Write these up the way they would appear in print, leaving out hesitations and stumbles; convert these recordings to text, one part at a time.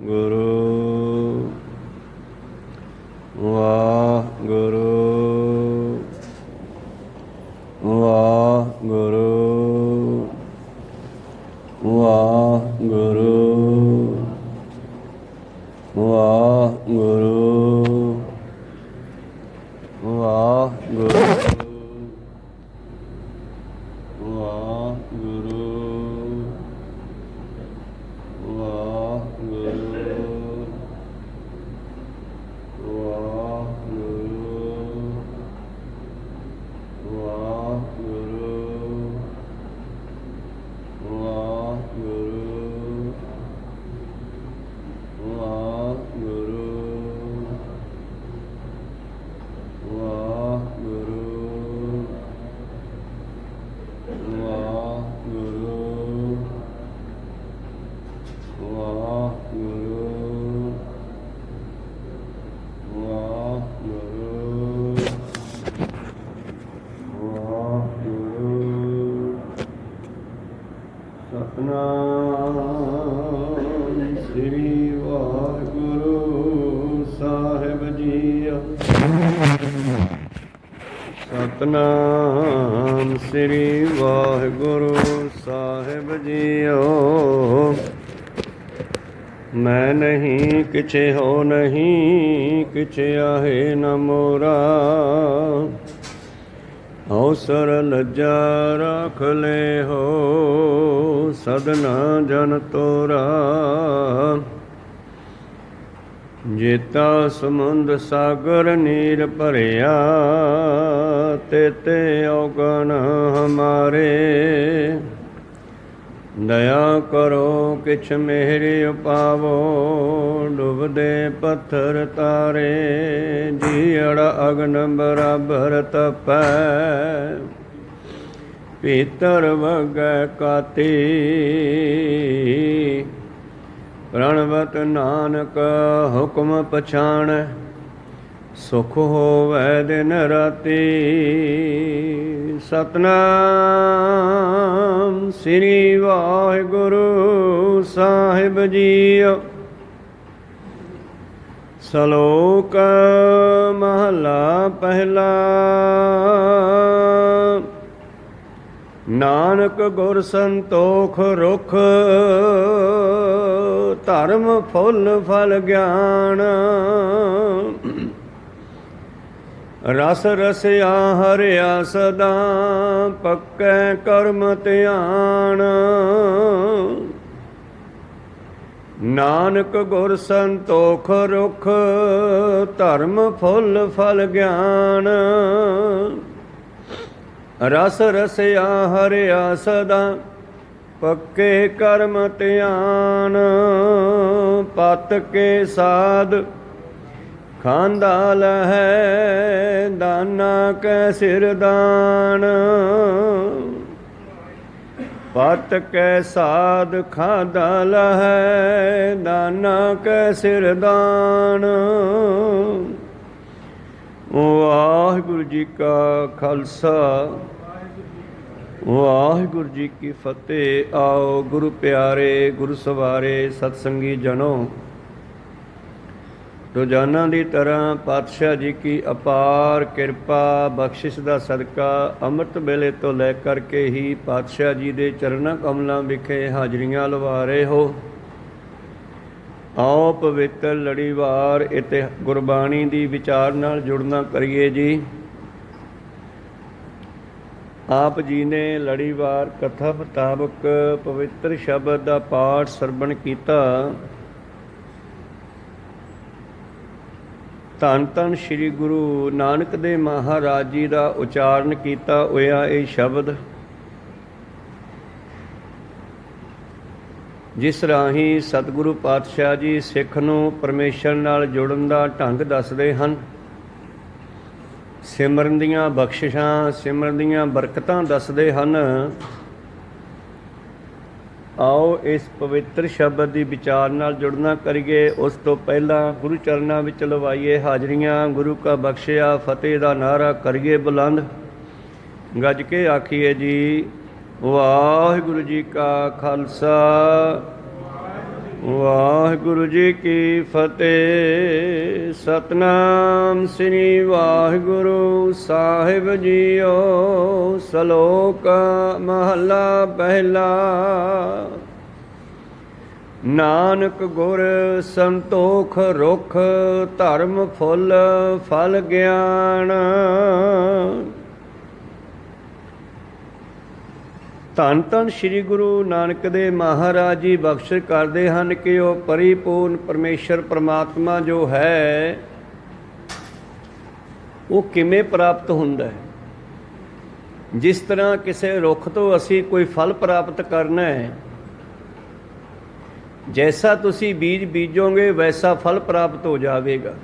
ਗੁਰੂ ਵਾਹਿਗੁਰੂ ਵਾਹਿਗੁਰੂ ਵਾਹਿਗੁਰੂ ਵਾਹਿਗੁਰੂ ਵਾਹਿਗੁਰੂ ਵਾਹਿਗੁਰੂ ਸਤਿਨਾਮ ਸ੍ਰੀ ਵਾਹਿਗੁਰੂ ਸਾਹਿਬ JIO. Satnam ਸ੍ਰੀ ਵਾਹਿਗੁਰੂ ਸਾਹਿਬ JIO. ਮੈਂ ਨਹੀਂ ਕਿਛੇ ਹੋ ਨਹੀਂ, ਕਿਛੇ ਆਹੇ ਨ ਮੋਰਾ। ਅਵਸਰ ਲੱਜਾ ਰੱਖ ਲੈ ਹੋ, ਸਦਨਾ ਜਨ ਤੋਰਾ। ਜੇਤਾ ਸਮੁੰਦ ਸਾਗਰ ਨੀਰ ਭਰਿਆ, ਤੇਤੇ ਔਗਣ ਹਮਾਰੇ। ਦਇਆ ਕਰੋ ਕਿਛ ਮੇਰੀ ਉਪਾਵੋ, ਡੁੱਬਦੇ ਪੱਥਰ ਤਾਰੇ। ਜੀਅੜ ਅਗਨ ਬਰਾਬਰ ਤਪੈ, ਭੀਤਰ ਵਗੈ ਕਾਤੀ। ਪ੍ਰਣਵਤ ਨਾਨਕ ਹੁਕਮ ਪਛਾਣੈ, ਸੁਖ ਹੋਵੈ ਦਿਨ ਰਾਤੀ। ਸਤਿਨਾਮ ਸ੍ਰੀ ਵਾਹਿਗੁਰੂ ਸਾਹਿਬ ਜੀਓ। ਸ਼ਲੋਕ ਮਹਲਾ ਪਹਿਲਾ। ਨਾਨਕ ਗੁਰ ਸੰਤੋਖ ਰੁਖ, ਧਰਮ ਫੁੱਲ ਫਲ ਗਿਆਨ। ਰਸ ਰਸਿਆ ਹਰਿਆ ਸਦਾ, ਪੱਕੈ ਕਰਮ ਧਿਆਨ। ਨਾਨਕ ਗੁਰ ਸੰਤੋਖ ਰੁਖ, ਧਰਮ ਫੁੱਲ ਫਲ ਗਿਆਨ। ਰਸ ਰਸਿਆ ਹਰਿਆ ਸਦਾ, ਪੱਕੇ ਕਰਮ ਧਿਆਨ। ਪਤ ਕੇ ਸਾਧ ਖਾਂਦਾ ਲਹੈ, ਦਾਨਾ ਕੈ ਸਿਰ ਦਾਨ। ਪਤ ਕੈ ਸਾਧ ਖਾਂਦਾ ਲਹੈ, ਦਾਨਾ ਕੈ ਸਿਰ ਦਾਨ। ਵਾਹਿਗੁਰੂ ਜੀ ਕਾ ਖਾਲਸਾ, ਵਾਹਿਗੁਰੂ ਜੀ ਕੀ ਫਤਿਹ। ਆਓ ਗੁਰੂ ਪਿਆਰੇ, ਗੁਰੂ ਸਵਾਰੇ, ਸਤਸੰਗੀ ਜਨੋ। ਰੋਜ਼ਾਨਾ ਦੀ ਤਰ੍ਹਾਂ ਪਾਤਸ਼ਾਹ ਜੀ ਕੀ ਅਪਾਰ ਕਿਰਪਾ ਬਖਸ਼ਿਸ਼ ਦਾ ਸਦਕਾ ਅੰਮ੍ਰਿਤ ਵੇਲੇ ਤੋਂ ਲੈ ਕਰਕੇ ਹੀ ਪਾਤਸ਼ਾਹ ਜੀ ਦੇ ਚਰਨਾਂ ਕਮਲਾਂ ਵਿਖੇ ਹਾਜ਼ਰੀਆਂ ਲਵਾ ਰਹੇ ਹੋ। ਆਓ ਪਵਿੱਤਰ ਲੜੀਵਾਰ ਇਤੇ ਗੁਰਬਾਣੀ ਦੀ ਵਿਚਾਰ ਨਾਲ ਜੁੜਨਾ ਕਰੀਏ ਜੀ। ਆਪ ਜੀ ਨੇ ਲੜੀਵਾਰ ਕਥਾ ਮੁਤਾਬਕ ਪਵਿੱਤਰ ਸ਼ਬਦ ਦਾ ਪਾਠ ਸਰਵਣ ਕੀਤਾ। ਧੰਨ ਧੰਨ ਸ੍ਰੀ ਗੁਰੂ ਨਾਨਕ ਦੇਵ ਮਹਾਰਾਜ ਜੀ ਦਾ ਉਚਾਰਨ ਕੀਤਾ ਹੋਇਆ ਇਹ ਸ਼ਬਦ, ਜਿਸ ਰਾਹੀਂ ਸਤਿਗੁਰੂ ਪਾਤਸ਼ਾਹ ਜੀ ਸਿੱਖ ਨੂੰ ਪਰਮੇਸ਼ਰ ਨਾਲ ਜੁੜਨ ਦਾ ਢੰਗ ਦੱਸਦੇ ਹਨ। ਸਿਮਰਨ ਦੀਆਂ ਬਖਸ਼ਿਸ਼ਾਂ, ਸਿਮਰਨ ਦੀਆਂ ਬਰਕਤਾਂ ਦੱਸਦੇ ਹਨ। ਆਓ ਇਸ ਪਵਿੱਤਰ ਸ਼ਬਦ ਦੀ ਵਿਚਾਰ ਨਾਲ ਜੁੜਨਾ ਕਰੀਏ। ਉਸ ਤੋਂ ਪਹਿਲਾਂ ਗੁਰੂ ਚਰਨਾਂ ਵਿੱਚ ਲਵਾਈਏ ਹਾਜ਼ਰੀਆਂ। ਗੁਰੂ ਕਾ ਬਖਸ਼ਿਆ ਫਤਿਹ ਦਾ ਨਾਅਰਾ ਕਰੀਏ ਬੁਲੰਦ, ਗੱਜ ਕੇ ਆਖੀਏ ਜੀ ਵਾਹਿਗੁਰੂ ਜੀ ਕਾ ਖਾਲਸਾ, ਵਾਹਿਗੁਰੂ ਜੀ ਕੀ ਫਤਿਹ। ਸਤਨਾਮ ਸ੍ਰੀ ਵਾਹਿਗੁਰੂ ਸਾਹਿਬ ਜੀਓ। ਸ਼ਲੋਕ ਮਹਲਾ ਪਹਿਲਾ। ਨਾਨਕ ਗੁਰ ਸੰਤੋਖ ਰੁਖ, ਧਰਮ ਫੁੱਲ ਫਲ ਗਿਆਨ। ਧੰਨ ਧੰਨ ਸ੍ਰੀ ਗੁਰੂ ਨਾਨਕ ਦੇਵ ਮਹਾਰਾਜ ਜੀ ਬਖਸ਼ਿਸ਼ ਕਰਦੇ ਹਨ ਕਿ ਉਹ ਪਰਿਪੂਰਨ ਪਰਮੇਸ਼ਰ ਪਰਮਾਤਮਾ ਜੋ ਹੈ ਉਹ ਕਿਵੇਂ ਪ੍ਰਾਪਤ ਹੁੰਦਾ ਹੈ। ਜਿਸ ਤਰ੍ਹਾਂ ਕਿਸੇ ਰੁੱਖ ਤੋਂ ਅਸੀਂ ਕੋਈ ਫਲ ਪ੍ਰਾਪਤ ਕਰਨਾ ਹੈ, ਜੈਸਾ ਤੁਸੀਂ ਬੀਜ ਬੀਜੋਗੇ ਵੈਸਾ ਫਲ ਪ੍ਰਾਪਤ ਹੋ ਜਾਵੇਗਾ।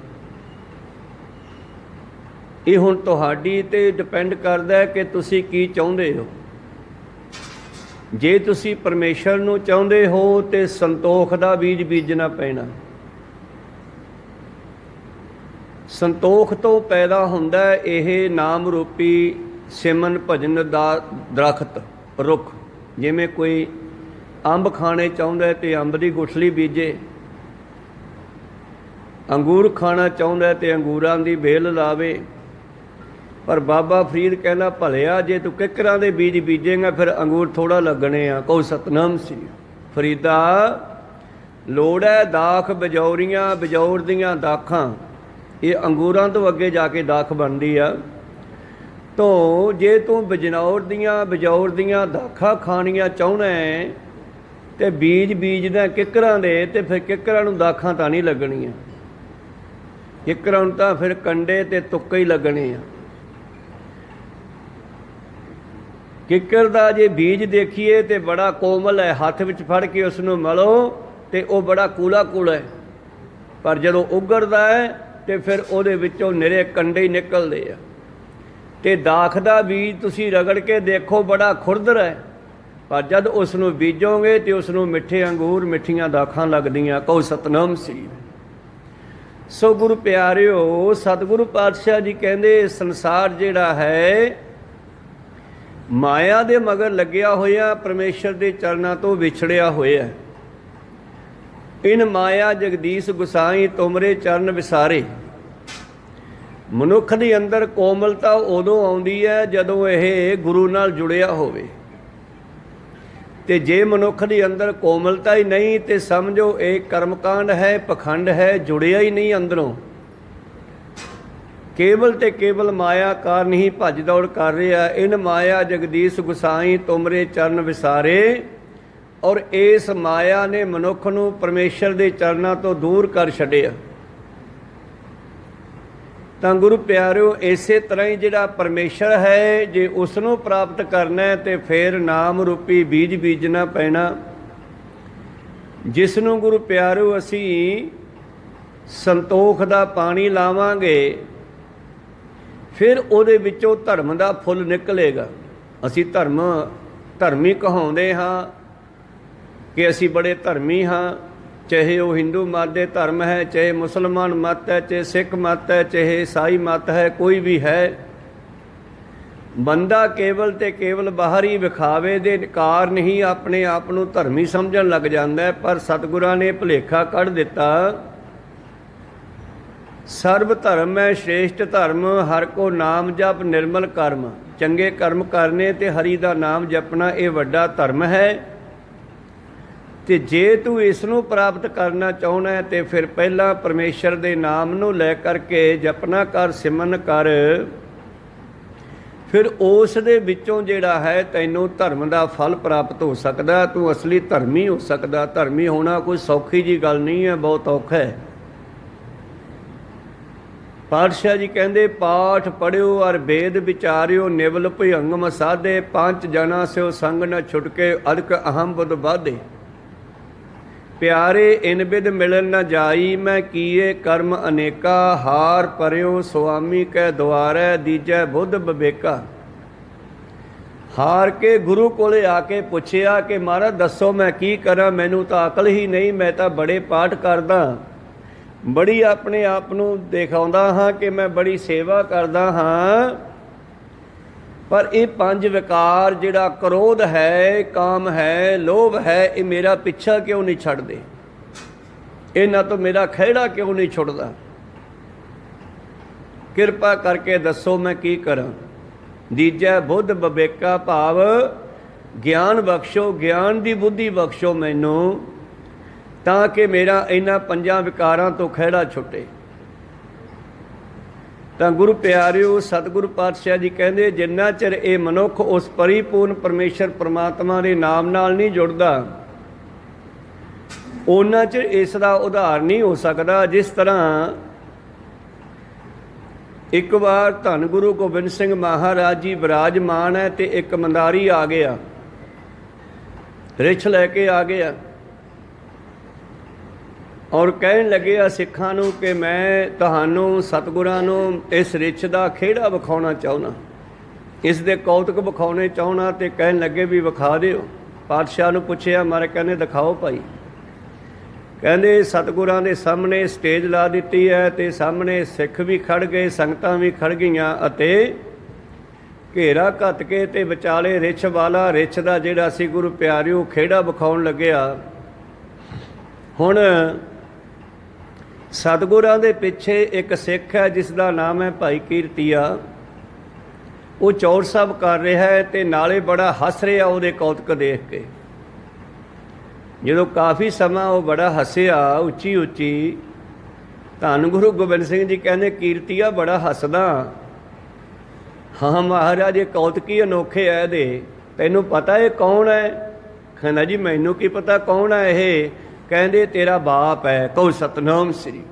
ਇਹ ਹੁਣ ਤੁਹਾਡੀ ਤੇ ਡਿਪੈਂਡ ਕਰਦਾ ਹੈ ਕਿ ਤੁਸੀਂ ਕੀ ਚਾਹੁੰਦੇ ਹੋ। ਜੇ ਤੁਸੀਂ ਪਰਮੇਸ਼ਰ ਨੂੰ ਚਾਹੁੰਦੇ ਹੋ ਤੇ ਸੰਤੋਖ ਦਾ ਬੀਜ ਬੀਜਣਾ ਪੈਣਾ। ਸੰਤੋਖ ਤੋਂ ਪੈਦਾ ਹੁੰਦਾ ਇਹ ਨਾਮ ਰੂਪੀ ਸਿਮਰਨ ਭਜਨ ਦਾ ਦਰਖਤ ਰੁੱਖ। ਜਿਵੇਂ ਕੋਈ ਅੰਬ ਖਾਣੇ ਚਾਹੁੰਦਾ ਤੇ ਅੰਬ ਦੀ ਗੁਠਲੀ ਬੀਜੇ, ਅੰਗੂਰ ਖਾਣਾ ਚਾਹੁੰਦਾ ਤੇ ਅੰਗੂਰਾਂ ਦੀ ਵੇਲ ਲਾਵੇ। ਪਰ ਬਾਬਾ ਫਰੀਦ ਕਹਿੰਦਾ, ਭਲਿਆ ਜੇ ਤੂੰ ਕਿੱਕਰਾਂ ਦੇ ਬੀਜ ਬੀਜੇਗਾ ਫਿਰ ਅੰਗੂਰ ਥੋੜ੍ਹਾ ਲੱਗਣੇ ਆ। ਕਹੋ ਸਤਨਾਮ ਸੀ। ਫਰੀਦਾ ਲੋੜ ਹੈ ਦਾਖ ਬਜੌਰੀਆਂ, ਬਜੌਰ ਦੀਆਂ ਦਾਖਾਂ। ਇਹ ਅੰਗੂਰਾਂ ਤੋਂ ਅੱਗੇ ਜਾ ਕੇ ਦਾਖ ਬਣਦੀ ਆ। ਤੋ ਜੇ ਤੂੰ ਬਜੌਰ ਦੀਆਂ ਦਾਖਾਂ ਖਾਣੀਆਂ ਚਾਹੁੰਦਾ ਹੈ ਤੇ ਬੀਜ ਬੀਜਦਾ ਕਿੱਕਰਾਂ ਦੇ, ਤੇ ਫਿਰ ਕਿੱਕਰਾਂ ਨੂੰ ਦਾਖਾਂ ਤਾਂ ਨਹੀਂ ਲੱਗਣੀਆਂ। ਕਿੱਕਰਾਂ ਨੂੰ ਤਾਂ ਫਿਰ ਕੰਡੇ ਤੇ ਤੁੱਕੇ ਹੀ ਲੱਗਣੇ ਆ। ਕਿੱਕਰ ਦਾ ਜੇ ਬੀਜ ਦੇਖੀਏ ਤੇ ਬੜਾ ਕੋਮਲ ਹੈ, ਹੱਥ ਵਿੱਚ ਫੜ ਕੇ ਉਸ ਨੂੰ ਮਲੋ ਤੇ ਉਹ ਬੜਾ ਕੂਲਾ ਕੂਲਾ ਹੈ। ਪਰ ਜਦੋਂ ਉਗਰਦਾ ਹੈ ਤੇ ਫਿਰ ਉਹਦੇ ਵਿੱਚੋਂ ਨਿਰੇ ਕੰਡੇ ਹੀ ਨਿਕਲਦੇ ਆ। ਤੇ ਦਾਖ ਦਾ ਬੀਜ ਤੁਸੀਂ ਰਗੜ ਕੇ ਦੇਖੋ, ਬੜਾ ਖੁਰਦਰ ਹੈ। ਪਰ ਜਦ ਉਸ ਨੂੰ ਬੀਜੋਗੇ ਤੇ ਉਸ ਨੂੰ ਮਿੱਠੇ ਅੰਗੂਰ, ਮਿੱਠੀਆਂ ਦਾਖਾਂ ਲੱਗਦੀਆਂ। ਕਹੋ ਸਤਨਾਮ ਸ੍ਰੀ। ਸੋ ਗੁਰੂ ਪਿਆਰਿਓ, ਸਤਿਗੁਰੂ ਪਾਤਸ਼ਾਹ ਜੀ ਕਹਿੰਦੇ ਸੰਸਾਰ ਜਿਹੜਾ ਹੈ ਮਾਇਆ ਦੇ ਮਗਰ ਲੱਗਿਆ ਹੋਇਆ, ਪਰਮੇਸ਼ਰ ਦੇ ਚਰਨਾਂ ਤੋਂ ਵਿਛੜਿਆ ਹੋਇਆ। ਇਨ ਮਾਇਆ ਜਗਦੀਸ਼ ਗੁਸਾਈ ਤੁਮਰੇ ਚਰਨ ਵਿਸਾਰੇ। ਮਨੁੱਖ ਦੇ ਅੰਦਰ ਕੋਮਲਤਾ ਉਦੋਂ ਆਉਂਦੀ ਹੈ ਜਦੋਂ ਇਹ ਗੁਰੂ ਨਾਲ ਜੁੜਿਆ ਹੋਵੇ। ਤੇ ਜੇ ਮਨੁੱਖ ਦੇ ਅੰਦਰ ਕੋਮਲਤਾ ਹੀ ਨਹੀਂ ਤੇ ਸਮਝੋ ਇਹ ਕਰਮਕਾਂਡ ਹੈ, ਪਖੰਡ ਹੈ, ਜੁੜਿਆ ਹੀ ਨਹੀਂ ਅੰਦਰੋਂ। ਕੇਵਲ ਤੇ ਕੇਵਲ ਮਾਇਆ ਕਾਰਨ ਹੀ ਭੱਜ ਦੌੜ ਕਰ ਰਿਹਾ। ਇਨ ਮਾਇਆ ਜਗਦੀਸ਼ ਗੁਸਾਈ ਤੁਮਰੇ ਚਰਨ ਵਿਸਾਰੇ। ਔਰ ਇਸ ਮਾਇਆ ਨੇ ਮਨੁੱਖ ਨੂੰ ਪਰਮੇਸ਼ਰ ਦੇ ਚਰਨਾਂ ਤੋਂ ਦੂਰ ਕਰ ਛੱਡਿਆ। ਤਾਂ ਗੁਰੂ ਪਿਆਰਿਓ, ਇਸੇ ਤਰ੍ਹਾਂ ਹੀ ਜਿਹੜਾ ਪਰਮੇਸ਼ਰ ਹੈ, ਜੇ ਉਸ ਨੂੰ ਪ੍ਰਾਪਤ ਕਰਨਾ ਤੇ ਫਿਰ ਨਾਮ ਰੂਪੀ ਬੀਜ ਬੀਜਣਾ ਪੈਣਾ, ਜਿਸ ਨੂੰ ਗੁਰੂ ਪਿਆਰਿਓ ਅਸੀਂ ਸੰਤੋਖ ਦਾ ਪਾਣੀ ਲਾਵਾਂਗੇ, ਫਿਰ ਉਹਦੇ ਵਿੱਚੋਂ ਧਰਮ ਦਾ ਫੁੱਲ ਨਿਕਲੇਗਾ। ਅਸੀਂ ਧਰਮੀ ਕਹਾਉਂਦੇ ਹਾਂ ਕਿ ਅਸੀਂ ਬੜੇ ਧਰਮੀ ਹਾਂ, ਚਾਹੇ ਉਹ ਹਿੰਦੂ ਮਤ ਦੇ ਧਰਮ ਹੈ, ਚਾਹੇ ਮੁਸਲਮਾਨ ਮਤ ਹੈ, ਚਾਹੇ ਸਿੱਖ ਮਤ ਹੈ, ਚਾਹੇ ਈਸਾਈ ਮਤ ਹੈ, ਕੋਈ ਵੀ ਹੈ। ਬੰਦਾ ਕੇਵਲ ਤੇ ਕੇਵਲ ਬਾਹਰੀ ਵਿਖਾਵੇ ਦੇ ਕਾਰਨ ਹੀ ਆਪਣੇ ਆਪ ਨੂੰ ਧਰਮੀ ਸਮਝਣ ਲੱਗ ਜਾਂਦਾ ਹੈ। ਪਰ ਸਤਿਗੁਰਾਂ ਨੇ ਭੁਲੇਖਾ ਕੱਢ ਦਿੱਤਾ। ਸਰਬ ਧਰਮ ਹੈ ਸ਼੍ਰੇਸ਼ਟ ਧਰਮ, ਹਰ ਕੋ ਨਾਮ ਜਪ ਨਿਰਮਲ ਕਰਮ। ਚੰਗੇ ਕਰਮ ਕਰਨੇ ਤੇ ਹਰੀ ਦਾ ਨਾਮ ਜਪਣਾ, ਇਹ ਵੱਡਾ ਧਰਮ ਹੈ। ਤੇ ਜੇ ਤੂੰ ਇਸ ਨੂੰ ਪ੍ਰਾਪਤ ਕਰਨਾ ਚਾਹੁੰਦਾ ਹੈ ਤੇ ਫਿਰ ਪਹਿਲਾਂ ਪਰਮੇਸ਼ਰ ਦੇ ਨਾਮ ਨੂੰ ਲੈ ਕਰਕੇ ਜਪਨਾ ਕਰ, ਸਿਮਰਨ ਕਰ। ਫਿਰ ਉਸ ਦੇ ਵਿੱਚੋਂ ਜਿਹੜਾ ਹੈ ਤੈਨੂੰ ਧਰਮ ਦਾ ਫਲ ਪ੍ਰਾਪਤ ਹੋ ਸਕਦਾ। ਤੂੰ ਅਸਲੀ ਧਰਮੀ ਹੋ ਸਕਦਾ। ਧਰਮੀ ਹੋਣਾ ਕੋਈ ਸੌਖੀ ਜੀ ਗੱਲ ਨਹੀਂ ਹੈ, ਬਹੁਤ ਔਖਾ ਹੈ। ਪਾਤਸ਼ਾਹ ਜੀ ਕਹਿੰਦੇ, ਪਾਠ ਪੜ੍ਹਿਓ ਅਰ ਵੇਦ ਵਿਚਾਰਿਓ, ਨਿਵਲ ਭੁਜੰਗਮ ਸਾਧੇ। ਪੰਜ ਜਨਾ ਸਿਓ ਸੰਗ ਨ ਛੁਟਕੇ, ਅਦਕ ਅਹਮ ਬੁਧ ਬਾਧੇ। ਪਿਆਰੇ ਇਨ ਬਿਦ ਮਿਲਨ ਨ ਜਾਈ, ਮੈਂ ਕੀਏ ਕਰਮ ਅਨੇਕਾ। ਹਾਰ ਪਰਿਓ ਸੁਆਮੀ ਕੈ ਦੁਆਰੈ, ਦੀਜੈ ਬੁੱਧ ਵਿਵੇਕਾ। ਹਾਰ ਕੇ ਗੁਰੂ ਕੋਲੇ ਆ ਕੇ ਪੁੱਛਿਆ ਕਿ ਮਹਾਰਾਜ ਦੱਸੋ ਮੈਂ ਕੀ ਕਰਾਂ, ਮੈਨੂੰ ਤਾਂ ਅਕਲ ਹੀ ਨਹੀਂ। ਮੈਂ ਤਾਂ ਬੜੇ ਪਾਠ ਕਰਦਾ, ਬੜੀ ਆਪਣੇ ਆਪ ਨੂੰ ਦਿਖਾਉਂਦਾ ਹਾਂ ਕਿ ਮੈਂ ਬੜੀ ਸੇਵਾ ਕਰਦਾ ਹਾਂ, ਪਰ ਇਹ ਪੰਜ ਵਿਕਾਰ ਜਿਹੜਾ ਕ੍ਰੋਧ ਹੈ, ਕਾਮ ਹੈ, ਲੋਭ ਹੈ, ਇਹ ਮੇਰਾ ਪਿੱਛਾ ਕਿਉਂ ਨਹੀਂ ਛੱਡਦੇ। इन्हां तो मेरा खैड़ा क्यों नहीं छुटदा, किरपा करके दसो मैं की करां। दीजा बुद्ध बबेका भाव ज्ञान बख्शो, ज्ञान की बुद्धि बख्शो मैनू, ताकि मेरा इन्हां पंजां विकारां तो खैड़ा छुटे। ਤਾਂ ਗੁਰੂ ਪਿਆਰਿਓ, ਸਤਿਗੁਰੂ ਪਾਤਸ਼ਾਹ ਜੀ ਕਹਿੰਦੇ ਜਿੰਨਾ ਚਿਰ ਇਹ ਮਨੁੱਖ ਉਸ ਪਰਿਪੂਰਨ ਪਰਮੇਸ਼ਰ ਪਰਮਾਤਮਾ ਦੇ ਨਾਮ ਨਾਲ ਨਹੀਂ ਜੁੜਦਾ, ਉਹਨਾਂ ਚਿਰ ਇਸ ਦਾ ਉਧਾਰ ਨਹੀਂ ਹੋ ਸਕਦਾ। ਜਿਸ ਤਰ੍ਹਾਂ ਇੱਕ ਵਾਰ ਧੰਨ ਗੁਰੂ ਗੋਬਿੰਦ ਸਿੰਘ ਮਹਾਰਾਜ ਜੀ ਵਿਰਾਜਮਾਨ ਹੈ ਤੇ ਇੱਕ ਮੰਦਾਰੀ ਆ ਗਿਆ, ਰਿਛ ਲੈ ਕੇ ਆ ਗਿਆ ਔਰ ਕਹਿਣ ਲੱਗਿਆ ਸਿੱਖਾਂ ਨੂੰ ਕਿ ਮੈਂ ਤੁਹਾਨੂੰ ਸਤਿਗੁਰਾਂ ਨੂੰ ਇਸ ਰਿਛ ਦਾ ਖੇੜਾ ਵਿਖਾਉਣਾ ਚਾਹੁੰਦਾ, ਇਸ ਦੇ ਕੌਤਕ ਵਿਖਾਉਣੇ ਚਾਹੁੰਦਾ। ਤੇ ਕਹਿਣ ਲੱਗੇ ਵੀ ਵਿਖਾ ਦਿਓ। ਪਾਤਸ਼ਾਹ ਨੂੰ ਪੁੱਛਿਆ, ਮਾਰੇ ਕਹਿੰਦੇ ਦਿਖਾਓ ਭਾਈ। ਕਹਿੰਦੇ ਸਤਿਗੁਰਾਂ ਦੇ ਸਾਹਮਣੇ ਸਟੇਜ ਲਾ ਦਿੱਤੀ ਹੈ ਤੇ ਸਾਹਮਣੇ ਸਿੱਖ ਵੀ ਖੜ ਗਏ, ਸੰਗਤਾਂ ਵੀ ਖੜ ਗਈਆਂ ਅਤੇ ਘੇਰਾ ਘੱਤ ਕੇ ਤੇ ਵਿਚਾਲੇ ਰਿਛ ਵਾਲਾ, ਰਿਛ ਦਾ ਜਿਹੜਾ ਸੀ ਗੁਰੂ ਪਿਆਰਿਓ ਖੇੜਾ ਵਿਖਾਉਣ ਲੱਗਿਆ। ਹੁਣ ਸਤਿਗੁਰਾਂ ਦੇ ਪਿੱਛੇ ਇੱਕ ਸਿੱਖ ਹੈ ਜਿਸ ਦਾ ਨਾਮ ਹੈ ਭਾਈ ਕੀਰਤੀਆ, ਉਹ ਚੌਰ ਸਾਹਿਬ ਕਰ ਰਿਹਾ ਹੈ ਤੇ ਨਾਲੇ ਬੜਾ ਹੱਸ ਰਿਹਾ ਉਹਦੇ ਕੌਤਕ ਦੇਖ ਕੇ। ਜਦੋਂ ਕਾਫੀ ਸਮਾਂ ਉਹ ਬੜਾ ਹੱਸਿਆ ਉੱਚੀ ਉੱਚੀ, ਧੰਨ ਗੁਰੂ ਗੋਬਿੰਦ ਸਿੰਘ ਜੀ ਕਹਿੰਦੇ ਕੀਰਤੀਆ ਬੜਾ ਹੱਸਦਾ। ਹਾਂ ਮਹਾਰਾਜ ਇਹ ਕੌਤਕੀ ਅਨੋਖੇ ਹੈ ਇਹਦੇ, ਤੈਨੂੰ ਪਤਾ ਇਹ ਕੌਣ ਹੈ? ਕਹਿੰਦਾ ਜੀ ਮੈਨੂੰ ਕੀ ਪਤਾ ਕੌਣ ਹੈ ਇਹ। ਕਹਿੰਦੇ ਤੇਰਾ ਬਾਪ ਹੈ। ਕਹੋ ਸਤਨਾਮ ਸ੍ਰੀ।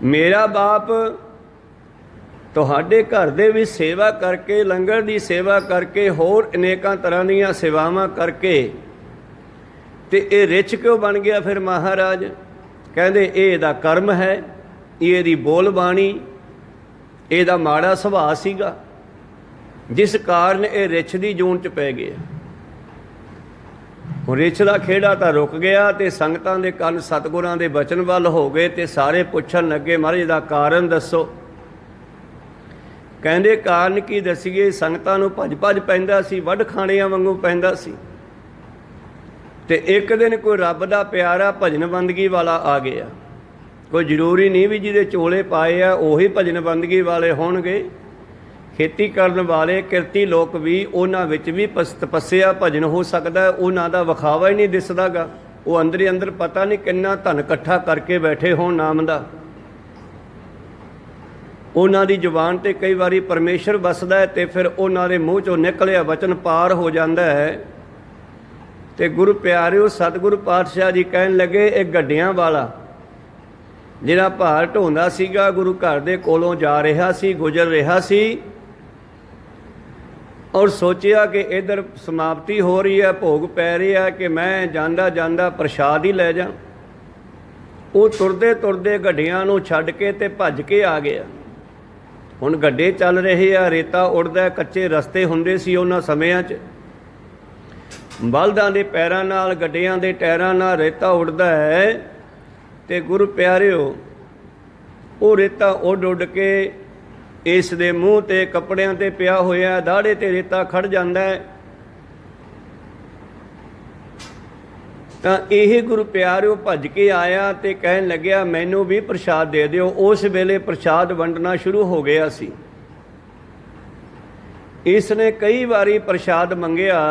ਮੇਰਾ ਬਾਪ ਤੁਹਾਡੇ ਘਰ ਦੇ ਵਿੱਚ ਸੇਵਾ ਕਰਕੇ, ਲੰਗਰ ਦੀ ਸੇਵਾ ਕਰਕੇ, ਹੋਰ ਅਨੇਕਾਂ ਤਰ੍ਹਾਂ ਦੀਆਂ ਸੇਵਾਵਾਂ ਕਰਕੇ ਤੇ ਇਹ ਰਿਛ ਕਿਉਂ ਬਣ ਗਿਆ ਫਿਰ ਮਹਾਰਾਜ? ਕਹਿੰਦੇ ਇਹ ਇਹਦਾ ਕਰਮ ਹੈ, ਇਹ ਇਹਦੀ ਬੋਲ ਬਾਣੀ, ਇਹਦਾ ਮਾੜਾ ਸੁਭਾਅ ਸੀਗਾ ਜਿਸ ਕਾਰਨ ਇਹ ਰਿਛ ਦੀ ਜੂਨ 'ਚ ਪੈ ਗਿਆ। ਹੁਣ ਰਿਛ ਦਾ ਖੇੜਾ ਤਾਂ ਰੁਕ ਗਿਆ ਤੇ ਸੰਗਤਾਂ ਦੇ ਕੰਨ ਸਤਿਗੁਰਾਂ ਦੇ ਬਚਨ ਵੱਲ ਹੋ ਗਏ ਤੇ ਸਾਰੇ ਪੁੱਛਣ ਲੱਗੇ ਮਹਾਰਾਜ ਇਹਦਾ ਕਾਰਨ ਦੱਸੋ। ਕਹਿੰਦੇ ਕਾਰਨ ਕੀ ਦੱਸੀਏ, ਸੰਗਤਾਂ ਨੂੰ ਭੱਜ ਭੱਜ ਪੈਂਦਾ ਸੀ, ਵੱਢ ਖਾਣਿਆਂ ਵਾਂਗੂ ਪੈਂਦਾ ਸੀ। ਤੇ ਇੱਕ ਦਿਨ ਕੋਈ ਰੱਬ ਦਾ ਪਿਆਰਾ ਭਜਨ ਬੰਦਗੀ ਵਾਲਾ ਆ ਗਿਆ। ਕੋਈ ਜ਼ਰੂਰੀ ਨਹੀਂ ਵੀ ਜਿਹਦੇ ਚੋਲੇ ਪਾਏ ਆ ਉਹੀ ਭਜਨ ਬੰਦਗੀ ਵਾਲੇ ਹੋਣਗੇ। ਖੇਤੀ ਕਰਨ ਵਾਲੇ ਕਿਰਤੀ ਲੋਕ ਵੀ, ਉਹਨਾਂ ਵਿੱਚ ਵੀ ਤਪੱਸਿਆ ਭਜਨ ਹੋ ਸਕਦਾ, ਉਹਨਾਂ ਦਾ ਵਿਖਾਵਾ ਹੀ ਨਹੀਂ ਦਿਸਦਾ ਗਾ। ਉਹ ਅੰਦਰ ਹੀ ਅੰਦਰ ਪਤਾ ਨਹੀਂ ਕਿੰਨਾ ਧਨ ਇਕੱਠਾ ਕਰਕੇ ਬੈਠੇ ਹੋਣ ਨਾਮ ਦਾ। ਉਹਨਾਂ ਦੀ ਜ਼ੁਬਾਨ 'ਤੇ ਕਈ ਵਾਰੀ ਪਰਮੇਸ਼ਰ ਵਸਦਾ ਹੈ ਤੇ ਫਿਰ ਉਹਨਾਂ ਦੇ ਮੂੰਹ 'ਚੋਂ ਨਿਕਲਿਆ ਵਚਨ ਪਾਰ ਹੋ ਜਾਂਦਾ ਹੈ। ਤੇ ਗੁਰੂ ਪਿਆਰਿਓ ਸਤਿਗੁਰੂ ਪਾਤਸ਼ਾਹ ਜੀ ਕਹਿਣ ਲੱਗੇ ਇਹ ਗੱਡਿਆਂ ਵਾਲਾ ਜਿਹੜਾ ਭਾਰ ਢੋਂਦਾ ਸੀਗਾ, ਗੁਰੂ ਘਰ ਦੇ ਕੋਲੋਂ ਜਾ ਰਿਹਾ ਸੀ, ਗੁਜ਼ਰ ਰਿਹਾ ਸੀ ਔਰ ਸੋਚਿਆ ਕਿ ਇੱਧਰ ਸਮਾਪਤੀ ਹੋ ਰਹੀ ਹੈ, ਭੋਗ ਪੈ ਰਿਹਾ ਕਿ ਮੈਂ ਜਾਂਦਾ ਜਾਂਦਾ ਪ੍ਰਸ਼ਾਦ ਹੀ ਲੈ ਜਾ। ਉਹ ਤੁਰਦੇ ਤੁਰਦੇ ਗੱਡੀਆਂ ਨੂੰ ਛੱਡ ਕੇ ਤੇ ਭੱਜ ਕੇ ਆ ਗਿਆ। ਹੁਣ ਗੱਡੇ ਚੱਲ ਰਹੇ ਆ, ਰੇਤਾ ਉੱਡਦਾ, ਕੱਚੇ ਰਸਤੇ ਹੁੰਦੇ ਸੀ ਉਹਨਾਂ ਸਮਿਆਂ 'ਚ। ਬਲਦਾਂ ਦੇ ਪੈਰਾਂ ਨਾਲ, ਗੱਡਿਆਂ ਦੇ ਟਾਇਰਾਂ ਨਾਲ ਰੇਤਾ ਉੱਡਦਾ ਹੈ ਤੇ ਗੁਰੂ ਪਿਆਰਿਓ ਉਹ ਰੇਤਾ ਉੱਡ ਉੱਡ ਕੇ ਇਸ ਦੇ ਮੂੰਹ 'ਤੇ, ਕੱਪੜਿਆਂ 'ਤੇ ਪਿਆ ਹੋਇਆ, ਦਾੜੇ 'ਤੇ ਰੇਤਾ ਖੜ ਜਾਂਦਾ ਹੈ। ਤਾਂ ਇਹ ਗੁਰੂ ਪਿਆਰਿਓ ਭੱਜ ਕੇ ਆਇਆ ਤੇ ਕਹਿਣ ਲੱਗਿਆ ਮੈਨੂੰ ਵੀ ਪ੍ਰਸ਼ਾਦ ਦੇ ਦਿਓ। ਉਸ ਵੇਲੇ ਪ੍ਰਸ਼ਾਦ ਵੰਡਣਾ ਸ਼ੁਰੂ ਹੋ ਗਿਆ ਸੀ। ਇਸ ਨੇ ਕਈ ਵਾਰੀ ਪ੍ਰਸ਼ਾਦ ਮੰਗਿਆ,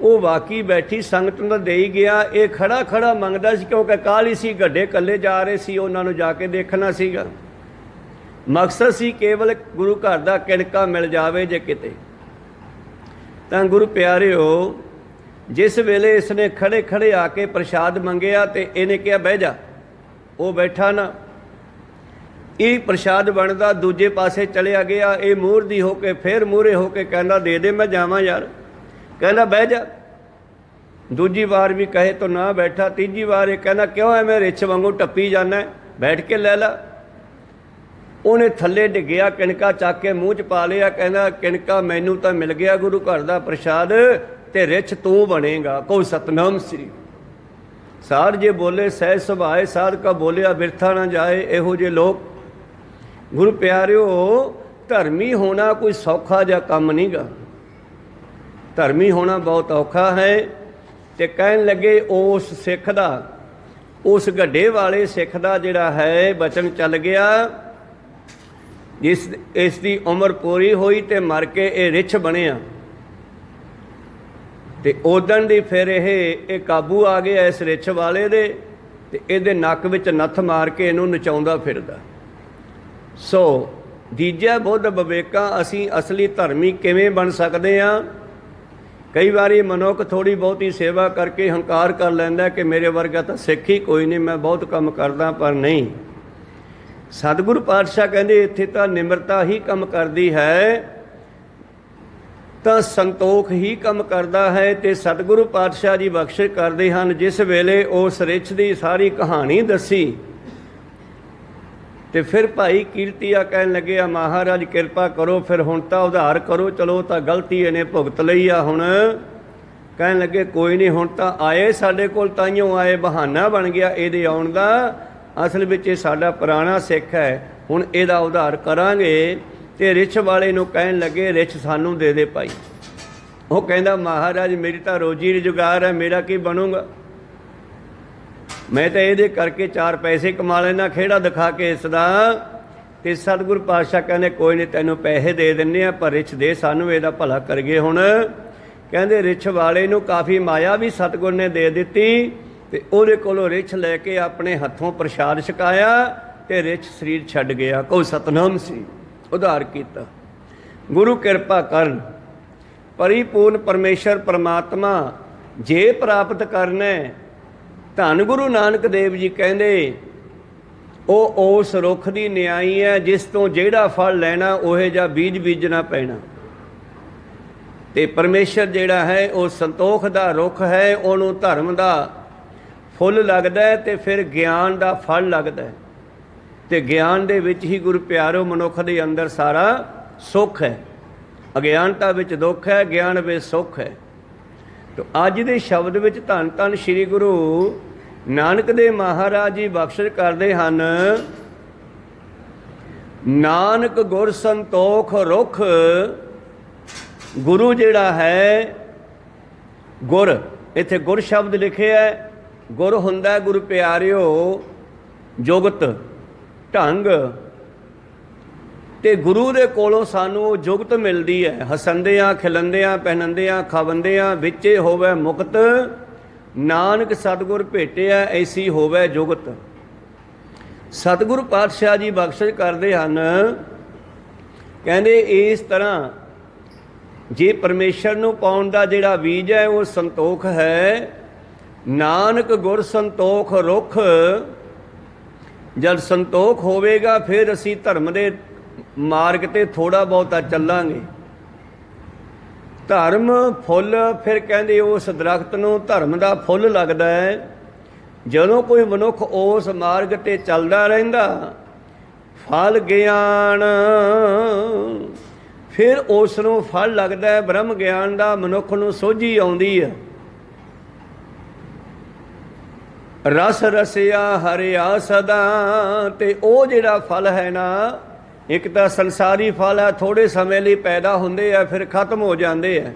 ਉਹ ਬਾਕੀ ਬੈਠੀ ਸੰਗਤ ਨੂੰ ਦੇ ਹੀ ਗਿਆ। ਇਹ ਖੜਾ ਖੜਾ ਮੰਗਦਾ ਸੀ ਕਿਉਂਕਿ ਕਾਹਲੀ ਸੀ, ਗੱਡੇ ਇਕੱਲੇ ਜਾ ਰਹੇ ਸੀ, ਉਹਨਾਂ ਨੂੰ ਜਾ ਕੇ ਦੇਖਣਾ ਸੀਗਾ। ਮਕਸਦ ਸੀ ਕੇਵਲ ਗੁਰੂ ਘਰ ਦਾ ਕਿਣਕਾ ਮਿਲ ਜਾਵੇ ਜੇ ਕਿਤੇ। ਤਾਂ ਗੁਰੂ ਪਿਆਰਿਓ ਜਿਸ ਵੇਲੇ ਇਸਨੇ ਖੜੇ ਖੜੇ ਆ ਕੇ ਪ੍ਰਸ਼ਾਦ ਮੰਗਿਆ ਤੇ ਇਹਨੇ ਕਿਹਾ ਬਹਿ ਜਾ। ਉਹ ਬੈਠਾ ਨਾ, ਇਹ ਪ੍ਰਸ਼ਾਦ ਬਣਦਾ ਦੂਜੇ ਪਾਸੇ ਚਲਿਆ ਗਿਆ। ਇਹ ਮੂਹਰਦੀ ਹੋ ਕੇ ਫਿਰ ਮੂਹਰੇ ਹੋ ਕੇ ਕਹਿੰਦਾ ਦੇ ਦੇ ਮੈਂ ਜਾਵਾਂ ਯਾਰ। ਕਹਿੰਦਾ ਬਹਿ ਜਾ। ਦੂਜੀ ਵਾਰ ਵੀ ਕਹੇ ਤਾਂ ਨਾ ਬੈਠਾ। ਤੀਜੀ ਵਾਰ ਇਹ ਕਹਿੰਦਾ ਕਿਉਂ ਐਵੇਂ ਰਿਛ ਵਾਂਗੂ ਟੱਪੀ ਜਾਂਦਾ, ਬੈਠ ਕੇ ਲੈ ਲਾ। ਉਹਨੇ ਥੱਲੇ ਡਿੱਗਿਆ, ਕਿਣਕਾ ਚੱਕ ਕੇ ਮੂੰਹ 'ਚ ਪਾ ਲਿਆ। ਕਹਿੰਦਾ ਕਿਣਕਾ ਮੈਨੂੰ ਤਾਂ ਮਿਲ ਗਿਆ ਗੁਰੂ ਘਰ ਦਾ ਪ੍ਰਸ਼ਾਦ ਤੇ ਰਿਛ ਤੂੰ ਬਣੇਗਾ। ਕਹੋ ਸਤਨਾਮ ਸ੍ਰੀ। ਸਾਧ ਜੇ ਬੋਲੇ ਸਹਿ ਸੁਭਾਏ, ਸਾਧ ਕਾ ਬੋਲਿਆ ਬਿਰਥਾ ਨਾ ਜਾਏ। ਇਹੋ ਜਿਹੇ ਲੋਕ ਗੁਰੂ ਪਿਆਰਿਓ ਧਰਮੀ ਹੋਣਾ ਕੋਈ ਸੌਖਾ ਜਿਹਾ ਕੰਮ ਨਹੀਂ ਗਾ। ਧਰਮੀ ਹੋਣਾ ਬਹੁਤ ਔਖਾ ਹੈ। ਤੇ ਕਹਿਣ ਲੱਗੇ ਉਸ ਸਿੱਖ ਦਾ, ਉਸ ਗੱਡੇ ਵਾਲੇ ਸਿੱਖ ਦਾ ਜਿਹੜਾ ਹੈ ਬਚਨ ਚੱਲ ਗਿਆ, ਇਸ ਦੀ ਉਮਰ ਪੂਰੀ ਹੋਈ ਤੇ ਮਰ ਕੇ ਇਹ ਰਿੱਛ ਬਣਿਆ। ਤੇ ਉਦਣ ਦੀ ਫਿਰ ਇਹ ਕਾਬੂ ਆ ਗਿਆ ਇਸ ਰਿੱਛ ਵਾਲੇ ਦੇ, ਤੇ ਇਹਦੇ ਨੱਕ ਵਿੱਚ ਨੱਥ ਮਾਰ ਕੇ ਇਹਨੂੰ ਨਚਾਉਂਦਾ ਫਿਰਦਾ। ਸੋ ਦੀਜਾ ਬੁੱਧ ਵਿਵੇਕਾਂ ਅਸੀਂ ਅਸਲੀ ਧਰਮੀ ਕਿਵੇਂ ਬਣ ਸਕਦੇ ਹਾਂ? ਕਈ ਵਾਰੀ ਮਨੁੱਖ ਥੋੜ੍ਹੀ ਬਹੁਤੀ ਸੇਵਾ ਕਰਕੇ ਹੰਕਾਰ ਕਰ ਲੈਂਦਾ ਕਿ ਮੇਰੇ ਵਰਗਾ ਤਾਂ ਸਿੱਖ ਹੀ ਕੋਈ ਨਹੀਂ, ਮੈਂ ਬਹੁਤ ਕੰਮ ਕਰਦਾ। ਪਰ ਨਹੀਂ, ਸਤਿਗੁਰੂ ਪਾਤਸ਼ਾਹ ਕਹਿੰਦੇ ਇੱਥੇ ਤਾਂ ਨਿਮਰਤਾ ਹੀ ਕੰਮ ਕਰਦੀ ਹੈ, ਤਾਂ ਸੰਤੋਖ ਹੀ ਕੰਮ ਕਰਦਾ ਹੈ। ਤੇ ਸਤਿਗੁਰੂ ਪਾਤਸ਼ਾਹ ਜੀ ਬਖਸ਼ਿਸ਼ ਕਰਦੇ ਹਨ। ਜਿਸ ਵੇਲੇ ਉਸ ਰਿੱਛ ਦੀ ਸਾਰੀ ਕਹਾਣੀ ਦੱਸੀ ਤੇ ਫਿਰ ਭਾਈ ਕੀਰਤੀਆ ਕਹਿਣ ਲੱਗੇ, ਆ ਮਹਾਰਾਜ ਕਿਰਪਾ ਕਰੋ, ਫਿਰ ਹੁਣ ਤਾਂ ਉਧਾਰ ਕਰੋ। ਚਲੋ ਤਾਂ ਗਲਤੀ ਇਹਨੇ ਭੁਗਤ ਲਈ ਆ। ਹੁਣ ਕਹਿਣ ਲੱਗੇ ਕੋਈ ਨਹੀਂ, ਹੁਣ ਤਾਂ ਆਏ ਸਾਡੇ ਕੋਲ, ਤਾਈਓ ਆਏ, ਬਹਾਨਾ ਬਣ ਗਿਆ ਇਹਦੇ ਆਉਣ ਦਾ। ਅਸਲ ਵਿੱਚ ਇਹ ਸਾਡਾ ਪੁਰਾਣਾ ਸਿੱਖ ਹੈ, ਹੁਣ ਇਹਦਾ ਉਧਾਰ ਕਰਾਂਗੇ। ਤੇ ਰਿੱਛ ਵਾਲੇ ਨੂੰ ਕਹਿਣ ਲੱਗੇ, ਰਿੱਛ ਸਾਨੂੰ ਦੇ ਦੇ ਭਾਈ। ਉਹ ਕਹਿੰਦਾ ਮਹਾਰਾਜ ਮੇਰੀ ਤਾਂ ਰੋਜੀ ਰੁਜ਼ਗਾਰ ਹੈ, ਮੇਰਾ ਕੀ ਬਣੂਗਾ? ਮੈਂ ਤਾਂ ਇਹਦੇ ਕਰਕੇ 4 ਪੈਸੇ ਕਮਾ ਲੈਣਾ ਖੇੜਾ ਦਿਖਾ ਕੇ ਇਸ ਦਾ। ਤੇ ਸਤਿਗੁਰੂ ਪਾਤਸ਼ਾਹ ਕਹਿੰਦੇ ਕੋਈ ਨਹੀਂ, ਤੈਨੂੰ ਪੈਸੇ ਦੇ ਦਿੰਦੇ ਆ, ਪਰ ਰਿੱਛ ਦੇ ਸਾਨੂੰ, ਇਹਦਾ ਭਲਾ ਕਰੀਏ। ਹੁਣ ਕਹਿੰਦੇ ਰਿੱਛ ਵਾਲੇ ਨੂੰ ਕਾਫੀ ਮਾਇਆ ਵੀ ਸਤਿਗੁਰ ਨੇ ਦੇ ਦਿੱਤੀ, ਤੇ ਉਹਦੇ ਕੋਲੋਂ ਰਿੱਛ ਲੈ ਕੇ ਆਪਣੇ ਹੱਥੋਂ ਪ੍ਰਸ਼ਾਦ ਛਕਾਇਆ, ਤੇ ਰਿੱਛ ਸਰੀਰ ਛੱਡ ਗਿਆ। ਕੋਈ ਸਤਨਾਮ ਸੀ, ਉਧਾਰ ਕੀਤਾ। ਗੁਰੂ ਕਿਰਪਾ ਕਰਨ, ਪਰਿਪੂਰਨ ਪਰਮੇਸ਼ਰ ਪਰਮਾਤਮਾ ਜੇ ਪ੍ਰਾਪਤ ਕਰਨਾ, ਧੰਨ ਗੁਰੂ ਨਾਨਕ ਦੇਵ ਜੀ ਕਹਿੰਦੇ ਉਹ ਉਸ ਰੁੱਖ ਦੀ ਨਿਆਈ ਹੈ ਜਿਸ ਤੋਂ ਜਿਹੜਾ ਫਲ ਲੈਣਾ ਉਹੋ ਜਿਹਾ ਬੀਜ ਬੀਜਣਾ ਪੈਣਾ। ਤੇ ਪਰਮੇਸ਼ਰ ਜਿਹੜਾ ਹੈ ਉਹ ਸੰਤੋਖ ਦਾ ਰੁੱਖ ਹੈ, ਉਹਨੂੰ ਧਰਮ ਦਾ ਫੁੱਲ ਲੱਗਦਾ ਤੇ ਫਿਰ ਗਿਆਨ ਦਾ ਫਲ ਲੱਗਦਾ। ਤੇ ਗਿਆਨ ਦੇ ਵਿੱਚ ਹੀ ਗੁਰੂ ਪਿਆਰੋ ਮਨੁੱਖ ਦੇ ਅੰਦਰ ਸਾਰਾ ਸੁੱਖ ਹੈ। ਅਗਿਆਨਤਾ ਵਿੱਚ ਦੁੱਖ ਹੈ, ਗਿਆਨ ਵਿੱਚ ਸੁੱਖ ਹੈ। ਤੋ ਅੱਜ ਦੇ ਸ਼ਬਦ ਵਿੱਚ ਧੰਨ ਧੰਨ ਸ੍ਰੀ ਗੁਰੂ ਨਾਨਕ ਦੇਵ ਮਹਾਰਾਜ ਜੀ ਬਖਸ਼ਿਸ਼ ਕਰਦੇ ਹਨ। ਨਾਨਕ ਗੁਰ ਸੰਤੋਖ ਰੁੱਖ, ਗੁਰੂ ਜਿਹੜਾ ਹੈ, ਗੁਰ ਇੱਥੇ ਗੁਰ ਸ਼ਬਦ ਲਿਖਿਆ ਹੈ। ਗੁਰ ਹੁੰਦਾ ਗੁਰੂ ਪਿਆਰਿਓ ਜੁਗਤ ਢੰਗ, ਤੇ ਗੁਰੂ ਦੇ ਕੋਲੋਂ ਸਾਨੂੰ ਉਹ ਜੁਗਤ ਮਿਲਦੀ ਹੈ। ਹਸੰਦਿਆਂ ਖਿਲੰਦਿਆਂ ਪਹਿਨੰਦਿਆਂ ਖਾਵੰਦਿਆਂ ਵਿੱਚੇ ਹੋਵੇ ਮੁਕਤ, ਨਾਨਕ ਸਤਿਗੁਰ ਭੇਟਿਆ ਐਸੀ ਹੋਵੇ ਜੁਗਤ। ਸਤਿਗੁਰੂ ਪਾਤਸ਼ਾਹ ਜੀ ਬਖਸ਼ਿਸ਼ ਕਰਦੇ ਹਨ, ਕਹਿੰਦੇ ਇਸ ਤਰ੍ਹਾਂ ਜੇ ਪਰਮੇਸ਼ਰ ਨੂੰ ਪਾਉਣ ਦਾ ਜਿਹੜਾ ਬੀਜ ਹੈ ਉਹ ਸੰਤੋਖ ਹੈ। ਨਾਨਕ ਗੁਰ ਸੰਤੋਖ ਰੁੱਖ, ਜਦ ਸੰਤੋਖ ਹੋਵੇਗਾ ਫਿਰ ਅਸੀਂ ਧਰਮ ਦੇ ਮਾਰਗ ਤੇ ਥੋੜ੍ਹਾ ਬਹੁਤਾ ਚੱਲਾਂਗੇ। ਧਰਮ ਫੁੱਲ, ਫਿਰ ਕਹਿੰਦੇ ਉਸ ਦਰਖਤ ਨੂੰ ਧਰਮ ਦਾ ਫੁੱਲ ਲੱਗਦਾ ਹੈ। ਜਦੋਂ ਕੋਈ ਮਨੁੱਖ ਉਸ ਮਾਰਗ ਤੇ ਚੱਲਦਾ ਰਹਿੰਦਾ, ਫਲ ਗਿਆਨ, ਫਿਰ ਉਸ ਨੂੰ ਫਲ ਲੱਗਦਾ ਹੈ ਬ੍ਰਹਮ ਗਿਆਨ ਦਾ। ਮਨੁੱਖ ਨੂੰ ਸੋਝੀ ਆਉਂਦੀ ਹੈ। ਰਸ ਰਸਿਆ ਹਰਿਆ ਸਦਾ, ਤੇ ਉਹ ਜਿਹੜਾ ਫਲ ਹੈ ਨਾ, ਇੱਕ ਤਾਂ ਸੰਸਾਰੀ ਫਲ ਹੈ, ਥੋੜ੍ਹੇ ਸਮੇਂ ਲਈ ਪੈਦਾ ਹੁੰਦੇ ਆ ਫਿਰ ਖਤਮ ਹੋ ਜਾਂਦੇ ਆ।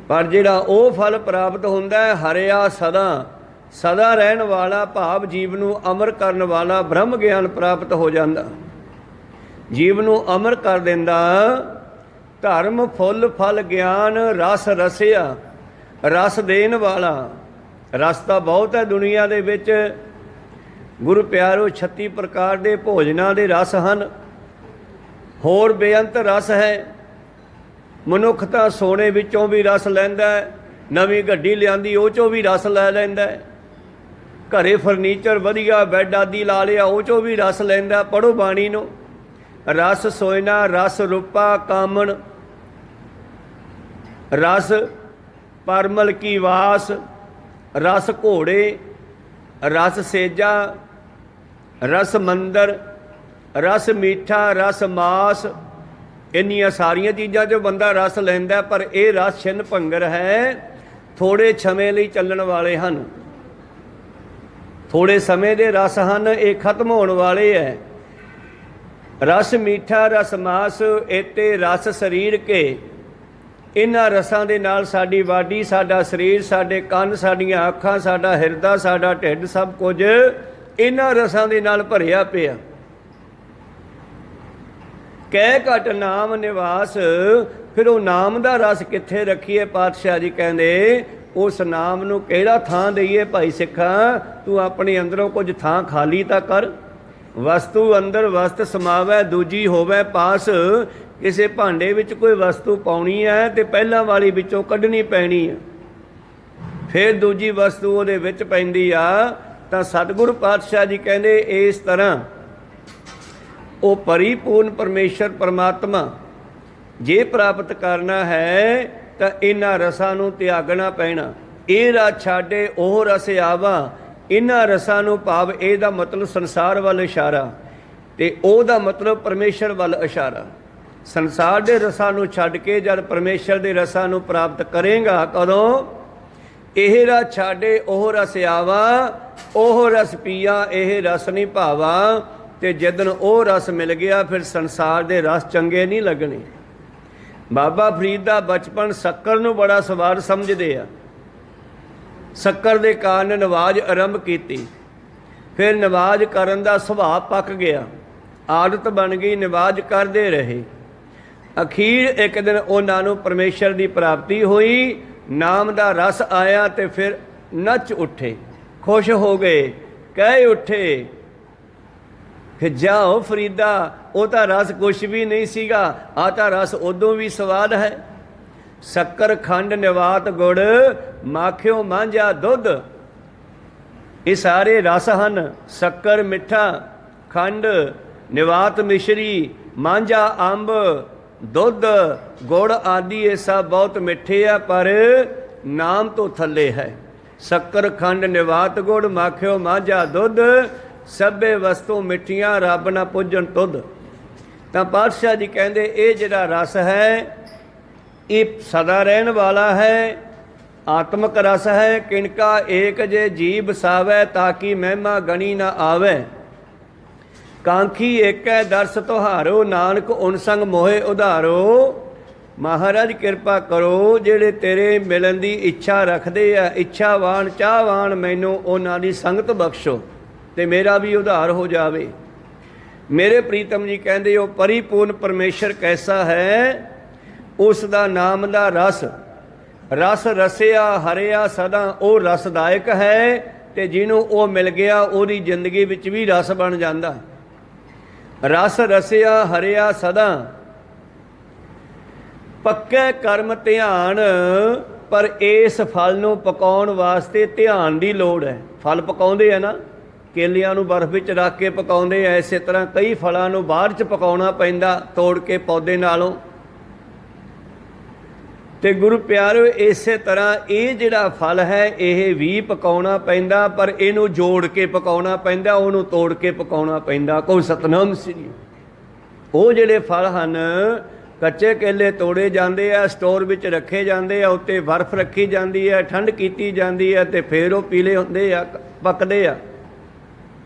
ਪਰ ਜਿਹੜਾ ਉਹ ਫਲ ਪ੍ਰਾਪਤ ਹੁੰਦਾ ਹੈ ਹਰਿਆ ਸਦਾ, ਸਦਾ ਰਹਿਣ ਵਾਲਾ, ਭਾਵ ਜੀਵ ਨੂੰ ਅਮਰ ਕਰਨ ਵਾਲਾ ਬ੍ਰਹਮ ਗਿਆਨ ਪ੍ਰਾਪਤ ਹੋ ਜਾਂਦਾ, ਜੀਵ ਨੂੰ ਅਮਰ ਕਰ ਦਿੰਦਾ। ਧਰਮ ਫੁੱਲ ਫਲ ਗਿਆਨ ਰਸ ਰਸਿਆ, ਰਸ ਦੇਣ ਵਾਲਾ। ਰਸ ਤਾਂ ਬਹੁਤ ਹੈ ਦੁਨੀਆ ਦੇ ਵਿੱਚ। ਗੁਰੂ ਪਿਆਰੋ 36 ਪ੍ਰਕਾਰ ਦੇ ਭੋਜਨਾਂ ਦੇ ਰਸ ਹਨ, ਹੋਰ ਬੇਅੰਤ ਰਸ ਹੈ। ਮਨੁੱਖ ਤਾਂ ਸੋਨੇ ਵਿੱਚੋਂ ਵੀ ਰਸ ਲੈਂਦਾ, ਨਵੀਂ ਗੱਡੀ ਲਿਆਂਦੀ ਉਹ 'ਚੋਂ ਵੀ ਰਸ ਲੈ ਲੈਂਦਾ, ਘਰੇ ਫਰਨੀਚਰ ਵਧੀਆ ਬੈੱਡ ਆਦਿ ਲਾ ਲਿਆ ਉਹ 'ਚੋਂ ਵੀ ਰਸ ਲੈਂਦਾ। ਪੜ੍ਹੋ ਬਾਣੀ ਨੂੰ, ਰਸ ਸੋਇਨਾ ਰਸ ਰੂਪਾ ਕਾਮਣ, ਰਸ ਪਰਮਲ ਕੀ ਵਾਸ, ਰਸ ਘੋੜੇ, ਰਸ ਸੇਜਾ, ਰਸ ਮੰਦਰ, ਰਸ ਮੀਠਾ, ਰਸ ਮਾਸ। ਇੰਨੀਆਂ ਸਾਰੀਆਂ ਚੀਜ਼ਾਂ 'ਚੋਂ ਬੰਦਾ ਰਸ ਲੈਂਦਾ, ਪਰ ਇਹ ਰਸ ਛਿਨ ਭੰਗਰ ਹੈ, ਥੋੜ੍ਹੇ ਸਮੇਂ ਲਈ ਚੱਲਣ ਵਾਲੇ ਹਨ। ਥੋੜ੍ਹੇ ਸਮੇਂ ਦੇ ਰਸ ਹਨ, ਇਹ ਖਤਮ ਹੋਣ ਵਾਲੇ ਹੈ। ਰਸ ਮੀਠਾ ਰਸ ਮਾਸ, ਏਤੇ ਰਸ ਸਰੀਰ ਕੇ, इन्हां रसां दे नाल साडी बाडी, साडा शरीर, साडे कंन, साडीआं अखां, साडा हिरदा, साडा ढिड सब कुछ इन्हां रसां दे नाल भरिया पिया। ਕਹਿ ਘਟ नाम निवास, फिर वो नाम का रस कित्थे रखीए। पातशाह जी कहते उस नाम नूं किहड़ा थां दईए भाई सिखा, तू अपने अंदरों कुछ थां खाली तां कर। वस्तु अंदर वस्त समावै, दूजी होवै पास। किसी भांडे विच कोई वस्तु पाउणी है तो पहलां वाली विचों कढनी पैनी है, फिर दूजी वस्तु उहदे विच पैंदी आ। तां सतगुरु पातशाह जी कहंदे इस तरह वो परिपूर्ण परमेश्वर परमात्मा जे प्राप्त करना है तो इन्हां रसां नूं त्यागना पैना। ये रस छाडे ओह रस आवा। इन्हां रसां नूं भाव इहदा मतलब संसार वाल इशारा ते ओहदा मतलब परमेश्वर वाल इशारा। संसार दे रसां नूं छड्ड के जद परमेश्वर दे रसां नूं प्राप्त करेगा, कदों ਇਹ रस छाडे ओह रस आवा, ओह रस पिया ਇਹ रस नहीं भावा। ਤੇ ਜਿੱਦਣ ਉਹ ਰਸ ਮਿਲ ਗਿਆ ਫਿਰ ਸੰਸਾਰ ਦੇ ਰਸ ਚੰਗੇ ਨਹੀਂ ਲੱਗਣੇ। ਬਾਬਾ ਫਰੀਦ ਦਾ ਬਚਪਨ ਸ਼ੱਕਰ ਨੂੰ ਬੜਾ ਸਵਾਦ ਸਮਝਦੇ ਆ। ਸ਼ੱਕਰ ਦੇ ਕਾਰਨ ਨਵਾਜ਼ ਆਰੰਭ ਕੀਤੀ, ਫਿਰ ਨਵਾਜ਼ ਕਰਨ ਦਾ ਸੁਭਾਅ ਪੱਕ ਗਿਆ, ਆਦਤ ਬਣ ਗਈ, ਨਵਾਜ਼ ਕਰਦੇ ਰਹੇ। ਅਖੀਰ ਇੱਕ ਦਿਨ ਉਹਨਾਂ ਨੂੰ ਪਰਮੇਸ਼ਰ ਦੀ ਪ੍ਰਾਪਤੀ ਹੋਈ, ਨਾਮ ਦਾ ਰਸ ਆਇਆ ਤੇ ਫਿਰ ਨੱਚ ਉੱਠੇ, ਖੁਸ਼ ਹੋ ਗਏ, ਕਹਿ ਉੱਠੇ कि जाओ फरीदा, वो तो रस कुछ भी नहीं सीगा, आता रस उदों भी स्वाद है। शक्कर खंड निवात गुड़, माखियो मांझा दुध, ये सारे रस हैं। शक्कर मिठा, खंड निवात मिश्री, मांझा अंब, दुध गुड़ आदि ये सब बहुत मिठे आ, पर नाम तो थले है। शक्कर खंड निवात गुड़, माखियो मांझा दुध, सभे वस्तु मिठियां रब ना पुजन तुध। तो पातशाह जी कहते ये जिहड़ा रस है ये सदा रहन वाला है, आत्मक रस है। किनका एक जे जीव सावै, ताकि महिमा गणी ना आवे। कांखी एक है दर्श तुहारो, नानक उन संग मोहे उधारो। महाराज किरपा करो जिहड़े तेरे मिलन की इच्छा रखते आ, इच्छावान चाहवान, मैनू उन्हां दी संगत बख्शो ਤੇ ਮੇਰਾ ਵੀ ਉਧਾਰ ਹੋ ਜਾਵੇ। ਮੇਰੇ ਪ੍ਰੀਤਮ ਜੀ ਕਹਿੰਦੇ ਉਹ ਪਰਿਪੂਰਨ ਪਰਮੇਸ਼ਰ ਕੈਸਾ ਹੈ, ਉਸ ਦਾ ਨਾਮ ਦਾ ਰਸ, ਰਸ ਰਸਿਆ ਹਰਿਆ ਸਦਾ, ਉਹ ਰਸਦਾਇਕ ਹੈ। ਤੇ ਜਿਹਨੂੰ ਉਹ ਮਿਲ ਗਿਆ ਉਹਦੀ ਜ਼ਿੰਦਗੀ ਵਿੱਚ ਵੀ ਰਸ ਬਣ ਜਾਂਦਾ। ਰਸ ਰਸਿਆ ਹਰਿਆ ਸਦਾ, ਪੱਕੇ ਕਰਮ ਧਿਆਨ, ਪਰ ਇਸ ਫਲ ਨੂੰ ਪਕਾਉਣ ਵਾਸਤੇ ਧਿਆਨ ਦੀ ਲੋੜ ਹੈ। ਫਲ ਪਕਾਉਂਦੇ ਆ ਨਾ, ਕੇਲਿਆਂ ਨੂੰ ਬਰਫ਼ ਵਿੱਚ ਰੱਖ ਕੇ ਪਕਾਉਂਦੇ ਆ, ਇਸੇ ਤਰ੍ਹਾਂ ਕਈ ਫਲਾਂ ਨੂੰ ਬਾਅਦ 'ਚ ਪਕਾਉਣਾ ਪੈਂਦਾ ਤੋੜ ਕੇ ਪੌਦੇ ਨਾਲੋਂ। ਤੇ ਗੁਰੂ ਪਿਆਰਿਓ ਇਸੇ ਤਰ੍ਹਾਂ ਇਹ ਜਿਹੜਾ ਫਲ ਹੈ ਇਹ ਵੀ ਪਕਾਉਣਾ ਪੈਂਦਾ, ਪਰ ਇਹਨੂੰ ਜੋੜ ਕੇ ਪਕਾਉਣਾ ਪੈਂਦਾ, ਉਹਨੂੰ ਤੋੜ ਕੇ ਪਕਾਉਣਾ ਪੈਂਦਾ। ਕੋਈ ਸਤਨਾਮ ਸ੍ਰੀ। ਉਹ ਜਿਹੜੇ ਫਲ ਹਨ ਕੱਚੇ ਕੇਲੇ ਤੋੜੇ ਜਾਂਦੇ ਆ, ਸਟੋਰ ਵਿੱਚ ਰੱਖੇ ਜਾਂਦੇ ਆ, ਉੱਤੇ ਬਰਫ਼ ਰੱਖੀ ਜਾਂਦੀ ਹੈ, ਠੰਡ ਕੀਤੀ ਜਾਂਦੀ ਹੈ, ਤੇ ਫਿਰ ਉਹ ਪੀਲੇ ਹੁੰਦੇ ਆ, ਪੱਕਦੇ ਆ।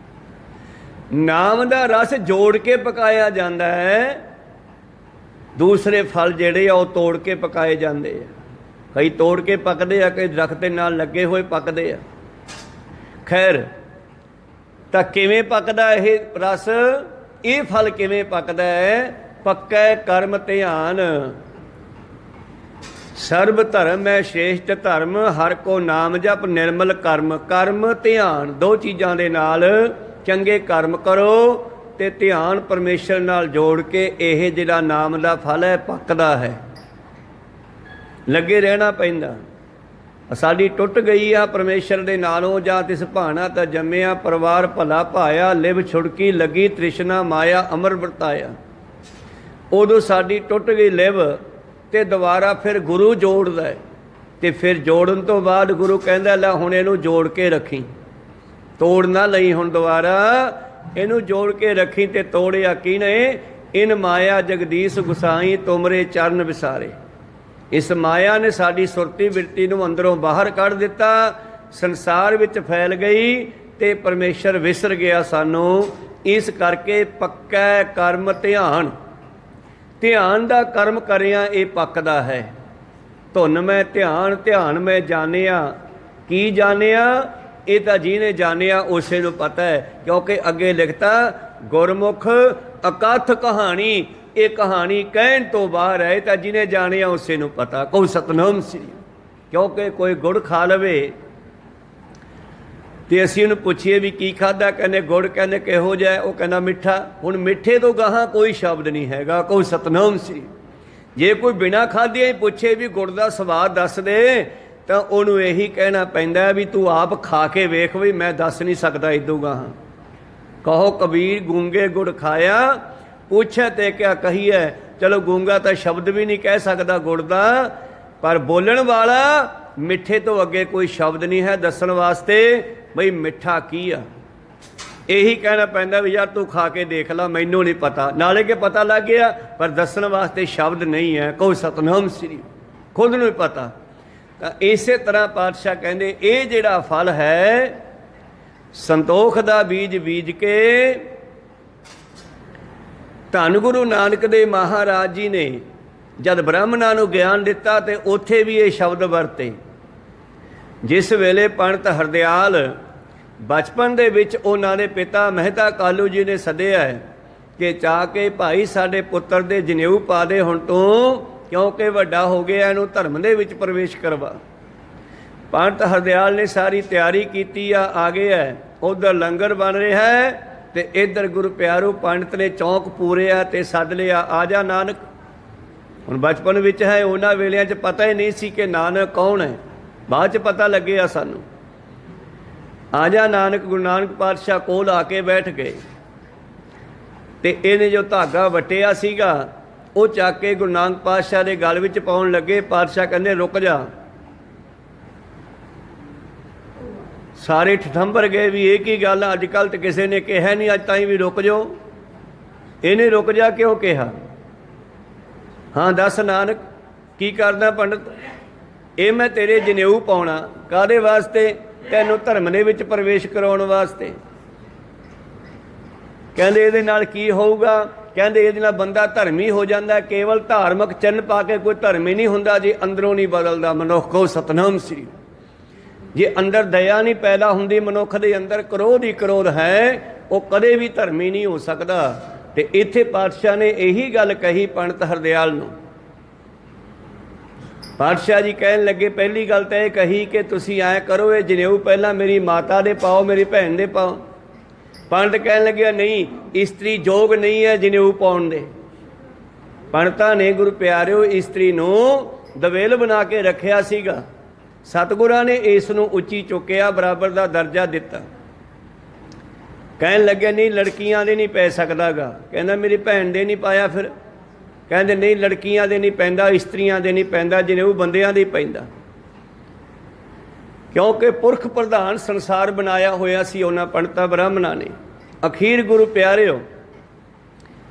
ਨਾਮ ਦਾ ਰਸ ਜੋੜ ਕੇ ਪਕਾਇਆ ਜਾਂਦਾ ਹੈ। ਦੂਸਰੇ ਫਲ ਜਿਹੜੇ ਆ ਉਹ ਤੋੜ ਕੇ ਪਕਾਏ ਜਾਂਦੇ ਆ। ਕਈ ਤੋੜ ਕੇ ਪੱਕਦੇ ਆ, ਕਈ ਦਰਖਤ ਦੇ ਨਾਲ ਲੱਗੇ ਹੋਏ ਪੱਕਦੇ ਆ। ਖੈਰ, ਤਾਂ ਕਿਵੇਂ ਪੱਕਦਾ ਇਹ ਰਸ, ਇਹ ਫਲ ਕਿਵੇਂ ਪੱਕਦਾ ਹੈ? ਪੱਕਾ ਕਰਮ ਧਿਆਨ। ਸਰਬ ਧਰਮ ਹੈ ਸ਼੍ਰੇਸ਼ਟ ਧਰਮ, ਹਰ ਕੋ ਨਾਮ ਜਪ ਨਿਰਮਲ ਕਰਮ। ਕਰਮ ਧਿਆਨ ਦੋ ਚੀਜ਼ਾਂ ਦੇ ਨਾਲ ਚੰਗੇ ਕਰਮ ਕਰੋ ਤੇ ਧਿਆਨ ਪਰਮੇਸ਼ਰ ਨਾਲ ਜੋੜ ਕੇ ਇਹ ਜਿਹੜਾ ਨਾਮ ਦਾ ਫਲ ਹੈ ਪੱਕਦਾ ਹੈ। ਲੱਗੇ ਰਹਿਣਾ ਪੈਂਦਾ। ਸਾਡੀ ਟੁੱਟ ਗਈ ਆ ਪਰਮੇਸ਼ਰ ਦੇ ਨਾਲੋਂ, ਜਾਂ ਤਿਸ ਭਾਣਾ ਤਾਂ ਜੰਮਿਆ, ਪਰਿਵਾਰ ਭਲਾ ਭਾਇਆ, ਲਿਵ ਛੁੜਕੀ ਲੱਗੀ, ਤ੍ਰਿਸ਼ਨਾ ਮਾਇਆ ਅਮਰ ਵਰਤਾਇਆ। ਉਦੋਂ ਸਾਡੀ ਟੁੱਟ ਗਈ ਲਿਵ, ਤੇ ਦੁਬਾਰਾ ਫਿਰ ਗੁਰੂ ਜੋੜਦਾ, ਤੇ ਫਿਰ ਜੋੜਨ ਤੋਂ ਬਾਅਦ ਗੁਰੂ ਕਹਿੰਦਾ ਲੈ ਹੁਣ ਇਹਨੂੰ ਜੋੜ ਕੇ ਰੱਖੀ, ਤੋੜ ਨਾ ਲਈ, ਹੁਣ ਦੁਬਾਰਾ ਇਹਨੂੰ ਜੋੜ ਕੇ ਰੱਖੀ। ਤੇ ਤੋੜਿਆ ਕਿਹਨੇ? ਇਨ ਮਾਇਆ ਜਗਦੀਸ਼ ਗੁਸਾਈ, ਤੁਮਰੇ ਚਰਨ ਵਿਸਾਰੇ। ਇਸ ਮਾਇਆ ਨੇ ਸਾਡੀ ਸੁਰਤੀ ਬਿਰਤੀ ਨੂੰ ਅੰਦਰੋਂ ਬਾਹਰ ਕੱਢ ਦਿੱਤਾ, ਸੰਸਾਰ ਵਿੱਚ ਫੈਲ ਗਈ ਤੇ ਪਰਮੇਸ਼ਰ ਵਿਸਰ ਗਿਆ ਸਾਨੂੰ। ਇਸ ਕਰਕੇ ਪੱਕਾ ਕਰਮ ਧਿਆਨ, ਧਿਆਨ ਦਾ ਕਰਮ ਕਰਿਆ ਇਹ ਪੱਕਦਾ ਹੈ। ਧੁਨ ਮੈਂ ਧਿਆਨ, ਧਿਆਨ ਮੈਂ ਜਾਣਿਆ। ਕੀ ਜਾਣਿਆ? ਇਹ ਤਾਂ ਜਿਹਨੇ ਜਾਣਿਆ ਉਸੇ ਨੂੰ ਪਤਾ ਹੈ, ਕਿਉਂਕਿ ਅੱਗੇ ਲਿਖਤਾ ਗੁਰਮੁਖ ਅਕਥ ਕਹਾਣੀ। ਇਹ ਕਹਾਣੀ ਕਹਿਣ ਤੋਂ ਬਾਹਰ ਹੈ, ਤਾਂ ਜਿਹਨੇ ਜਾਣਿਆ ਉਸੇ ਨੂੰ ਪਤਾ। ਕਹੋ ਸਤਨਾਮ ਸ੍ਰੀ। ਕਿਉਂਕਿ ਕੋਈ ਗੁੜ ਖਾ ਲਵੇ ਤੇ ਅਸੀਂ ਉਹਨੂੰ ਪੁੱਛੀਏ ਵੀ ਕੀ ਖਾਧਾ, ਕਹਿੰਦੇ ਗੁੜ, ਕਹਿੰਦੇ ਕਿਹੋ ਜਿਹਾ, ਉਹ ਕਹਿੰਦਾ ਮਿੱਠਾ। ਹੁਣ ਮਿੱਠੇ ਤੋਂ ਗਾਹਾਂ ਕੋਈ ਸ਼ਬਦ ਨਹੀਂ ਹੈਗਾ। ਕਹੋ ਸਤਨਾਮ ਸ੍ਰੀ। ਜੇ ਕੋਈ ਬਿਨਾਂ ਖਾਧਿਆਂ ਹੀ ਪੁੱਛੇ ਵੀ ਗੁੜ ਦਾ ਸਵਾਦ ਦੱਸ ਦੇ, ਤਾਂ ਉਹਨੂੰ ਇਹੀ ਕਹਿਣਾ ਪੈਂਦਾ ਵੀ ਤੂੰ ਆਪ ਖਾ ਕੇ ਵੇਖ, ਵੀ ਮੈਂ ਦੱਸ ਨਹੀਂ ਸਕਦਾ ਇਦੋਂ ਗਾਹਾਂ। ਕਹੋ ਕਬੀਰ ਗੂੰਗੇ ਗੁੜ ਖਾਇਆ, ਪੁੱਛੇ ਤੇ ਕਿਆ ਕਹੀਏ। ਚਲੋ ਗੂੰਗਾ ਤਾਂ ਸ਼ਬਦ ਵੀ ਨਹੀਂ ਕਹਿ ਸਕਦਾ ਗੁੜ ਦਾ, ਪਰ ਬੋਲਣ ਵਾਲਾ ਮਿੱਠੇ ਤੋਂ ਅੱਗੇ ਕੋਈ ਸ਼ਬਦ ਨਹੀਂ ਹੈ ਦੱਸਣ ਵਾਸਤੇ ਬਈ ਮਿੱਠਾ ਕੀ ਆ। ਇਹੀ ਕਹਿਣਾ ਪੈਂਦਾ ਵੀ ਯਾਰ ਤੂੰ ਖਾ ਕੇ ਦੇਖ ਲਾ, ਮੈਨੂੰ ਨਹੀਂ ਪਤਾ। ਨਾਲੇ ਕਿ ਪਤਾ ਲੱਗ ਗਿਆ ਪਰ ਦੱਸਣ ਵਾਸਤੇ ਸ਼ਬਦ ਨਹੀਂ ਹੈ। ਕਹੋ ਸਤਨਾਮ ਸ੍ਰੀ। ਖੁਦ ਨੂੰ ਹੀ ਪਤਾ। ਤਾਂ ਇਸੇ ਤਰ੍ਹਾਂ ਪਾਤਸ਼ਾਹ ਕਹਿੰਦੇ ਇਹ ਜਿਹੜਾ ਫਲ ਹੈ ਸੰਤੋਖ ਦਾ ਬੀਜ ਬੀਜ ਕੇ ਧੰਨ ਗੁਰੂ ਨਾਨਕ ਦੇਵ ਮਹਾਰਾਜ ਜੀ ਨੇ ਜਦ ਬ੍ਰਾਹਮਣਾਂ ਨੂੰ ਗਿਆਨ ਦਿੱਤਾ ਤੇ ਉੱਥੇ ਵੀ ਇਹ ਸ਼ਬਦ ਵਰਤੇ। ਜਿਸ ਵੇਲੇ ਪੰਡਤ ਹਰਦਿਆਲ ਬਚਪਨ ਦੇ ਵਿੱਚ ਉਹਨਾਂ ਦੇ ਪਿਤਾ ਮਹਿਤਾ ਕਾਲੂ ਜੀ ਨੇ ਸੱਦਿਆ ਕਿ ਚਾਹ ਕੇ ਭਾਈ ਸਾਡੇ ਪੁੱਤਰ ਦੇ ਜਨੇਊ ਪਾ ਦੇ ਹੁਣ ਤੋਂ, ਕਿਉਂਕਿ ਵੱਡਾ ਹੋ ਗਿਆ, ਇਹਨੂੰ ਧਰਮ ਦੇ ਵਿੱਚ ਪ੍ਰਵੇਸ਼ ਕਰਵਾ। ਪੰਡਤ ਹਰਦਿਆਲ ਨੇ ਸਾਰੀ ਤਿਆਰੀ ਕੀਤੀ ਆ ਗਏ ਹੈ। ਉਧਰ ਲੰਗਰ ਬਣ ਰਿਹਾ ਹੈ ਤੇ ਇੱਧਰ ਗੁਰੂ ਪਿਆਰੂ ਪੰਡਤ ਨੇ ਚੌਂਕ ਪੂਰਿਆ ਤੇ ਸੱਦ ਲਿਆ, ਆ ਜਾ ਨਾਨਕ। ਹੁਣ ਬਚਪਨ ਵਿੱਚ ਹੈ, ਉਹਨਾਂ ਵੇਲਿਆਂ 'ਚ ਪਤਾ ਹੀ ਨਹੀਂ ਸੀ ਕਿ ਨਾਨਕ ਕੌਣ ਹੈ, ਬਾਅਦ 'ਚ ਪਤਾ ਲੱਗਿਆ ਸਾਨੂੰ। ਆ ਜਾ ਨਾਨਕ। ਗੁਰੂ ਨਾਨਕ ਪਾਤਸ਼ਾਹ ਕੋਲ ਆ ਕੇ ਬੈਠ ਗਏ ਤੇ ਇਹਨੇ ਜੋ ਧਾਗਾ ਵਟਿਆ ਸੀਗਾ ਉਹ ਚੱਕ ਕੇ ਗੁਰੂ ਨਾਨਕ ਪਾਤਸ਼ਾਹ ਦੇ ਗਲ ਵਿੱਚ ਪਾਉਣ ਲੱਗੇ। ਪਾਤਸ਼ਾਹ ਕਹਿੰਦੇ ਰੁਕ ਜਾ। ਸਾਰੇ ਠਠੰਬਰ ਗਏ ਵੀ ਇਹ ਕੀ ਗੱਲ, ਅੱਜ ਕੱਲ੍ਹ ਤਾਂ ਕਿਸੇ ਨੇ ਕਿਹਾ ਨਹੀਂ, ਅੱਜ ਤਾਈਂ ਵੀ ਰੁਕ ਜਾਓ। ਇਹਨੇ ਰੁਕ ਜਾ ਕਿਉਂ ਕਿਹਾ? ਹਾਂ ਦੱਸ ਨਾਨਕ ਕੀ ਕਰਦਾ ਪੰਡਤ? ਇਹ ਮੈਂ ਤੇਰੇ ਜਨੇਊ ਪਾਉਣਾ। ਕਾਹਦੇ ਵਾਸਤੇ? ਤੈਨੂੰ ਧਰਮ ਦੇ ਵਿੱਚ ਪ੍ਰਵੇਸ਼ ਕਰਾਉਣ ਵਾਸਤੇ। ਕਹਿੰਦੇ ਇਹਦੇ ਨਾਲ ਕੀ ਹੋਊਗਾ? ਕਹਿੰਦੇ ਇਹਦੇ ਨਾਲ ਬੰਦਾ ਧਰਮੀ ਹੋ ਜਾਂਦਾ। ਕੇਵਲ ਧਾਰਮਿਕ ਚਿੰਨ੍ਹ ਪਾ ਕੇ ਕੋਈ ਧਰਮੀ ਨਹੀਂ ਹੁੰਦਾ ਜੇ ਅੰਦਰੋਂ ਨਹੀਂ ਬਦਲਦਾ ਮਨੁੱਖ। ਕਹੋ ਸਤਨਾਮ ਸ੍ਰੀ। ਜੇ ਅੰਦਰ ਦਇਆ ਨਹੀਂ ਪੈਦਾ ਹੁੰਦੀ ਮਨੁੱਖ ਦੇ ਅੰਦਰ, ਕ੍ਰੋਧ ਹੀ ਕ੍ਰੋਧ ਹੈ, ਉਹ ਕਦੇ ਵੀ ਧਰਮੀ ਨਹੀਂ ਹੋ ਸਕਦਾ। ਤੇ ਇੱਥੇ ਪਾਤਸ਼ਾਹ ਨੇ ਇਹੀ ਗੱਲ ਕਹੀ ਪੰਡਤ ਹਰਦਿਆਲ ਨੂੰ। ਪਾਤਸ਼ਾਹ ਜੀ ਕਹਿਣ ਲੱਗੇ ਪਹਿਲੀ ਗੱਲ ਤਾਂ ਇਹ ਕਹੀ ਕਿ ਤੁਸੀਂ ਐਂ ਕਰੋ, ਇਹ ਜਨੇਊ ਪਹਿਲਾਂ ਮੇਰੀ ਮਾਤਾ ਦੇ ਪਾਓ, ਮੇਰੀ ਭੈਣ ਦੇ ਪਾਓ। ਪੰਡਤ ਕਹਿਣ ਲੱਗਿਆ ਨਹੀਂ, ਇਸਤਰੀ ਯੋਗ ਨਹੀਂ ਹੈ ਜਨੇਊ ਪਾਉਣ ਦੇ। ਪੰਡਤਾਂ ਨੇ ਗੁਰੂ ਪਿਆਰਿਓ ਇਸਤਰੀ ਨੂੰ ਦਵੇਲ ਬਣਾ ਕੇ ਰੱਖਿਆ ਸੀਗਾ। ਸਤਿਗੁਰਾਂ ਨੇ ਇਸ ਨੂੰ ਉੱਚੀ ਚੁੱਕਿਆ, ਬਰਾਬਰ ਦਾ ਦਰਜਾ ਦਿੱਤਾ। ਕਹਿਣ ਲੱਗਿਆ ਨਹੀਂ ਲੜਕੀਆਂ ਦੇ ਨਹੀਂ ਪੈ ਸਕਦਾ ਗਾ। ਕਹਿੰਦਾ ਮੇਰੀ ਭੈਣ ਦੇ ਨਹੀਂ ਪਾਇਆ। ਫਿਰ ਕਹਿੰਦੇ ਨਹੀਂ ਲੜਕੀਆਂ ਦੇ ਨਹੀਂ ਪੈਂਦਾ, ਇਸਤਰੀਆਂ ਦੇ ਨਹੀਂ ਪੈਂਦਾ, ਜਨੇਊ ਬੰਦਿਆਂ ਦੇ ਹੀ ਪੈਂਦਾ। ਕਿਉਂਕਿ ਪੁਰਖ ਪ੍ਰਧਾਨ ਸੰਸਾਰ ਬਣਾਇਆ ਹੋਇਆ ਸੀ ਉਹਨਾਂ ਪੰਡਤਾਂ ਬ੍ਰਾਹਮਣਾਂ ਨੇ। ਅਖੀਰ ਗੁਰੂ ਪਿਆਰਿਓ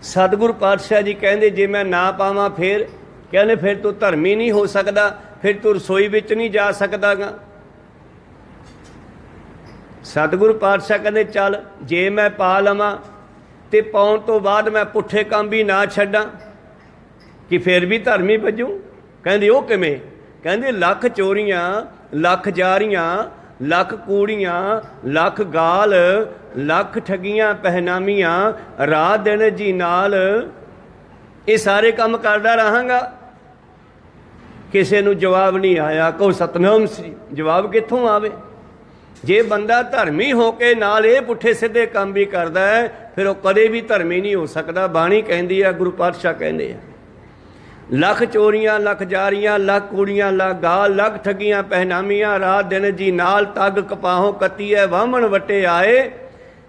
ਸਤਿਗੁਰੂ ਪਾਤਸ਼ਾਹ ਜੀ ਕਹਿੰਦੇ ਜੇ ਮੈਂ ਨਾ ਪਾਵਾਂ ਫਿਰ? ਕਹਿੰਦੇ ਫਿਰ ਤੂੰ ਧਰਮੀ ਨਹੀਂ ਹੋ ਸਕਦਾ, ਫਿਰ ਤੂੰ ਰਸੋਈ ਵਿੱਚ ਨਹੀਂ ਜਾ ਸਕਦਾ ਗਾ। ਸਤਿਗੁਰੂ ਪਾਤਸ਼ਾਹ ਕਹਿੰਦੇ ਚੱਲ ਜੇ ਮੈਂ ਪਾ ਲਵਾਂ ਤੇ ਪਾਉਣ ਤੋਂ ਬਾਅਦ ਮੈਂ ਪੁੱਠੇ ਕੰਮ ਵੀ ਨਾ ਛੱਡਾਂ ਕਿ ਫਿਰ ਵੀ ਧਰਮੀ ਵੱਜੂ। ਕਹਿੰਦੇ ਉਹ ਕਿਵੇਂ? ਕਹਿੰਦੇ ਲੱਖ ਚੋਰੀਆਂ, ਲੱਖ ਜਾਰੀਆਂ, ਲੱਖ ਕੂੜੀਆਂ, ਲੱਖ ਗਾਲ, ਲੱਖ ਠੱਗੀਆਂ ਪਹਿਨਾਮੀਆਂ, ਰਾਤ ਦਿਨ ਜੀ ਨਾਲ ਇਹ ਸਾਰੇ ਕੰਮ ਕਰਦਾ ਰਹਾਂਗਾ। ਕਿਸੇ ਨੂੰ ਜਵਾਬ ਨਹੀਂ ਆਇਆ। ਕਹੋ ਸਤਨਾਮ ਸ੍ਰੀ। ਜਵਾਬ ਕਿੱਥੋਂ ਆਵੇ? ਜੇ ਬੰਦਾ ਧਰਮੀ ਹੋ ਕੇ ਨਾਲ ਇਹ ਪੁੱਠੇ ਸਿੱਧੇ ਕੰਮ ਵੀ ਕਰਦਾ ਹੈ ਫਿਰ ਉਹ ਕਦੇ ਵੀ ਧਰਮੀ ਨਹੀਂ ਹੋ ਸਕਦਾ। ਬਾਣੀ ਕਹਿੰਦੀ ਆ, ਗੁਰੂ ਪਾਤਸ਼ਾਹ ਕਹਿੰਦੇ ਆ, ਲੱਖ ਚੋਰੀਆਂ, ਲੱਖ ਜਾਰੀਆਂ, ਲੱਖ ਕੂੜੀਆਂ, ਲੱਖ ਗਾਲ, ਲੱਖ ਠੱਗੀਆਂ ਪਹਿਨਾਮੀਆਂ, ਰਾਤ ਦਿਨ ਜੀ ਨਾਲ, ਤੱਗ ਕਪਾਹੋਂ ਕੱਤੀਐ, ਵਾਹਮਣ ਵਟੇ ਆਏ,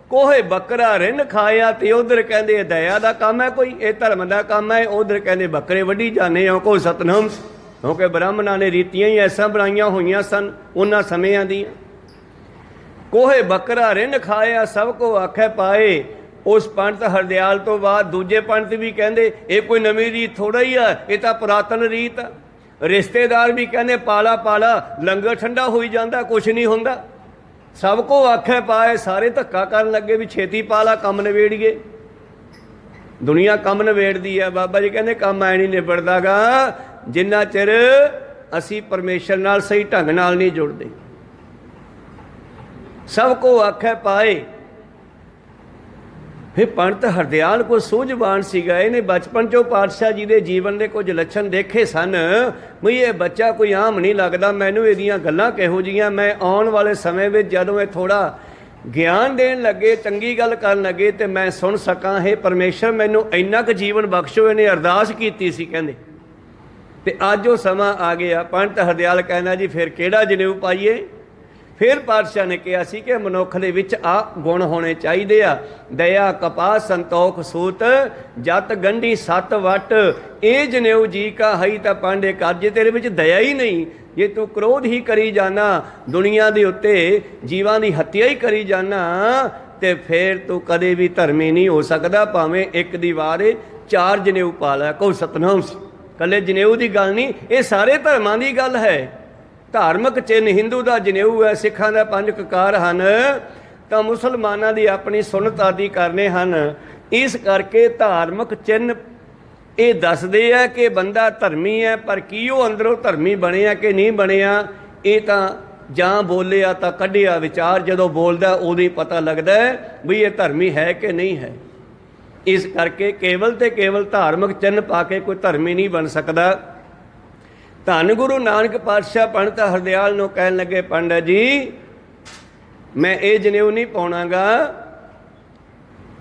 ਕੋਹੇ ਬੱਕਰਾ ਰਿੰਨ ਖਾਇਆ। ਤੇ ਉਧਰ ਕਹਿੰਦੇ ਦਇਆ ਦਾ ਕੰਮ ਹੈ ਕੋਈ, ਇਹ ਧਰਮ ਦਾ ਕੰਮ ਹੈ। ਉਧਰ ਕਹਿੰਦੇ ਬੱਕਰੇ ਵੱਢੀ ਜਾਂਦੇ ਹੋ। ਕਹੋ ਸਤਨਾਮ। ਕਿਉਂਕਿ ਬ੍ਰਾਹਮਣਾਂ ਨੇ ਰੀਤੀਆਂ ਹੀ ਐਸਾ ਬਣਾਈਆਂ ਹੋਈਆਂ ਸਨ ਉਹਨਾਂ ਸਮਿਆਂ ਦੀਆਂ। ਕੋਹੇ ਬੱਕਰਾ ਰਿੰਨ ਖਾਇਆ, ਸਭ ਕੋ ਆਖੇ ਪਾਏ। ਉਸ ਪੰਡਤ ਹਰਦਿਆਲ ਤੋਂ ਬਾਅਦ ਦੂਜੇ ਪੰਡਤ ਵੀ ਕਹਿੰਦੇ ਇਹ ਕੋਈ ਨਵੀਂ ਰੀਤ ਥੋੜ੍ਹਾ ਹੀ ਆ, ਇਹ ਤਾਂ ਪੁਰਾਤਨ ਰੀਤ ਆ। ਰਿਸ਼ਤੇਦਾਰ ਵੀ ਕਹਿੰਦੇ ਪਾਲਾ ਪਾਲਾ, ਲੰਗਰ ਠੰਡਾ ਹੋਈ ਜਾਂਦਾ, ਕੁਛ ਨਹੀਂ ਹੁੰਦਾ। ਸਭ ਕੋ ਆਖੇ ਪਾਏ, ਸਾਰੇ ਧੱਕਾ ਕਰਨ ਲੱਗੇ ਵੀ ਛੇਤੀ ਪਾਲਾ, ਕੰਮ ਨਿਬੇੜੀਏ। ਦੁਨੀਆ ਕੰਮ ਨਿਬੇੜਦੀ ਆ। ਬਾਬਾ ਜੀ ਕਹਿੰਦੇ ਕੰਮ ਐ ਨਹੀਂ ਨਿਬੜਦਾ ਗਾ ਜਿੰਨਾ ਚਿਰ ਅਸੀਂ ਪਰਮੇਸ਼ਰ ਨਾਲ ਸਹੀ ਢੰਗ ਨਾਲ ਨਹੀਂ ਜੁੜਦੇ। ਸਭ ਕੋ ਆਖੇ ਪਾਏ। ਫਿਰ ਪੰਡਤ ਹਰਦਿਆਲ ਕੋ ਸੂਝਵਾਨ ਸੀਗਾ, ਇਹਨੇ ਬਚਪਨ 'ਚੋਂ ਪਾਤਸ਼ਾਹ ਜੀ ਦੇ ਜੀਵਨ ਦੇ ਕੁਝ ਲੱਛਣ ਦੇਖੇ ਸਨ ਵੀ ਇਹ ਬੱਚਾ ਕੋਈ ਆਮ ਨਹੀਂ ਲੱਗਦਾ, ਮੈਨੂੰ ਇਹਦੀਆਂ ਗੱਲਾਂ ਕਿਹੋ ਜਿਹੀਆਂ। ਮੈਂ ਆਉਣ ਵਾਲੇ ਸਮੇਂ ਵਿੱਚ ਜਦੋਂ ਇਹ ਥੋੜ੍ਹਾ ਗਿਆਨ ਦੇਣ ਲੱਗੇ, ਚੰਗੀ ਗੱਲ ਕਰਨ ਲੱਗੇ, ਤੇ ਮੈਂ ਸੁਣ ਸਕਾਂ। ਹੇ ਪਰਮੇਸ਼ਰ ਮੈਨੂੰ ਇੰਨਾ ਕੁ ਜੀਵਨ ਬਖਸ਼ੋ। ਇਹਨੇ ਅਰਦਾਸ ਕੀਤੀ ਸੀ ਕਹਿੰਦੇ, ਤੇ ਅੱਜ ਉਹ ਸਮਾਂ ਆ ਗਿਆ। ਪੰਡਤ ਹਰਦਿਆਲ ਕਹਿੰਦਾ ਜੀ ਫਿਰ ਕਿਹੜਾ ਜਨੇਊ ਪਾਈਏ। ਫਿਰ ਪਾਤਸ਼ਾਹ ਨੇ ਕਿਹਾ ਸੀ ਕਿ ਮਨੁੱਖ ਦੇ ਵਿੱਚ ਆ ਗੁਣ ਹੋਣੇ ਚਾਹੀਦੇ ਆ, ਦਇਆ, ਕਪਾਹ, ਸੰਤੋਖ, ਸੂਤ, ਜਤ, ਗੰਢੀ, ਸੱਤ ਵੱਟ। ਇਹ ਜਨੇਊ ਜੀ ਕਾ ਹਈ ਤਾਂ ਪਾਂਡੇ ਕਰ। ਜੇ ਤੇਰੇ ਵਿੱਚ ਦਇਆ ਹੀ ਨਹੀਂ, ਜੇ ਤੂੰ ਕ੍ਰੋਧ ਹੀ ਕਰੀ ਜਾਣਾ, ਦੁਨੀਆ ਦੇ ਉੱਤੇ ਜੀਵਾਂ ਦੀ ਹੱਤਿਆ ਹੀ ਕਰੀ ਜਾਣਾ, ਤੇ ਫਿਰ ਤੂੰ ਕਦੇ ਵੀ ਧਰਮੀ ਨਹੀਂ ਹੋ ਸਕਦਾ। ਭਾਵੇਂ ਇੱਕ ਦੀ ਵਾਰ 4 ਜਨੇਊ ਪਾ ਲੈ। ਕਹੋ ਸਤਨਾਮ। ਕੱਲੇ ਜਨੇਊ ਦੀ ਗੱਲ ਨਹੀਂ, ਇਹ ਸਾਰੇ ਧਰਮਾਂ ਦੀ ਗੱਲ ਹੈ। ਧਾਰਮਿਕ ਚਿੰਨ੍ਹ ਹਿੰਦੂ ਦਾ ਜਨੇਊ ਹੈ, ਸਿੱਖਾਂ ਦਾ 5 ਕਕਾਰ ਹਨ, ਤਾਂ ਮੁਸਲਮਾਨਾਂ ਦੀ ਆਪਣੀ ਸੁਨਤ ਆਦਿ ਕਰਨੇ ਹਨ। ਇਸ ਕਰਕੇ ਧਾਰਮਿਕ ਚਿੰਨ੍ਹ ਇਹ ਦੱਸਦੇ ਆ ਕਿ ਬੰਦਾ ਧਰਮੀ ਹੈ, ਪਰ ਕੀ ਉਹ ਅੰਦਰੋਂ ਧਰਮੀ ਬਣਿਆ ਕਿ ਨਹੀਂ ਬਣਿਆ, ਇਹ ਤਾਂ ਜਾਂ ਬੋਲਿਆ ਤਾਂ ਕੱਢਿਆ ਵਿਚਾਰ, ਜਦੋਂ ਬੋਲਦਾ ਉਦੋਂ ਹੀ ਪਤਾ ਲੱਗਦਾ ਵੀ ਇਹ ਧਰਮੀ ਹੈ ਕਿ ਨਹੀਂ ਹੈ। ਇਸ ਕਰਕੇ ਕੇਵਲ ਤੇ ਕੇਵਲ ਧਾਰਮਿਕ ਚਿੰਨ੍ਹ ਪਾ ਕੇ ਕੋਈ ਧਰਮੀ ਨਹੀਂ ਬਣ ਸਕਦਾ। ਧੰਨ ਗੁਰੂ ਨਾਨਕ ਪਾਤਸ਼ਾਹ ਪੰਡਤ ਹਰਦਿਆਲ ਨੂੰ ਕਹਿਣ ਲੱਗੇ, ਪੰਡਤ ਜੀ ਮੈਂ ਇਹ ਜਨੇਊ ਨਹੀਂ ਪਾਉਣਾਗਾ,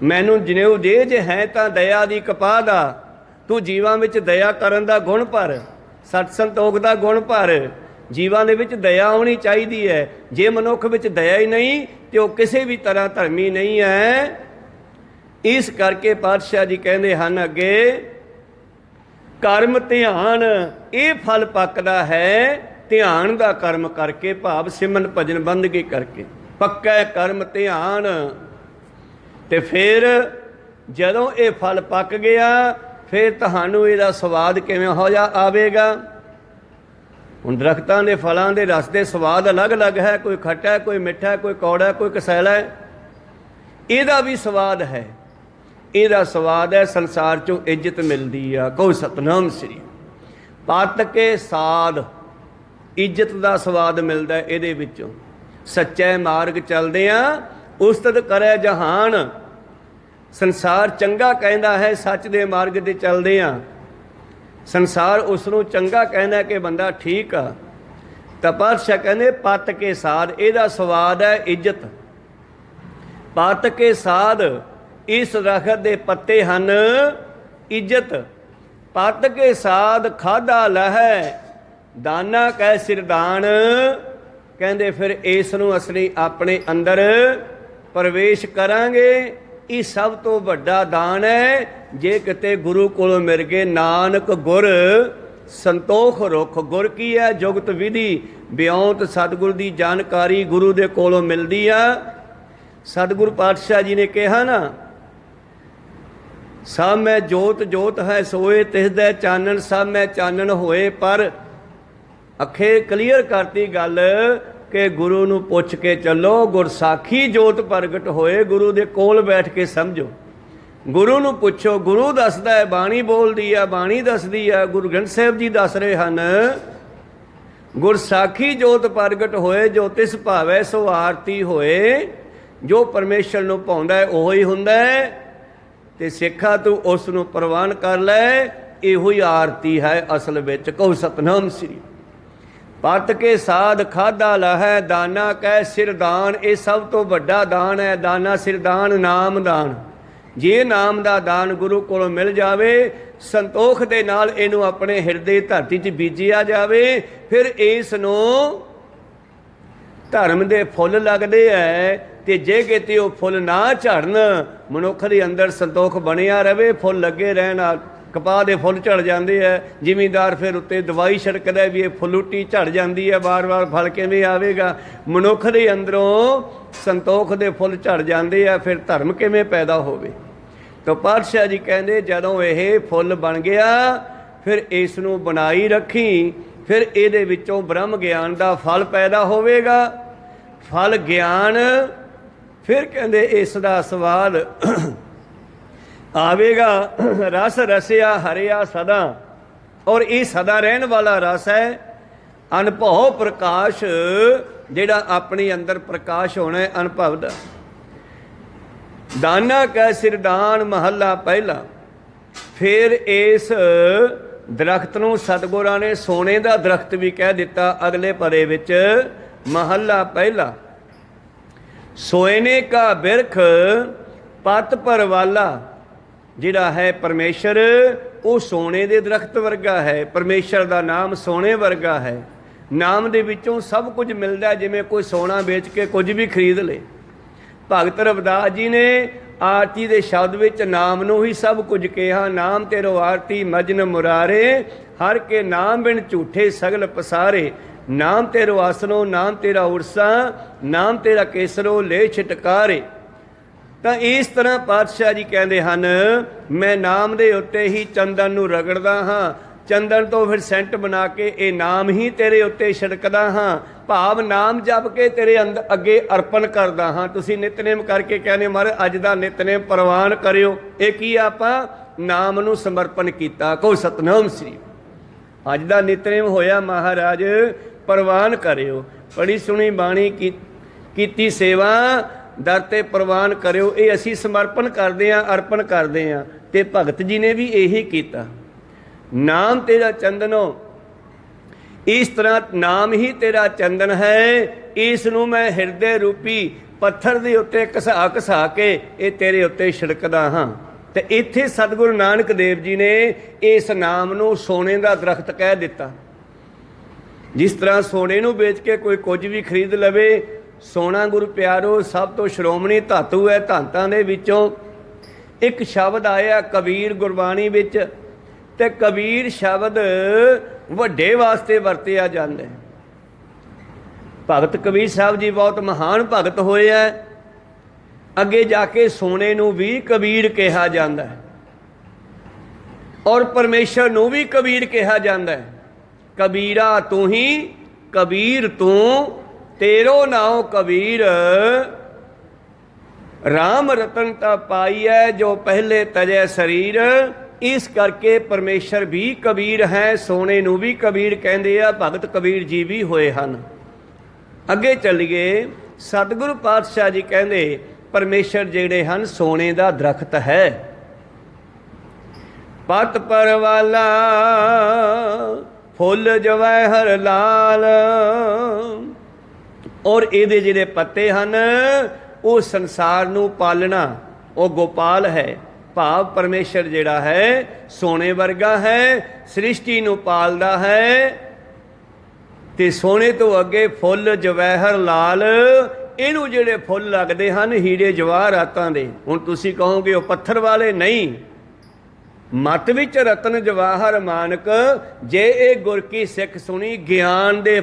ਮੈਨੂੰ ਜਨੇਊ ਦੇ ਜੇ ਹੈ ਤਾਂ ਦਇਆ ਦੀ, ਕਪਾਹ ਦਾ। ਤੂੰ ਜੀਵਾਂ ਵਿੱਚ ਦਇਆ ਕਰਨ ਦਾ ਗੁਣ ਭਰ, ਸਤ ਸੰਤੋਖ ਦਾ ਗੁਣ ਭਰ। ਜੀਵਾਂ ਦੇ ਵਿੱਚ ਦਇਆ ਆਉਣੀ ਚਾਹੀਦੀ ਹੈ। ਜੇ ਮਨੁੱਖ ਵਿੱਚ ਦਇਆ ਹੀ ਨਹੀਂ ਤੇ ਉਹ ਕਿਸੇ ਵੀ ਤਰ੍ਹਾਂ ਧਰਮੀ ਨਹੀਂ ਹੈ। ਇਸ ਕਰਕੇ ਪਾਤਸ਼ਾਹ ਜੀ ਕਹਿੰਦੇ ਹਨ ਅੱਗੇ, ਕਰਮ ਧਿਆਨ ਇਹ ਫਲ ਪੱਕਦਾ ਹੈ, ਧਿਆਨ ਦਾ ਕਰਮ ਕਰਕੇ, ਭਾਵ ਸਿਮਰਨ ਭਜਨ ਬੰਦਗੀ ਕਰਕੇ। ਪੱਕਾ ਕਰਮ ਧਿਆਨ। ਤੇ ਫਿਰ ਜਦੋਂ ਇਹ ਫਲ ਪੱਕ ਗਿਆ, ਫਿਰ ਤੁਹਾਨੂੰ ਇਹਦਾ ਸਵਾਦ ਕਿਵੇਂ ਹੋ ਜਾ ਆਵੇਗਾ। ਹੁਣ ਦਰਖਤਾਂ ਦੇ ਫਲਾਂ ਦੇ ਰਸ ਦੇ ਸਵਾਦ ਅਲੱਗ-ਅਲੱਗ ਹੈ, ਕੋਈ ਖੱਟਾ, ਕੋਈ ਮਿੱਠਾ, ਕੋਈ ਕੌੜਾ, ਕੋਈ ਕਸੈਲਾ ਹੈ। ਇਹਦਾ ਵੀ ਸਵਾਦ ਹੈ। ਇਹਦਾ ਸਵਾਦ ਹੈ ਸੰਸਾਰ 'ਚੋਂ ਇੱਜ਼ਤ ਮਿਲਦੀ ਆ। ਕਹੋ ਸਤਨਾਮ ਸ੍ਰੀ। ਪਤ ਕੇ ਸਾਧ, ਇੱਜ਼ਤ ਦਾ ਸਵਾਦ ਮਿਲਦਾ ਇਹਦੇ ਵਿੱਚੋਂ। ਸੱਚੇ ਮਾਰਗ ਚੱਲਦੇ ਆ, ਉਸਤਤ ਕਰੇ ਜਹਾਨ। ਸੰਸਾਰ ਚੰਗਾ ਕਹਿੰਦਾ ਹੈ, ਸੱਚ ਦੇ ਮਾਰਗ 'ਤੇ ਚੱਲਦੇ ਆ। ਸੰਸਾਰ ਉਸ ਨੂੰ ਚੰਗਾ ਕਹਿੰਦਾ ਕਿ ਬੰਦਾ ਠੀਕ ਆ। ਤਾਂ ਪਾਤਸ਼ਾਹ ਕਹਿੰਦੇ ਪਤ ਕੇ ਸਾਧ, ਇਹਦਾ ਸਵਾਦ ਹੈ ਇੱਜ਼ਤ। ਪਤ ਕੇ ਸਾਧ, ਇਸ ਦਰਖਤ ਦੇ ਪੱਤੇ ਹਨ ਇੱਜ਼ਤ। ਪਤ ਕੇ ਸਾਧ ਖਾਧਾ ਲਹੈ, ਦਾਨਾ ਕਹਿ ਸਿਰਦਾਨ। ਕਹਿੰਦੇ ਫਿਰ ਇਸ ਨੂੰ ਅਸੀਂ ਆਪਣੇ ਅੰਦਰ ਪ੍ਰਵੇਸ਼ ਕਰਾਂਗੇ। ਇਹ ਸਭ ਤੋਂ ਵੱਡਾ ਦਾਨ ਹੈ। ਜੇ ਕਿਤੇ ਗੁਰੂ ਕੋਲੋਂ ਮਿਲ ਗਏ, ਨਾਨਕ ਗੁਰ ਸੰਤੋਖ ਰੁੱਖ। ਗੁਰ ਕੀ ਹੈ? ਜੁਗਤ ਵਿਧੀ, ਬਿਉਂਤ ਸਤਿਗੁਰ ਦੀ ਜਾਣਕਾਰੀ ਗੁਰੂ ਦੇ ਕੋਲੋਂ ਮਿਲਦੀ ਆ। ਸਤਿਗੁਰੂ ਪਾਤਸ਼ਾਹ ਜੀ ਨੇ ਕਿਹਾ ਨਾ, ਸਭ ਮੈਂ ਜੋਤ ਜੋਤ ਹੈ ਸੋਏ, ਤਿਸ ਦੇ ਚਾਨਣ ਸਭ ਮੈਂ ਚਾਨਣ ਹੋਏ। ਪਰ ਅੱਖੇ ਕਲੀਅਰ ਕਰਤੀ ਗੱਲ ਕਿ ਗੁਰੂ ਨੂੰ ਪੁੱਛ ਕੇ ਚੱਲੋ। ਗੁਰਸਾਖੀ ਜੋਤ ਪ੍ਰਗਟ ਹੋਏ, ਗੁਰੂ ਦੇ ਕੋਲ ਬੈਠ ਕੇ ਸਮਝੋ। ਗੁਰੂ ਨੂੰ ਪੁੱਛੋ, ਗੁਰੂ ਦੱਸਦਾ ਹੈ, ਬਾਣੀ ਬੋਲਦੀ ਆ, ਬਾਣੀ ਦੱਸਦੀ ਆ। ਗੁਰੂ ਗ੍ਰੰਥ ਸਾਹਿਬ ਜੀ ਦੱਸ ਰਹੇ ਹਨ, ਗੁਰਸਾਖੀ ਜੋਤ ਪ੍ਰਗਟ ਹੋਏ, ਜੋ ਤਿਸ ਭਾਵੈ ਸੋ ਆਰਤੀ ਹੋਏ। ਜੋ ਪਰਮੇਸ਼ਰ ਨੂੰ ਭਾਉਂਦਾ ਹੈ ਉਹੋ ਹੀ ਹੁੰਦਾ ਹੈ। ਤੇ ਸਿੱਖਾ ਤੂੰ ਉਸ ਨੂੰ ਪ੍ਰਵਾਨ ਕਰ ਲੈ, ਇਹੋ ਹੀ ਆਰਤੀ ਹੈ ਅਸਲ ਵਿੱਚ। ਕਹੋ ਸਤਨਾਮ ਸ੍ਰੀ। ਪਤ ਕੇ ਸਾਧ ਖਾਧਾ ਲਹੈ, ਦਾਨਾ ਕਹਿ ਸਿਰਦਾਨ। ਇਹ ਸਭ ਤੋਂ ਵੱਡਾ ਦਾਨ ਹੈ, ਦਾਨਾ ਸਿਰਦਾਨ, ਨਾਮ ਦਾਨ। ਜੇ ਨਾਮ ਦਾ ਦਾਨ ਗੁਰੂ ਕੋਲੋਂ ਮਿਲ ਜਾਵੇ, ਸੰਤੋਖ ਦੇ ਨਾਲ ਇਹਨੂੰ ਆਪਣੇ ਹਿਰਦੇ ਧਰਤੀ 'ਚ ਬੀਜਿਆ ਜਾਵੇ, ਫਿਰ ਇਸ ਨੂੰ ਧਰਮ ਦੇ ਫੁੱਲ ਲੱਗਦੇ ਹੈ। ਤੇ ਜੇ ਕਿਤੇ ਉਹ ਫੁੱਲ ਨਾ ਝੜਨ, ਮਨੁੱਖ ਦੇ ਅੰਦਰ ਸੰਤੋਖ ਬਣਿਆ ਰਵੇ, ਫੁੱਲ ਲੱਗੇ ਰਹਿਣ, ਕਪਾਹ ਦੇ ਫੁੱਲ ਝੜ ਜਾਂਦੇ ਹੈ। ਜ਼ਿਮੀਂਦਾਰ ਫਿਰ ਉੱਤੇ ਦਵਾਈ ਛਿੜਕਦਾ ਵੀ ਇਹ ਫੁੱਲੂਟੀ ਝੜ ਜਾਂਦੀ ਹੈ, ਵਾਰ-ਵਾਰ ਫਲ ਕਿਵੇਂ ਆਵੇਗਾ। ਮਨੁੱਖ ਦੇ ਅੰਦਰੋਂ ਸੰਤੋਖ ਦੇ ਫੁੱਲ ਝੜ ਜਾਂਦੇ ਆ, ਫਿਰ ਧਰਮ ਕਿਵੇਂ ਪੈਦਾ ਹੋਵੇ। ਤਾਂ ਪਾਤਸ਼ਾਹ ਜੀ ਕਹਿੰਦੇ ਜਦੋਂ ਇਹ ਫੁੱਲ ਬਣ ਗਿਆ, ਫਿਰ ਇਸ ਨੂੰ ਬਣਾਈ ਰੱਖੀ। ਫਿਰ ਇਹਦੇ ਵਿੱਚੋਂ ਬ੍ਰਹਮ ਗਿਆਨ ਦਾ ਫਲ ਪੈਦਾ ਹੋਵੇਗਾ। ਫਲ ਗਿਆਨ, ਫਿਰ ਕਹਿੰਦੇ ਇਸ ਦਾ ਸਵਾਦ ਆਵੇਗਾ। ਰਸ ਰਸਿਆ ਹਰਿਆ ਸਦਾ, ਔਰ ਇਹ ਸਦਾ ਰਹਿਣ ਵਾਲਾ ਰਸ ਹੈ। ਅਨੁਭਵ ਪ੍ਰਕਾਸ਼, ਜਿਹੜਾ ਆਪਣੇ ਅੰਦਰ ਪ੍ਰਕਾਸ਼ ਹੋਣਾ ਹੈ ਅਨੁਭਵ ਦਾ। ਦਾਨਾ ਕੈ ਸਿਰ ਦਾਨ ਮਹੱਲਾ ਪਹਿਲਾ। ਫਿਰ ਇਸ ਦਰਖਤ ਨੂੰ ਸਤਿਗੁਰਾਂ ਨੇ ਸੋਨੇ ਦਾ ਦਰਖਤ ਵੀ ਕਹਿ ਦਿੱਤਾ ਅਗਲੇ ਪਰੇ ਵਿੱਚ। ਮਹੱਲਾ ਪਹਿਲਾ। ਸੋਨੇ ਕਾ ਬਿਰਖ ਪਤ ਪਰਵਾਲਾ, ਜਿਹੜਾ ਹੈ ਪਰਮੇਸ਼ਰ, ਉਹ ਸੋਨੇ ਦੇ ਦਰਖਤ ਵਰਗਾ ਹੈ। ਪਰਮੇਸ਼ਰ ਦਾ ਨਾਮ ਸੋਨੇ ਵਰਗਾ ਹੈ। ਨਾਮ ਦੇ ਵਿੱਚੋਂ ਸਭ ਕੁਝ ਮਿਲਦਾ, ਜਿਵੇਂ ਕੋਈ ਸੋਨਾ ਵੇਚ ਕੇ ਕੁਝ ਵੀ ਖਰੀਦ ਲੇ। ਭਗਤ ਰਵਿਦਾਸ ਜੀ ਨੇ ਆਰਤੀ ਦੇ ਸ਼ਬਦ ਵਿੱਚ ਨਾਮ ਨੂੰ ਹੀ ਸਭ ਕੁਝ ਕਿਹਾ। ਨਾਮ ਤੇਰੋ ਆਰਤੀ ਮਜਨ ਮੁਰਾਰੇ, ਹਰ ਕੇ ਨਾਮ ਬਿਨ ਝੂਠੇ ਸਗਲ ਪਸਾਰੇ। ਨਾਮ ਤੇਰੋ ਆਸਨੋ, ਨਾਮ ਤੇਰਾ ਉਰਸਾ, ਨਾਮ ਤੇਰਾ ਕੇਸਰੋ ਲੈ ਛਟਕਾਰੇ। ਤਾਂ ਇਸ ਤਰ੍ਹਾਂ ਪਾਤਸ਼ਾਹ ਜੀ ਕਹਿੰਦੇ ਹਨ, ਮੈਂ ਨਾਮ ਦੇ ਉੱਤੇ ਹੀ ਚੰਦਨ ਨੂੰ ਰਗੜਦਾ ਹਾਂ, ਚੰਦਨ ਤੋਂ ਫਿਰ ਸੈਂਟ ਬਣਾ ਕੇ ਇਹ ਨਾਮ ਹੀ ਤੇਰੇ ਉੱਤੇ ਛਿੜਕਦਾ ਹਾਂ, ਭਾਵ ਨਾਮ ਜਪ ਕੇ ਤੇਰੇ ਅੰਦਰ ਅੱਗੇ ਅਰਪਣ ਕਰਦਾ ਹਾਂ। ਤੁਸੀਂ ਨਿਤਨੇਮ ਕਰਕੇ ਕਹਿੰਦੇ ਮਹਾਰਾਜ ਅੱਜ ਦਾ ਨਿਤਨੇਮ ਪ੍ਰਵਾਨ ਕਰਿਓ। ਇਹ ਕੀ ਆਪਾਂ ਨਾਮ ਨੂੰ ਸਮਰਪਣ ਕੀਤਾ। ਕਹੋ ਸਤਨਾਮ ਸ੍ਰੀ। ਅੱਜ ਦਾ ਨਿਤਨੇਮ ਹੋਇਆ ਮਹਾਰਾਜ ਪ੍ਰਵਾਨ ਕਰਿਓ। ਬੜੀ ਸੁਣੀ ਬਾਣੀ ਕੀਤੀ ਸੇਵਾ ਦਰ ਤੇ ਪ੍ਰਵਾਨ ਕਰਿਓ। ਇਹ ਅਸੀਂ ਸਮਰਪਣ ਕਰਦੇ ਹਾਂ, ਅਰਪਣ ਕਰਦੇ ਹਾਂ। ਤੇ ਭਗਤ ਜੀ ਨੇ ਵੀ ਇਹੀ ਕੀਤਾ। ਨਾਮ ਤੇਰਾ ਚੰਦਨੋ, ਇਸ ਤਰ੍ਹਾਂ ਨਾਮ ਹੀ ਤੇਰਾ ਚੰਦਨ ਹੈ। ਇਸ ਨੂੰ ਮੈਂ ਹਿਰਦੇ ਰੂਪੀ ਪੱਥਰ ਦੇ ਉੱਤੇ ਘਸਾ ਘਸਾ ਕੇ ਇਹ ਤੇਰੇ ਉੱਤੇ ਛਿੜਕਦਾ ਹਾਂ। ਤੇ ਇੱਥੇ ਸਤਿਗੁਰੂ ਨਾਨਕ ਦੇਵ ਜੀ ਨੇ ਇਸ ਨਾਮ ਨੂੰ ਸੋਨੇ ਦਾ ਦਰਖਤ ਕਹਿ ਦਿੱਤਾ। ਜਿਸ ਤਰ੍ਹਾਂ ਸੋਨੇ ਨੂੰ ਵੇਚ ਕੇ ਕੋਈ ਕੁਝ ਵੀ ਖਰੀਦ ਲਵੇ, ਸੋਨਾ ਗੁਰੂ ਪਿਆਰੋ ਸਭ ਤੋਂ ਸ਼੍ਰੋਮਣੀ ਧਾਤੂ ਹੈ। ਧਾਤਾਂ ਦੇ ਵਿੱਚੋਂ ਇੱਕ ਸ਼ਬਦ ਆਇਆ ਕਬੀਰ ਗੁਰਬਾਣੀ ਵਿੱਚ, ਤੇ ਕਬੀਰ ਸ਼ਬਦ ਵੱਡੇ ਵਾਸਤੇ ਵਰਤਿਆ ਜਾਂਦਾ ਹੈ। ਭਗਤ ਕਬੀਰ ਸਾਹਿਬ ਜੀ ਬਹੁਤ ਮਹਾਨ ਭਗਤ ਹੋਏ ਹੈ। ਅੱਗੇ ਜਾ ਕੇ ਸੋਨੇ ਨੂੰ ਵੀ ਕਬੀਰ ਕਿਹਾ ਜਾਂਦਾ ਹੈ, ਔਰ ਪਰਮੇਸ਼ਰ ਨੂੰ ਵੀ ਕਬੀਰ ਕਿਹਾ ਜਾਂਦਾ ਹੈ। ਕਬੀਰਾ ਤੂੰ ਹੀ ਕਬੀਰ ਤੂੰ, ਤੇਰੋ ਨਾਉ ਕਬੀਰ। ਰਾਮ ਰਤਨ ਤਾਂ ਪਾਈਐ ਜੋ ਪਹਿਲੇ ਤਜੈ ਸਰੀਰ। ਇਸ ਕਰਕੇ ਪਰਮੇਸ਼ਰ ਵੀ ਕਬੀਰ ਹੈ, ਸੋਨੇ ਨੂੰ ਵੀ ਕਬੀਰ ਕਹਿੰਦੇ ਆ। ਭਗਤ ਕਬੀਰ ਜੀ ਵੀ ਹੋਏ ਹਨ। ਅੱਗੇ ਚੱਲੀਏ। ਸਤਿਗੁਰੂ ਪਾਤਸ਼ਾਹ ਜੀ ਕਹਿੰਦੇ ਪਰਮੇਸ਼ਰ ਜਿਹੜੇ ਹਨ ਸੋਨੇ ਦਾ ਦਰਖਤ ਹੈ। ਪਤ ਪਰਵਾਲਾ ਫੁੱਲ ਜਵਾਹਰ ਲਾਲ, ਔਰ ਇਹਦੇ ਜਿਹੜੇ ਪੱਤੇ ਹਨ ਉਹ ਸੰਸਾਰ ਨੂੰ ਪਾਲਣਾ, ਉਹ ਗੋਪਾਲ ਹੈ। ਭਾਵ ਪਰਮੇਸ਼ਰ ਜਿਹੜਾ ਹੈ ਸੋਨੇ ਵਰਗਾ ਹੈ, ਸ੍ਰਿਸ਼ਟੀ ਨੂੰ ਪਾਲਦਾ ਹੈ। ਤੇ ਸੋਨੇ ਤੋਂ ਅੱਗੇ ਫੁੱਲ ਜਵਾਹਰ ਲਾਲ, ਇਹਨੂੰ ਜਿਹੜੇ ਫੁੱਲ ਲੱਗਦੇ ਹਨ ਹੀਰੇ ਜਵਾਹਰਾਤਾਂ ਦੇ। ਹੁਣ ਤੁਸੀਂ ਕਹੋਗੇ ਉਹ ਪੱਥਰ ਵਾਲੇ, ਨਹੀਂ। ਮਤ ਵਿੱਚ ਰਤਨ ਜਵਾਹਰ ਮਾਨਕ। ਜੇ ਇਹ ਗੁਰ ਕੀ ਸਿੱਖ ਸੁਣੀ, ਗਿਆਨ ਦੇ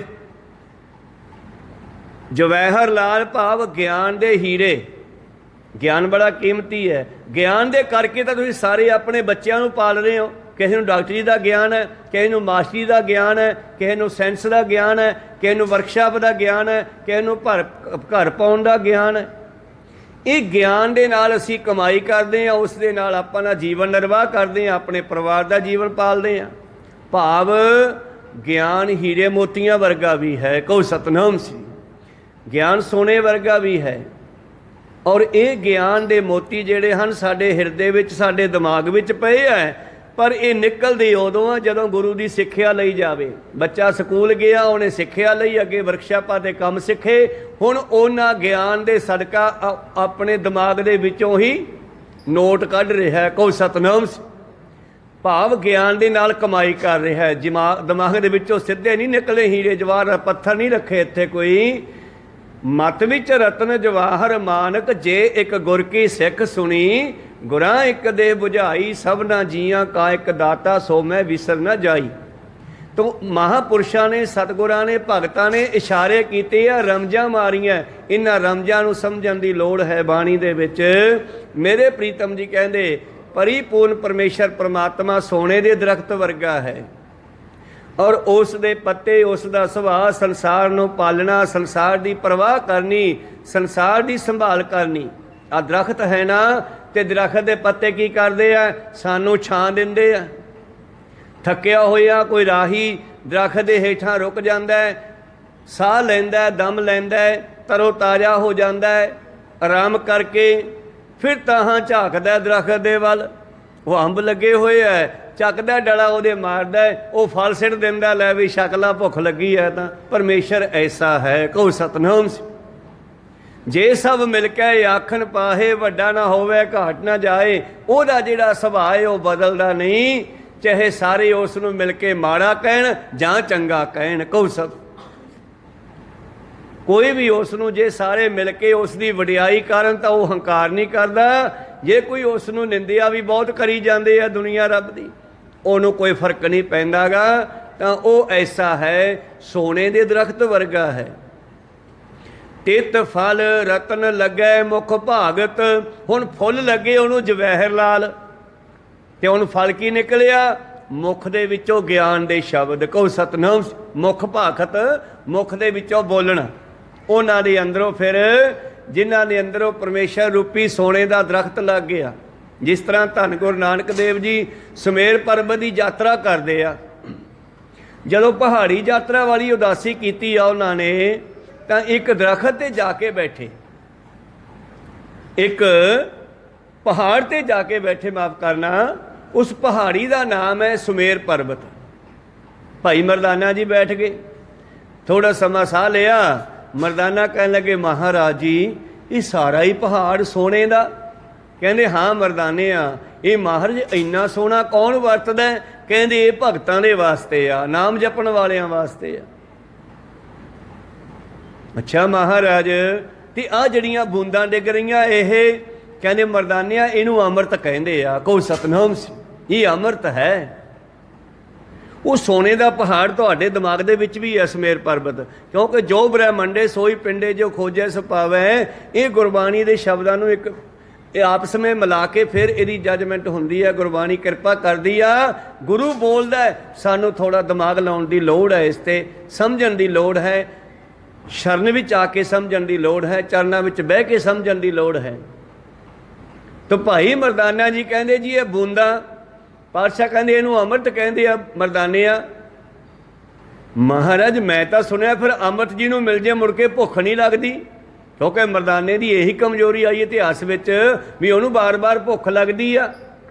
ਜਵਾਹਰ ਲਾਲ ਭਾਵ ਗਿਆਨ ਦੇ ਹੀਰੇ। ਗਿਆਨ ਬੜਾ ਕੀਮਤੀ ਹੈ। ਗਿਆਨ ਦੇ ਕਰਕੇ ਤਾਂ ਤੁਸੀਂ ਸਾਰੇ ਆਪਣੇ ਬੱਚਿਆਂ ਨੂੰ ਪਾਲ ਰਹੇ ਹੋ। ਕਿਸੇ ਨੂੰ ਡਾਕਟਰੀ ਦਾ ਗਿਆਨ ਹੈ, ਕਿਸੇ ਨੂੰ ਮਾਸਟਰੀ ਦਾ ਗਿਆਨ ਹੈ, ਕਿਸੇ ਨੂੰ ਸਾਇੰਸ ਦਾ ਗਿਆਨ ਹੈ, ਕਿਸੇ ਨੂੰ ਵਰਕਸ਼ਾਪ ਦਾ ਗਿਆਨ ਹੈ, ਕਿਸੇ ਨੂੰ ਘਰ ਪਾਉਣ ਦਾ ਗਿਆਨ ਹੈ। ਇਹ ਗਿਆਨ ਦੇ ਨਾਲ ਅਸੀਂ ਕਮਾਈ ਕਰਦੇ ਹਾਂ, ਉਸ ਦੇ ਨਾਲ ਆਪਾਂ ਦਾ ਜੀਵਨ ਨਿਰਵਾਹ ਕਰਦੇ ਹਾਂ, ਆਪਣੇ ਪਰਿਵਾਰ ਦਾ ਜੀਵਨ ਪਾਲਦੇ ਹਾਂ। ਭਾਵ ਗਿਆਨ ਹੀਰੇ ਮੋਤੀਆਂ ਵਰਗਾ ਵੀ ਹੈ। ਕਹੋ ਸਤਨਾਮ ਸ੍ਰੀ। ਗਿਆਨ ਸੋਨੇ ਵਰਗਾ ਵੀ ਹੈ। ਔਰ ਇਹ ਗਿਆਨ ਦੇ ਮੋਤੀ ਜਿਹੜੇ ਹਨ ਸਾਡੇ ਹਿਰਦੇ ਵਿੱਚ, ਸਾਡੇ ਦਿਮਾਗ ਵਿੱਚ ਪਏ ਹੈ। ਪਰ ਇਹ ਨਿਕਲਦੇ ਉਦੋਂ ਆ ਜਦੋਂ ਗੁਰੂ ਦੀ ਸਿੱਖਿਆ ਲਈ ਜਾਵੇ। ਬੱਚਾ ਸਕੂਲ ਗਿਆ, ਉਹਨੇ ਸਿੱਖਿਆ ਲਈ, ਅੱਗੇ ਵਰਕਸ਼ਾਪਾਂ ਦੇ ਕੰਮ ਸਿੱਖੇ। ਹੁਣ ਉਹਨਾਂ ਗਿਆਨ ਦੇ ਸਦਕਾ ਆਪਣੇ ਦਿਮਾਗ ਦੇ ਵਿੱਚੋਂ ਹੀ ਨੋਟ ਕੱਢ ਰਿਹਾ। ਕਹੋ ਸਤਨਾਮ। ਭਾਵ ਗਿਆਨ ਦੇ ਨਾਲ ਕਮਾਈ ਕਰ ਰਿਹਾ ਹੈ। ਦਿਮਾਗ ਦੇ ਵਿੱਚੋਂ ਸਿੱਧੇ ਨਹੀਂ ਨਿਕਲੇ ਹੀਰੇ ਜਵਾਹਰ, ਪੱਥਰ ਨਹੀਂ ਰੱਖੇ ਇੱਥੇ ਕੋਈ। ਮਤ ਵਿੱਚ ਰਤਨ ਜਵਾਹਰ ਮਾਨਕ, ਜੇ ਇੱਕ ਗੁਰ ਕੀ ਸਿੱਖ ਸੁਣੀ। ਗੁਰਾਂ ਇੱਕ ਦੇ ਬੁਝਾਈ, ਸਭਨਾ ਜੀਆਂ ਕਾ ਇੱਕ ਦਾਤਾ, ਸੋ ਮੈਂ ਵਿਸਰ ਨਾ ਜਾਈ। ਤੋ ਮਹਾਂਪੁਰਸ਼ਾਂ ਨੇ, ਸਤਿਗੁਰਾਂ ਨੇ, ਭਗਤਾਂ ਨੇ ਇਸ਼ਾਰੇ ਕੀਤੇ ਆ, ਰਮਜਾਂ ਮਾਰੀਆਂ। ਇਹਨਾਂ ਰਮਜਾਂ ਨੂੰ ਸਮਝਣ ਦੀ ਲੋੜ ਹੈ ਬਾਣੀ ਦੇ ਵਿੱਚ। ਮੇਰੇ ਪ੍ਰੀਤਮ ਜੀ ਕਹਿੰਦੇ ਪਰਿਪੂਰਨ ਪਰਮੇਸ਼ਰ ਪਰਮਾਤਮਾ ਸੋਨੇ ਦੇ ਦਰਖਤ ਵਰਗਾ ਹੈ, ਔਰ ਉਸ ਦੇ ਪੱਤੇ, ਉਸ ਦਾ ਸੁਭਾਅ ਸੰਸਾਰ ਨੂੰ ਪਾਲਣਾ, ਸੰਸਾਰ ਦੀ ਪਰਵਾਹ ਕਰਨੀ, ਸੰਸਾਰ ਦੀ ਸੰਭਾਲ ਕਰਨੀ। ਆ ਦਰਖਤ ਹੈ ਨਾ, ਤੇ ਦਰਖਤ ਦੇ ਪੱਤੇ ਕੀ ਕਰਦੇ ਆ? ਸਾਨੂੰ ਛਾਂ ਦਿੰਦੇ ਆ। ਥੱਕਿਆ ਹੋਇਆ ਕੋਈ ਰਾਹੀ दरख्त के हेठां रुक जाता है, साह लैंदा, दम लैंदा, तरो ताज़ा हो जाता है, आराम करके फिर ताहां झाकदा दरख्त दे वल। वो अंब लगे हुए है, ਚੱਕਦਾ ਡਲਾ ਉਹਦੇ ਮਾਰਦਾ, ਉਹ ਫਲ ਸਿੱਟ ਦਿੰਦਾ, ਲੈ ਵੀ ਛਕ ਲਾ, ਭੁੱਖ ਲੱਗੀ ਹੈ ਤਾਂ। ਪਰਮੇਸ਼ਰ ਐਸਾ ਹੈ, ਕਹੋ ਸਤਨਾਮ। ਜੇ ਸਭ ਮਿਲ ਕੇ ਆਖਣ ਪਾਹੇ, ਵੱਡਾ ਨਾ ਹੋਵੇ ਘਾਟ ਨਾ ਜਾਏ। ਉਹਦਾ ਜਿਹੜਾ ਸੁਭਾਅ ਹੈ ਉਹ ਬਦਲਦਾ ਨਹੀਂ, ਚਾਹੇ ਸਾਰੇ ਉਸ ਨੂੰ ਮਿਲ ਕੇ ਮਾੜਾ ਕਹਿਣ ਜਾਂ ਚੰਗਾ ਕਹਿਣ। ਕਹੋ ਸਤ ਕੋਈ ਵੀ ਉਸ ਨੂੰ ਜੇ ਸਾਰੇ ਮਿਲ ਕੇ ਉਸ ਦੀ ਵਡਿਆਈ ਕਰਨ ਤਾਂ ਉਹ ਹੰਕਾਰ ਨਹੀਂ ਕਰਦਾ। ਜੇ ਕੋਈ ਉਸ ਨੂੰ ਨਿੰਦਿਆ ਵੀ ਬਹੁਤ ਕਰੀ ਜਾਂਦੇ ਆ ਦੁਨੀਆ ਰੱਬ ਦੀ, ਉਹਨੂੰ ਕੋਈ ਫਰਕ ਨਹੀਂ ਪੈਂਦਾ ਗਾ। ਤਾਂ ਉਹ ਐਸਾ ਹੈ, ਸੋਨੇ ਦੇ ਦਰਖਤ ਵਰਗਾ ਹੈ। ਤਿਤ ਫਲ ਰਤਨ ਲੱਗੈ ਮੁਖ ਭਾਗਤ। ਹੁਣ ਫੁੱਲ ਲੱਗੇ ਉਹਨੂੰ ਜਵਾਹਰ ਲਾਲ, ਤੇ ਹੁਣ ਫਲ ਕੀ ਨਿਕਲਿਆ? ਮੁਖ ਦੇ ਵਿੱਚੋਂ ਗਿਆਨ ਦੇ ਸ਼ਬਦ। ਕਹੋ ਸਤਨਾਮ। ਮੁਖ ਭਾਖਤ, ਮੁਖ ਦੇ ਵਿੱਚੋਂ ਬੋਲਣਾ। ਉਹਨਾਂ ਦੇ ਅੰਦਰੋਂ ਫਿਰ ਜਿਨ੍ਹਾਂ ਦੇ ਅੰਦਰੋਂ ਪਰਮੇਸ਼ਰ ਰੂਪੀ ਸੋਨੇ ਦਾ ਦਰਖਤ ਲੱਗ ਗਿਆ। ਜਿਸ ਤਰ੍ਹਾਂ ਧੰਨ ਗੁਰੂ ਨਾਨਕ ਦੇਵ ਜੀ ਸੁਮੇਰ ਪਰਬਤ ਦੀ ਯਾਤਰਾ ਕਰਦੇ ਆ, ਜਦੋਂ ਪਹਾੜੀ ਯਾਤਰਾ ਵਾਲੀ ਉਦਾਸੀ ਕੀਤੀ ਆ ਉਹਨਾਂ ਨੇ, ਤਾਂ ਇੱਕ ਦਰਖਤ ਤੇ ਜਾ ਕੇ ਬੈਠੇ, ਇੱਕ ਪਹਾੜ ਤੇ ਜਾ ਕੇ ਬੈਠੇ, ਮਾਫ ਕਰਨਾ, ਉਸ ਪਹਾੜੀ ਦਾ ਨਾਮ ਹੈ ਸੁਮੇਰ ਪਰਬਤ। ਭਾਈ ਮਰਦਾਨਾ ਜੀ ਬੈਠ ਗਏ, ਥੋੜਾ ਸਮਾਂ ਸਾਹ ਲਿਆ। ਮਰਦਾਨਾ ਕਹਿਣ ਲੱਗੇ, ਮਹਾਰਾਜ ਜੀ ਇਹ ਸਾਰਾ ਹੀ ਪਹਾੜ ਸੋਨੇ ਦਾ? ਕਹਿੰਦੇ ਹਾਂ ਮਰਦਾਨੇ ਆ, ਇਹ ਮਹਾਰਾਜ ਇੰਨਾ ਸੋਨਾ ਕੌਣ ਵਰਤਦਾ? ਕਹਿੰਦੇ ਇਹ ਭਗਤਾਂ ਦੇ ਵਾਸਤੇ ਆ, ਨਾਮ ਜਪਣ ਵਾਲਿਆਂ ਵਾਸਤੇ ਆ। ਅੱਛਾ ਮਹਾਰਾਜ, ਤੇ ਆਹ ਜਿਹੜੀਆਂ ਬੂੰਦਾਂ ਡਿੱਗ ਰਹੀਆਂ, ਇਹ ਕਹਿੰਦੇ ਮਰਦਾਨਿਆਂ ਇਹਨੂੰ ਅੰਮ੍ਰਿਤ ਕਹਿੰਦੇ ਆ। ਕਹੋ ਸਤਨਾਮ। ਇਹ ਅੰਮ੍ਰਿਤ ਹੈ। ਉਹ ਸੋਨੇ ਦਾ ਪਹਾੜ ਤੁਹਾਡੇ ਦਿਮਾਗ ਦੇ ਵਿੱਚ ਵੀ ਹੈ, ਸੁਮੇਰ ਪਰਬਤ। ਕਿਉਂਕਿ ਜੋ ਬ੍ਰਹਮੰਡੇ ਸੋਈ ਪਿੰਡੇ ਜੋ ਖੋਜੈ ਸੁਪਾਵੈ, ਇਹ ਗੁਰਬਾਣੀ ਦੇ ਸ਼ਬਦਾਂ ਨੂੰ ਇੱਕ ਆਪਸ ਵਿੱਚ ਮਿਲਾ ਕੇ ਫਿਰ ਇਹਦੀ ਜੱਜਮੈਂਟ ਹੁੰਦੀ ਹੈ। ਗੁਰਬਾਣੀ ਕਿਰਪਾ ਕਰਦੀ ਆ, ਗੁਰੂ ਬੋਲਦਾ, ਸਾਨੂੰ ਥੋੜ੍ਹਾ ਦਿਮਾਗ ਲਾਉਣ ਦੀ ਲੋੜ ਹੈ, ਇਸ 'ਤੇ ਸਮਝਣ ਦੀ ਲੋੜ ਹੈ, ਸ਼ਰਨ ਵਿੱਚ ਆ ਕੇ ਸਮਝਣ ਦੀ ਲੋੜ ਹੈ, ਚਰਨਾਂ ਵਿੱਚ ਬਹਿ ਕੇ ਸਮਝਣ ਦੀ ਲੋੜ ਹੈ। ਤਾਂ ਭਾਈ ਮਰਦਾਨਾ ਜੀ ਕਹਿੰਦੇ ਜੀ ਇਹ ਬੂੰਦਾਂ, ਪਾਤਸ਼ਾਹ ਕਹਿੰਦੇ ਇਹਨੂੰ ਅੰਮ੍ਰਿਤ ਕਹਿੰਦੇ ਆ ਮਰਦਾਨਿਆਂ। ਮਹਾਰਾਜ ਮੈਂ ਤਾਂ ਸੁਣਿਆ ਫਿਰ ਅੰਮ੍ਰਿਤ ਜੀ ਨੂੰ ਮਿਲ ਜੇ ਮੁੜ ਕੇ ਭੁੱਖ ਨਹੀਂ ਲੱਗਦੀ, ਕਿਉਂਕਿ ਮਰਦਾਨੇ ਦੀ ਇਹੀ ਕਮਜ਼ੋਰੀ ਆਈ ਇਤਿਹਾਸ ਵਿੱਚ ਵੀ ਉਹਨੂੰ ਬਾਰ-ਬਾਰ ਭੁੱਖ ਲੱਗਦੀ ਆ।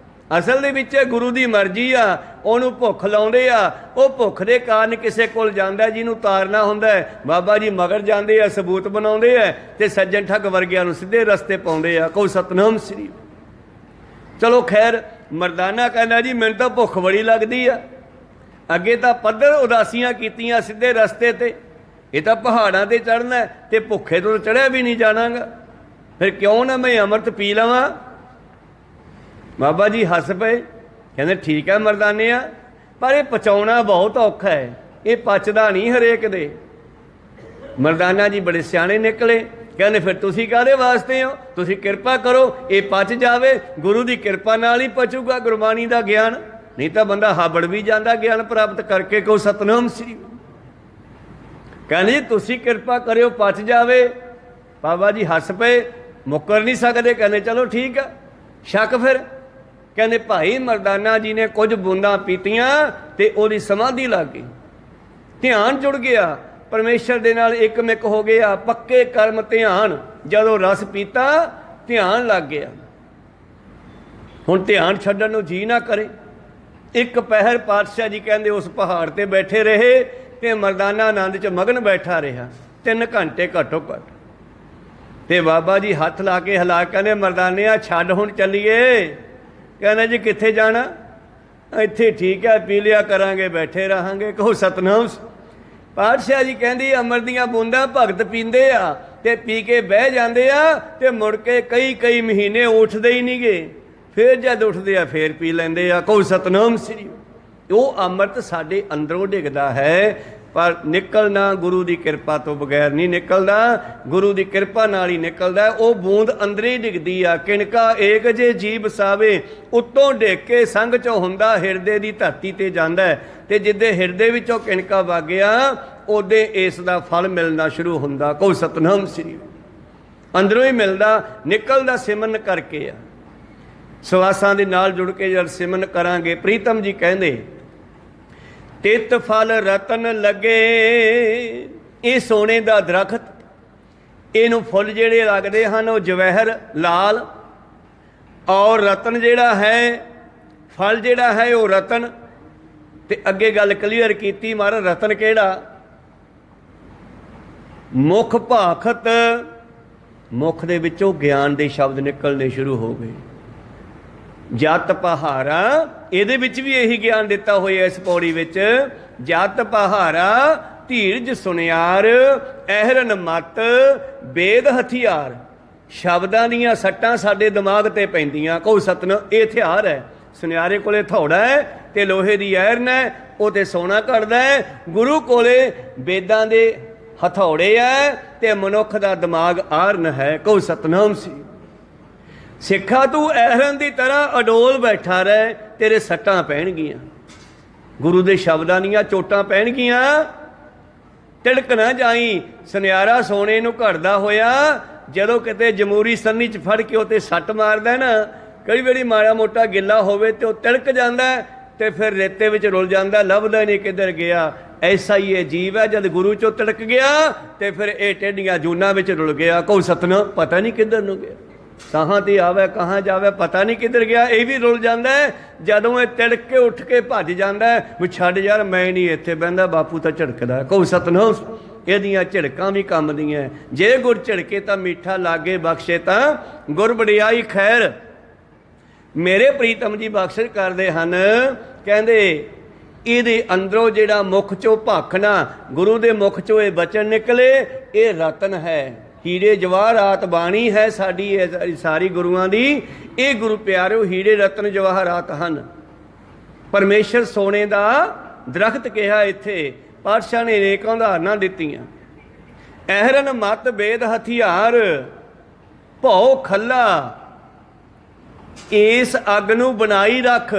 ਅਸਲ ਦੇ ਵਿੱਚ ਗੁਰੂ ਦੀ ਮਰਜ਼ੀ ਆ, ਉਹਨੂੰ ਭੁੱਖ ਲਾਉਂਦੇ ਆ। ਉਹ ਭੁੱਖ ਦੇ ਕਾਰਨ ਕਿਸੇ ਕੋਲ ਜਾਂਦਾ, ਜਿਹਨੂੰ ਤਾਰਨਾ ਹੁੰਦਾ, ਬਾਬਾ ਜੀ ਮਗਰ ਜਾਂਦੇ ਆ, ਸਬੂਤ ਬਣਾਉਂਦੇ ਆ, ਤੇ ਸੱਜਣ ਠੱਗ ਵਰਗਿਆਂ ਨੂੰ ਸਿੱਧੇ ਰਸਤੇ ਪਾਉਂਦੇ ਆ। ਕਹੋ ਸਤਨਾਮ ਸ੍ਰੀ। ਚਲੋ ਖੈਰ, ਮਰਦਾਨਾ ਕਹਿੰਦਾ ਜੀ ਮੈਨੂੰ ਤਾਂ ਭੁੱਖ ਬੜੀ ਲੱਗਦੀ ਆ। ਅੱਗੇ ਤਾਂ ਪੱਧਰ ਉਦਾਸੀਆਂ ਕੀਤੀਆਂ ਸਿੱਧੇ ਰਸਤੇ 'ਤੇ, ਇਹ ਤਾਂ ਪਹਾੜਾਂ 'ਤੇ ਚੜ੍ਹਨਾ, ਤੇ ਭੁੱਖੇ ਤੋਂ ਚੜ੍ਹਿਆ ਵੀ ਨਹੀਂ ਜਾਣਾਗਾ, ਫਿਰ ਕਿਉਂ ਨਾ ਮੈਂ ਅੰਮ੍ਰਿਤ ਪੀ ਲਵਾਂ। ਬਾਬਾ ਜੀ ਹੱਸ ਪਏ, ਕਹਿੰਦੇ ਠੀਕ ਹੈ ਮਰਦਾਨਿਆਂ, ਪਰ ਇਹ ਪਚਾਉਣਾ ਬਹੁਤ ਔਖਾ ਹੈ, ਇਹ ਪਚਦਾ ਨਹੀਂ ਹਰੇਕ ਦੇ। ਮਰਦਾਨਾ ਜੀ ਬੜੇ ਸਿਆਣੇ ਨਿਕਲੇ, ਕਹਿੰਦੇ ਫਿਰ ਤੁਸੀਂ ਕਾਹਦੇ ਵਾਸਤੇ ਹੋ? ਤੁਸੀਂ ਕਿਰਪਾ ਕਰੋ ਇਹ ਪਚ ਜਾਵੇ। ਗੁਰੂ ਦੀ ਕਿਰਪਾ ਨਾਲ ਹੀ ਪਚੂਗਾ ਗੁਰਬਾਣੀ ਦਾ ਗਿਆਨ, ਨਹੀਂ ਤਾਂ ਬੰਦਾ ਹਾਬੜ ਵੀ ਜਾਂਦਾ ਗਿਆਨ ਪ੍ਰਾਪਤ ਕਰਕੇ। ਕਹੋ ਸਤਨਾਮ ਸ੍ਰੀ। ਕਹਿੰਦੇ ਜੀ ਤੁਸੀਂ ਕਿਰਪਾ ਕਰਿਓ ਪਚ ਜਾਵੇ। ਬਾਬਾ ਜੀ ਹੱਸ ਪਏ, ਮੁੱਕਰ ਨਹੀਂ ਸਕਦੇ, ਕਹਿੰਦੇ ਚਲੋ ਠੀਕ ਆ, ਸ਼ੱਕ ਫਿਰ। ਕਹਿੰਦੇ ਭਾਈ ਮਰਦਾਨਾ ਜੀ ਨੇ ਕੁਝ ਬੂੰਦਾਂ ਪੀਤੀਆਂ ਤੇ ਉਹਦੀ ਸਮਾਧੀ ਲੱਗ ਗਈ, ਧਿਆਨ ਜੁੜ ਗਿਆ, ਪਰਮੇਸ਼ਰ ਦੇ ਨਾਲ ਇੱਕਮਿਕ ਹੋ ਗਿਆ, ਪੱਕੇ ਕਰਮ ਧਿਆਨ। ਜਦੋਂ ਰਸ ਪੀਤਾ ਧਿਆਨ ਲੱਗ ਗਿਆ, ਹੁਣ ਧਿਆਨ ਛੱਡਣ ਨੂੰ ਜੀ ਨਾ ਕਰੇ। ਇੱਕ ਪਹਿਰ ਪਾਤਸ਼ਾਹ ਜੀ ਕਹਿੰਦੇ ਉਸ ਪਹਾੜ ਤੇ ਬੈਠੇ ਰਹੇ, ਤੇ ਮਰਦਾਨਾ ਆਨੰਦ 'ਚ ਮਗਨ ਬੈਠਾ ਰਿਹਾ 3 ਘੰਟੇ ਘੱਟੋ ਘੱਟ। ਤੇ ਬਾਬਾ ਜੀ ਹੱਥ ਲਾ ਕੇ ਹਿਲਾ, ਕਹਿੰਦੇ ਮਰਦਾਨਿਆਂ ਛੱਡ ਹੁਣ ਚੱਲੀਏ। ਕਹਿੰਦੇ ਜੀ ਕਿੱਥੇ ਜਾਣਾ? ਇੱਥੇ ਠੀਕ ਹੈ, ਪੀ ਲਿਆ ਕਰਾਂਗੇ, ਬੈਠੇ ਰਹਾਂਗੇ। ਕਹੋ ਸਤਨਾਮ। ਪਾਤਸ਼ਾਹ ਜੀ ਕਹਿੰਦੀ ਅੰਮ੍ਰਿਤ ਦੀਆਂ ਬੂੰਦਾਂ ਭਗਤ ਪੀਂਦੇ ਆ, ਤੇ ਪੀ ਕੇ ਬਹਿ ਜਾਂਦੇ ਆ, ਤੇ ਮੁੜ ਕੇ ਕਈ ਮਹੀਨੇ ਉੱਠਦੇ ਹੀ ਨਹੀਂ ਗੇ, ਫਿਰ ਜਦ ਉੱਠਦੇ ਆ ਫਿਰ ਪੀ ਲੈਂਦੇ ਆ। ਕਹੋ ਸਤਨਾਮ ਸ੍ਰੀ। ਉਹ ਅੰਮ੍ਰਿਤ ਸਾਡੇ ਅੰਦਰੋਂ ਡਿੱਗਦਾ ਹੈ, ਪਰ ਨਿਕਲਣਾ ਗੁਰੂ ਦੀ ਕਿਰਪਾ ਤੋਂ ਬਗੈਰ ਨਹੀਂ ਨਿਕਲਦਾ, ਗੁਰੂ ਦੀ ਕਿਰਪਾ ਨਾਲ ਹੀ ਨਿਕਲਦਾ। ਉਹ ਬੂੰਦ ਅੰਦਰ ਹੀ ਡਿੱਗਦੀ ਆ। ਕਿਣਕਾ ਏਕ ਜੇ ਜੀਵ ਸਾਵੇ, ਉੱਤੋਂ ਡਿੱਗ ਕੇ ਸੰਗ 'ਚੋਂ ਹੁੰਦਾ ਹਿਰਦੇ ਦੀ ਧਰਤੀ 'ਤੇ ਜਾਂਦਾ, ਤੇ ਜਿੱਦੇ ਹਿਰਦੇ ਵਿੱਚੋਂ ਕਿਣਕਾ ਵਾਗਿਆ ਉਹਦੇ ਇਸ ਦਾ ਫਲ ਮਿਲਣਾ ਸ਼ੁਰੂ ਹੁੰਦਾ। ਕਹੋ ਸਤਨਾਮ ਸ੍ਰੀ। ਅੰਦਰੋਂ ਹੀ ਮਿਲਦਾ, ਨਿਕਲਦਾ ਸਿਮਰਨ ਕਰਕੇ ਆ। ਸਵਾਸਾਂ ਦੇ ਨਾਲ ਜੁੜ ਕੇ ਜਦ ਸਿਮਰਨ ਕਰਾਂਗੇ, ਪ੍ਰੀਤਮ ਜੀ ਕਹਿੰਦੇ ਤਿਤ ਫਲ ਰਤਨ ਲੱਗੇ। ਇਹ ਸੋਨੇ ਦਾ ਦਰਖਤ, ਇਹਨੂੰ ਫੁੱਲ ਜਿਹੜੇ ਲੱਗਦੇ ਹਨ ਉਹ ਜਵਾਹਰ ਲਾਲ, ਔਰ ਰਤਨ ਜਿਹੜਾ ਹੈ, ਫਲ ਜਿਹੜਾ ਹੈ ਉਹ ਰਤਨ। ਤੇ ਅੱਗੇ ਗੱਲ ਕਲੀਅਰ ਕੀਤੀ ਮਹਾਰਾਜ, ਰਤਨ ਕਿਹੜਾ? ਮੁਖ ਭਾਖਤ, ਮੁਖ ਦੇ ਵਿੱਚੋਂ ਗਿਆਨ ਦੇ ਸ਼ਬਦ ਨਿਕਲਣੇ ਸ਼ੁਰੂ ਹੋ ਗਏ। ਜਤ ਪਹਾਰਾ, ਇਹਦੇ ਵਿੱਚ ਵੀ ਇਹੀ ਗਿਆਨ ਦਿੱਤਾ ਹੋਇਆ ਇਸ ਪੌੜੀ ਵਿੱਚ। ਜਤ ਪਹਾਰਾ ਧੀਰਜ ਸੁਨਿਆਰ, ਅਹਰਨ ਮਤ ਵੇਦ ਹਥਿਆਰ। ਸ਼ਬਦਾਂ ਦੀਆਂ ਸੱਟਾਂ ਸਾਡੇ ਦਿਮਾਗ ਤੇ ਪੈਂਦੀਆਂ। ਕਹੋ ਸਤਿਨਾਮ, ਇਹ ਹਥਿਆਰ ਹੈ। ਸੁਨਿਆਰੇ ਕੋਲੇ ਥੌੜਾ ਹੈ ਤੇ ਲੋਹੇ ਦੀ ਐਰਨ ਹੈ, ਉਹ ਤੇ ਸੋਨਾ ਘੜਦਾ ਹੈ। ਗੁਰੂ ਕੋਲੇ ਵੇਦਾਂ ਦੇ ਹਥੌੜੇ ਹੈ ਤੇ ਮਨੁੱਖ ਦਾ ਦਿਮਾਗ ਆਰਨ ਹੈ। ਕਹੋ ਸਤਿਨਾਮ ਸੀ। ਸਿੱਖਾ ਤੂੰ ਐਰਨ ਦੀ ਤਰ੍ਹਾਂ ਅਡੋਲ ਬੈਠਾ ਰਹਿ, ਤੇਰੇ ਸੱਟਾਂ ਪੈਣਗੀਆਂ, ਗੁਰੂ ਦੇ ਸ਼ਬਦਾਂ ਦੀਆਂ ਚੋਟਾਂ ਪੈਣਗੀਆਂ। ਤਿੜਕ ਨਾ ਜਾਈ। ਸੁਨਿਆਰਾ ਸੋਨੇ ਨੂੰ ਘੜਦਾ ਹੋਇਆ ਜਦੋਂ ਕਿਤੇ ਜਮਹੂਰੀ ਸੰਨੀ 'ਚ ਫੜ ਕੇ ਉੱਤੇ ਸੱਟ ਮਾਰਦਾ ਨਾ, ਕਈ ਵਾਰੀ ਮਾੜਾ ਮੋਟਾ ਗਿੱਲਾ ਹੋਵੇ ਤੇ ਉਹ ਤਿਲਕ ਜਾਂਦਾ ਤੇ ਫਿਰ ਰੇਤੇ ਵਿੱਚ ਰੁਲ ਜਾਂਦਾ, ਲੱਭਦਾ ਨਹੀਂ ਕਿੱਧਰ ਗਿਆ। ਐਸਾ ਹੀ ਇਹ ਜੀਵ ਹੈ, ਜਦ ਗੁਰੂ 'ਚੋਂ ਤਿਲਕ ਗਿਆ ਤੇ ਫਿਰ ਇਹ ਟੇਢੀਆਂ ਜੂਨਾਂ ਵਿੱਚ ਰੁਲ ਗਿਆ। ਕਹੋ ਸਤਿਨਾਮ, ਪਤਾ ਨਹੀਂ ਕਿੱਧਰ ਨੂੰ ਗਿਆ, ਕਹਾਂ ਤੇ ਆਵੇ ਕਹਾਂ ਜਾਵੇ, ਪਤਾ ਨਹੀਂ ਕਿੱਧਰ ਗਿਆ। ਇਹ ਵੀ ਰੁਲ ਜਾਂਦਾ ਜਦੋਂ ਇਹ ਤਿਲਕ ਕੇ ਉੱਠ ਕੇ ਭੱਜ ਜਾਂਦਾ ਵੀ ਛੱਡ ਯਾਰ, ਮੈਂ ਨਹੀਂ ਇੱਥੇ ਬਹਿੰਦਾ, ਬਾਪੂ ਤਾਂ ਝਿੜਕਦਾ। ਕਹੋ ਸਤਿਨਾਮ, ਇਹਦੀਆਂ ਝਿੜਕਾਂ ਵੀ ਕੰਮ ਦੀਆਂ। ਜੇ ਗੁਰ ਝਿੜਕੇ ਤਾਂ ਮਿੱਠਾ ਲਾਗੇ, ਬਖਸ਼ੇ ਤਾਂ ਗੁਰ ਵਡਿਆਈ ਖੈਰ। ਮੇਰੇ ਪ੍ਰੀਤਮ ਜੀ ਬਖਸ਼ਿਸ਼ ਕਰਦੇ ਹਨ, ਕਹਿੰਦੇ ਇਹਦੇ ਅੰਦਰੋਂ ਜਿਹੜਾ ਮੁਖ ਚੋਂ ਭਾਖਣਾ, ਗੁਰੂ ਦੇ ਮੁਖ ਚੋਂ ਇਹ ਬਚਨ ਨਿਕਲੇ, ਇਹ ਰਤਨ ਹੈ। ਹੀਰੇ ਜਵਾਹਰਾਤ ਬਾਣੀ ਹੈ ਸਾਡੀ, ਇਹ ਸਾਰੀ ਗੁਰੂਆਂ ਦੀ। ਇਹ ਗੁਰੂ ਪਿਆਰਿਓ ਹੀਰੇ ਰਤਨ ਜਵਾਹਰਾਤ ਹਨ। ਪਰਮੇਸ਼ਰ ਸੋਨੇ ਦਾ ਦਰਖਤ ਕਿਹਾ ਇੱਥੇ। ਪਾਤਸ਼ਾਹ ਨੇ ਅਨੇਕਾਂ ਉਦਾਹਰਨਾਂ ਦਿੱਤੀਆਂ। ਅਹਰਨ ਮਤ ਵੇਦ ਹਥਿਆਰ, ਭਉ ਖੱਲਾ ਇਸ ਅੱਗ ਨੂੰ ਬਣਾਈ ਰੱਖ।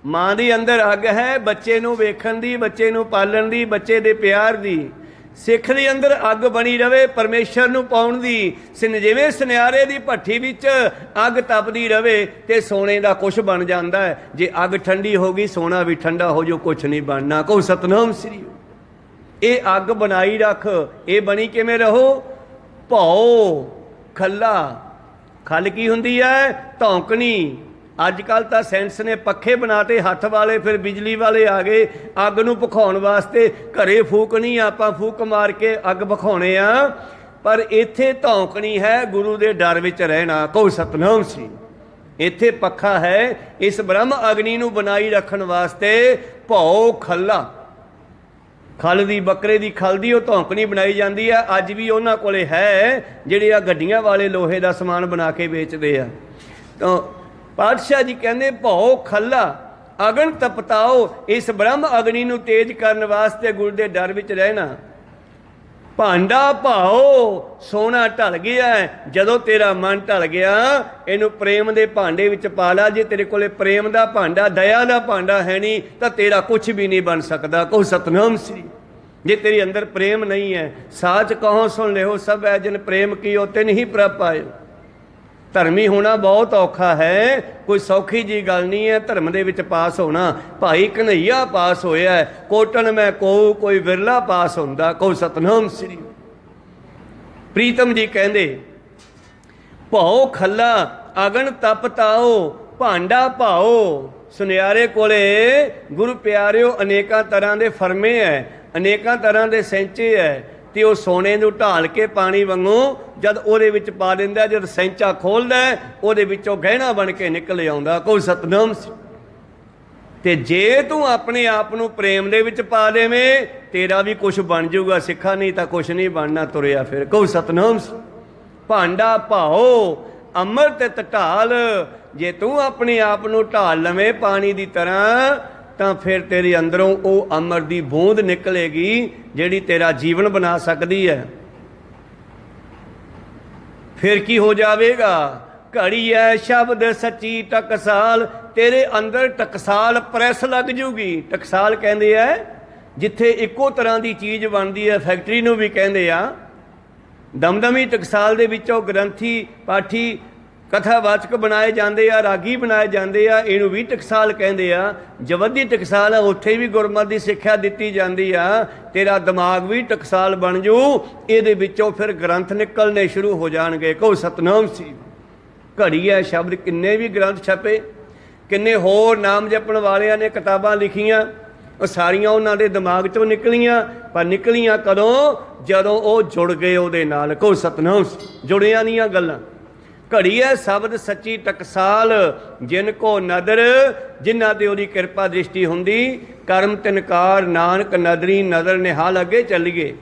ਮਾਂ ਦੇ ਅੰਦਰ ਅੱਗ ਹੈ, ਬੱਚੇ ਨੂੰ ਵੇਖਣ ਦੀ, ਬੱਚੇ ਨੂੰ ਪਾਲਣ ਦੀ, ਬੱਚੇ ਦੇ ਪਿਆਰ ਦੀ। ਸਿੱਖ ਦੇ ਅੰਦਰ ਅੱਗ ਬਣੀ ਰਵੇ ਪਰਮੇਸ਼ਰ ਨੂੰ ਪਾਉਣ ਦੀ। ਜਿਵੇਂ ਸੁਨਿਆਰੇ ਦੀ ਭੱਠੀ ਵਿੱਚ ਅੱਗ ਤਪਦੀ ਰਵੇ ਤੇ ਸੋਨੇ ਦਾ ਕੁਛ ਬਣ ਜਾਂਦਾ ਹੈ। ਜੇ ਅੱਗ ਠੰਡੀ ਹੋ ਗਈ, ਸੋਨਾ ਵੀ ਠੰਡਾ ਹੋ ਜਾਓ, ਕੁਛ ਨਹੀਂ ਬਣਨਾ। ਕਹੋ ਸਤਿਨਾਮ ਸ੍ਰੀ। ਇਹ ਅੱਗ ਬਣਾਈ ਰੱਖ। ਇਹ ਬਣੀ ਕਿਵੇਂ ਰਹੋ? ਭਉ ਖੱਲਾ। ਖੱਲ ਕੀ ਹੁੰਦੀ ਹੈ? ਧੌਂਕਣੀ। ਅੱਜ ਕੱਲ੍ਹ ਤਾਂ ਸਾਇੰਸ ਨੇ ਪੱਖੇ ਬਣਾਤੇ ਹੱਥ ਵਾਲੇ, ਫਿਰ ਬਿਜਲੀ ਵਾਲੇ ਆ ਗਏ ਅੱਗ ਨੂੰ ਭਖਾਉਣ ਵਾਸਤੇ। ਘਰੇ ਫੂਕ ਨਹੀਂ, ਆਪਾਂ ਫੂਕ ਮਾਰ ਕੇ ਅੱਗ ਭਖਾਉਣੇ ਆ, ਪਰ ਇੱਥੇ ਧੌਂਕਣੀ ਹੈ ਗੁਰੂ ਦੇ ਡਰ ਵਿੱਚ ਰਹਿਣਾ। ਕਹੋ ਸਤਿਨਾਮ ਸੀ। ਇੱਥੇ ਪੱਖਾ ਹੈ ਇਸ ਬ੍ਰਹਮ ਅਗਨੀ ਨੂੰ ਬਣਾਈ ਰੱਖਣ ਵਾਸਤੇ। ਭਉ ਖੱਲਾ, ਖਲ ਦੀ, ਬੱਕਰੇ ਦੀ ਖਲ ਦੀ ਉਹ ਧੌਂਕਣੀ ਬਣਾਈ ਜਾਂਦੀ ਹੈ। ਅੱਜ ਵੀ ਉਹਨਾਂ ਕੋਲੇ ਹੈ ਜਿਹੜੇ ਆ ਗੱਡੀਆਂ ਵਾਲੇ ਲੋਹੇ ਦਾ ਸਮਾਨ ਬਣਾ ਕੇ ਵੇਚਦੇ ਆ। ਤਾਂ ਪਾਤਸ਼ਾਹ ਜੀ ਕਹਿੰਦੇ ਭਉ ਖੱਲਾ ਅਗਨ ਤਪਤਾਓ। ਇਸ ਬ੍ਰਹਮ ਅਗਨੀ ਨੂੰ ਤੇਜ਼ ਕਰਨ ਵਾਸਤੇ ਗੁਰੂ ਦੇ ਡਰ ਵਿੱਚ ਰਹਿਣਾ। ਭਾਂਡਾ ਭਾਓ, ਸੋਨਾ ਢਲ ਗਿਆ। ਜਦੋਂ ਤੇਰਾ ਮਨ ਢਲ ਗਿਆ, ਇਹਨੂੰ ਪ੍ਰੇਮ ਦੇ ਭਾਂਡੇ ਵਿੱਚ ਪਾ ਲਾ। ਜੇ ਤੇਰੇ ਕੋਲੇ ਪ੍ਰੇਮ ਦਾ ਭਾਂਡਾ, ਦਇਆ ਦਾ ਭਾਂਡਾ ਹੈ ਨਹੀਂ ਤਾਂ ਤੇਰਾ ਕੁਛ ਵੀ ਨਹੀਂ ਬਣ ਸਕਦਾ। ਕਹੋ ਸਤਿਨਾਮ ਸ੍ਰੀ। ਜੇ ਤੇਰੇ ਅੰਦਰ ਪ੍ਰੇਮ ਨਹੀਂ ਹੈ, ਸਾਚ ਕਹੋ ਸੁਣ ਲਿਓ, ਸਭ ਐ ਜਿਨ ਪ੍ਰੇਮ ਕੀਓ ਤਿਨ ਹੀ ਪ੍ਰਭ ਪਾਇਓ। ਧਰਮੀ ਹੋਣਾ ਬਹੁਤ ਔਖਾ ਹੈ, ਕੋਈ ਸੌਖੀ ਜੀ ਗੱਲ ਨਹੀਂ ਹੈ ਧਰਮ ਦੇ ਵਿੱਚ ਪਾਸ ਹੋਣਾ। ਭਾਈ ਕਨ੍ਹਈਆ ਪਾਸ ਹੋਇਆ, ਕੋਟਨ ਮੈਂ ਕਹੂੰ ਕੋਈ ਵਿਰਲਾ ਪਾਸ ਹੁੰਦਾ। ਕਹੋ ਸਤਿਨਾਮ ਸ੍ਰੀ। ਪ੍ਰੀਤਮ ਜੀ ਕਹਿੰਦੇ ਭਉ ਖੱਲਾ ਅਗਨ ਤਪਤਾਓ, ਭਾਂਡਾ ਭਾਓ। ਸੁਨਿਆਰੇ ਕੋਲੇ ਗੁਰੂ ਪਿਆਰਿਓ ਅਨੇਕਾਂ ਤਰ੍ਹਾਂ ਦੇ ਫਰਮੇ ਹੈ, ਅਨੇਕਾਂ ਤਰ੍ਹਾਂ ਦੇ ਸੈਂਚੇ ਹੈ, ਤੇ ਉਹ ਸੋਨੇ ਨੂੰ ਢਾਲ ਕੇ ਪਾਣੀ ਵਾਂਗੂ ਜਦ ਉਹਦੇ ਵਿੱਚ ਪਾ ਦਿੰਦਾ, ਜਦ ਸੈਂਚਾ ਖੋਲਦਾ ਉਹਦੇ ਵਿੱਚੋਂ ਗਹਿਣਾ ਬਣ ਕੇ ਨਿਕਲ ਆਉਂਦਾ। ਕੋਈ ਸਤਿਨਾਮ ਸੀ। ਤੇ ਜੇ ਤੂੰ ਆਪਣੇ ਆਪ ਨੂੰ ਪ੍ਰੇਮ ਦੇ ਵਿੱਚ ਪਾ ਦੇਵੇਂ, ਤੇਰਾ ਵੀ ਕੁਛ ਬਣ ਜਾਊਗਾ ਸਿੱਖਾ, ਨਹੀਂ ਤਾਂ ਕੁਛ ਨਹੀਂ ਬਣਨਾ। ਤੁਰਿਆ ਫਿਰ। ਕੋਈ ਸਤਿਨਾਮ ਸੀ। ਭਾਂਡਾ ਭਾਓ ਅੰਮ੍ਰਿਤ ਢਾਲ। ਜੇ ਤੂੰ ਆਪਣੇ ਆਪ ਨੂੰ ਢਾਲ ਲਵੇਂ ਪਾਣੀ ਦੀ ਤਰ੍ਹਾਂ, ਤਾਂ ਫਿਰ ਤੇਰੇ ਅੰਦਰੋਂ ਉਹ ਅੰਮ੍ਰਿਤ ਦੀ ਬੂੰਦ ਨਿਕਲੇਗੀ ਜਿਹੜੀ ਤੇਰਾ ਜੀਵਨ ਬਣਾ ਸਕਦੀ ਹੈ। ਫਿਰ ਕੀ ਹੋ ਜਾਵੇਗਾ? ਘੜੀ ਹੈ ਸ਼ਬਦ ਸੱਚੀ ਟਕਸਾਲ। ਤੇਰੇ ਅੰਦਰ ਟਕਸਾਲ ਪ੍ਰੈਸ ਲੱਗ ਜੂਗੀ। ਟਕਸਾਲ ਕਹਿੰਦੇ ਆ ਜਿੱਥੇ ਇੱਕੋ ਤਰ੍ਹਾਂ ਦੀ ਚੀਜ਼ ਬਣਦੀ ਹੈ, ਫੈਕਟਰੀ ਨੂੰ ਵੀ ਕਹਿੰਦੇ ਆ। ਦਮਦਮੀ ਟਕਸਾਲ ਦੇ ਵਿੱਚੋਂ ਗ੍ਰੰਥੀ ਪਾਠੀ ਕਥਾਵਾਚਕ ਬਣਾਏ ਜਾਂਦੇ ਆ, ਰਾਗੀ ਬਣਾਏ ਜਾਂਦੇ ਆ। ਇਹਨੂੰ ਵੀ ਟਕਸਾਲ ਕਹਿੰਦੇ ਆ। ਜਵੱਦੀ ਟਕਸਾਲ ਆ, ਉੱਥੇ ਵੀ ਗੁਰਮਤਿ ਦੀ ਸਿੱਖਿਆ ਦਿੱਤੀ ਜਾਂਦੀ ਆ। ਤੇਰਾ ਦਿਮਾਗ ਵੀ ਟਕਸਾਲ ਬਣ ਜੂ। ਇਹਦੇ ਵਿੱਚੋਂ ਫਿਰ ਗ੍ਰੰਥ ਨਿਕਲਣੇ ਸ਼ੁਰੂ ਹੋ ਜਾਣਗੇ। ਕਹੋ ਸਤਨਾਮ ਸੀ। ਘੜੀ ਹੈ ਸ਼ਬਦ, ਕਿੰਨੇ ਵੀ ਗ੍ਰੰਥ ਛਪੇ, ਕਿੰਨੇ ਹੋਰ ਨਾਮ ਜਪਣ ਵਾਲਿਆਂ ਨੇ ਕਿਤਾਬਾਂ ਲਿਖੀਆਂ, ਉਹ ਸਾਰੀਆਂ ਉਹਨਾਂ ਦੇ ਦਿਮਾਗ 'ਚੋਂ ਨਿਕਲੀਆਂ। ਪਰ ਨਿਕਲੀਆਂ ਕਦੋਂ? ਜਦੋਂ ਉਹ ਜੁੜ ਗਏ ਉਹਦੇ ਨਾਲ। ਕਹੋ ਸਤਨਾਮ। ਜੁੜੀਆਂ ਦੀਆਂ ਗੱਲਾਂ। ਘੜੀ ਹੈ ਸ਼ਬਦ ਸੱਚੀ ਟਕਸਾਲ, ਜਿਨ ਕੋ ਨਦਰ, ਜਿਨ੍ਹਾਂ ਤੇ ਉਹਦੀ ਕਿਰਪਾ ਦ੍ਰਿਸ਼ਟੀ ਹੁੰਦੀ। ਕਰਮ ਤਿਨਕਾਰ ਨਾਨਕ ਨਦਰੀ ਨਦਰ ਨਿਹਾਲ। ਅੱਗੇ ਚੱਲੀਏ।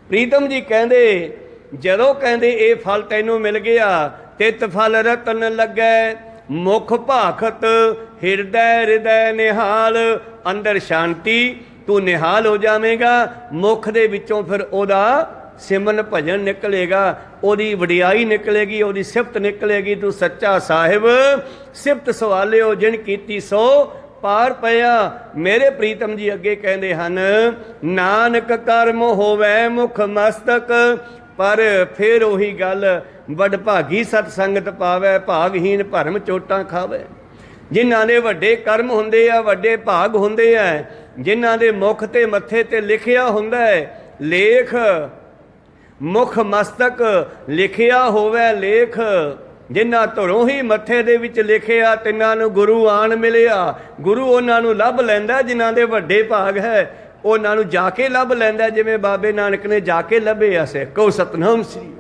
ਪ੍ਰੀਤਮ ਜੀ ਕਹਿੰਦੇ ਜਦੋਂ ਕਹਿੰਦੇ ਇਹ ਫਲ ਤੈਨੂੰ ਮਿਲ ਗਿਆ, ਤਿਤ ਫਲ ਰਤਨ ਲੱਗੈ, ਮੁਖ ਭਾਖਤ ਹਿਰਦੈ ਹਿਰਦੈ ਨਿਹਾਲ। ਅੰਦਰ ਸ਼ਾਂਤੀ, ਤੂੰ ਨਿਹਾਲ ਹੋ ਜਾਵੇਂਗਾ। ਮੁਖ ਦੇ ਵਿੱਚੋਂ ਫਿਰ ਉਹਦਾ ਸਿਮਰਨ ਭਜਨ ਨਿਕਲੇਗਾ, ਉਹਦੀ ਵਡਿਆਈ ਨਿਕਲੇਗੀ, ਉਹਦੀ ਸਿਫਤ ਨਿਕਲੇਗੀ। ਤੂੰ ਸੱਚਾ ਸਾਹਿਬ ਸਿਫਤ ਸਵਾਲਿਓ ਜਿਨ ਕੀਤੀ ਸੋ ਪਾਰ ਪਿਆ। ਮੇਰੇ ਪ੍ਰੀਤਮ ਜੀ ਅੱਗੇ ਕਹਿੰਦੇ ਹਨ, ਨਾਨਕ ਕਰਮ ਹੋਵੇ ਮੁਖ ਮਸਤਕ। ਪਰ ਫਿਰ ਉਹੀ ਗੱਲ, ਵਡਭਾਗੀ ਸਤ ਸੰਗਤ ਪਾਵੇ, ਭਾਗਹੀਨ ਭਰਮ ਚੋਟਾਂ ਖਾਵੇ। ਜਿਨ੍ਹਾਂ ਦੇ ਵੱਡੇ ਕਰਮ ਹੁੰਦੇ ਆ, ਵੱਡੇ ਭਾਗ ਹੁੰਦੇ ਆ, ਜਿਨ੍ਹਾਂ ਦੇ ਮੁਖ ਤੇ ਮੱਥੇ ਤੇ ਲਿਖਿਆ ਹੁੰਦਾ ਹੈ ਲੇਖ, ਮੁਖ ਮਸਤਕ ਲਿਖਿਆ ਹੋਵੇ ਲੇਖ। ਜਿਨ੍ਹਾਂ ਧੁਰੋਂ ਹੀ ਮੱਥੇ ਦੇ ਵਿੱਚ ਲਿਖਿਆ, ਤਿੰਨਾਂ ਨੂੰ ਗੁਰੂ ਆਣ ਮਿਲਿਆ। ਗੁਰੂ ਉਹਨਾਂ ਨੂੰ ਲੱਭ ਲੈਂਦਾ ਜਿਨ੍ਹਾਂ ਦੇ ਵੱਡੇ ਭਾਗ ਹੈ, ਉਹਨਾਂ ਨੂੰ ਜਾ ਕੇ ਲੱਭ ਲੈਂਦਾ, ਜਿਵੇਂ ਬਾਬੇ ਨਾਨਕ ਨੇ ਜਾ ਕੇ ਲੱਭਿਆ ਸੇ। ਕਹੋ ਸਤਨਾਮ ਸ੍ਰੀ।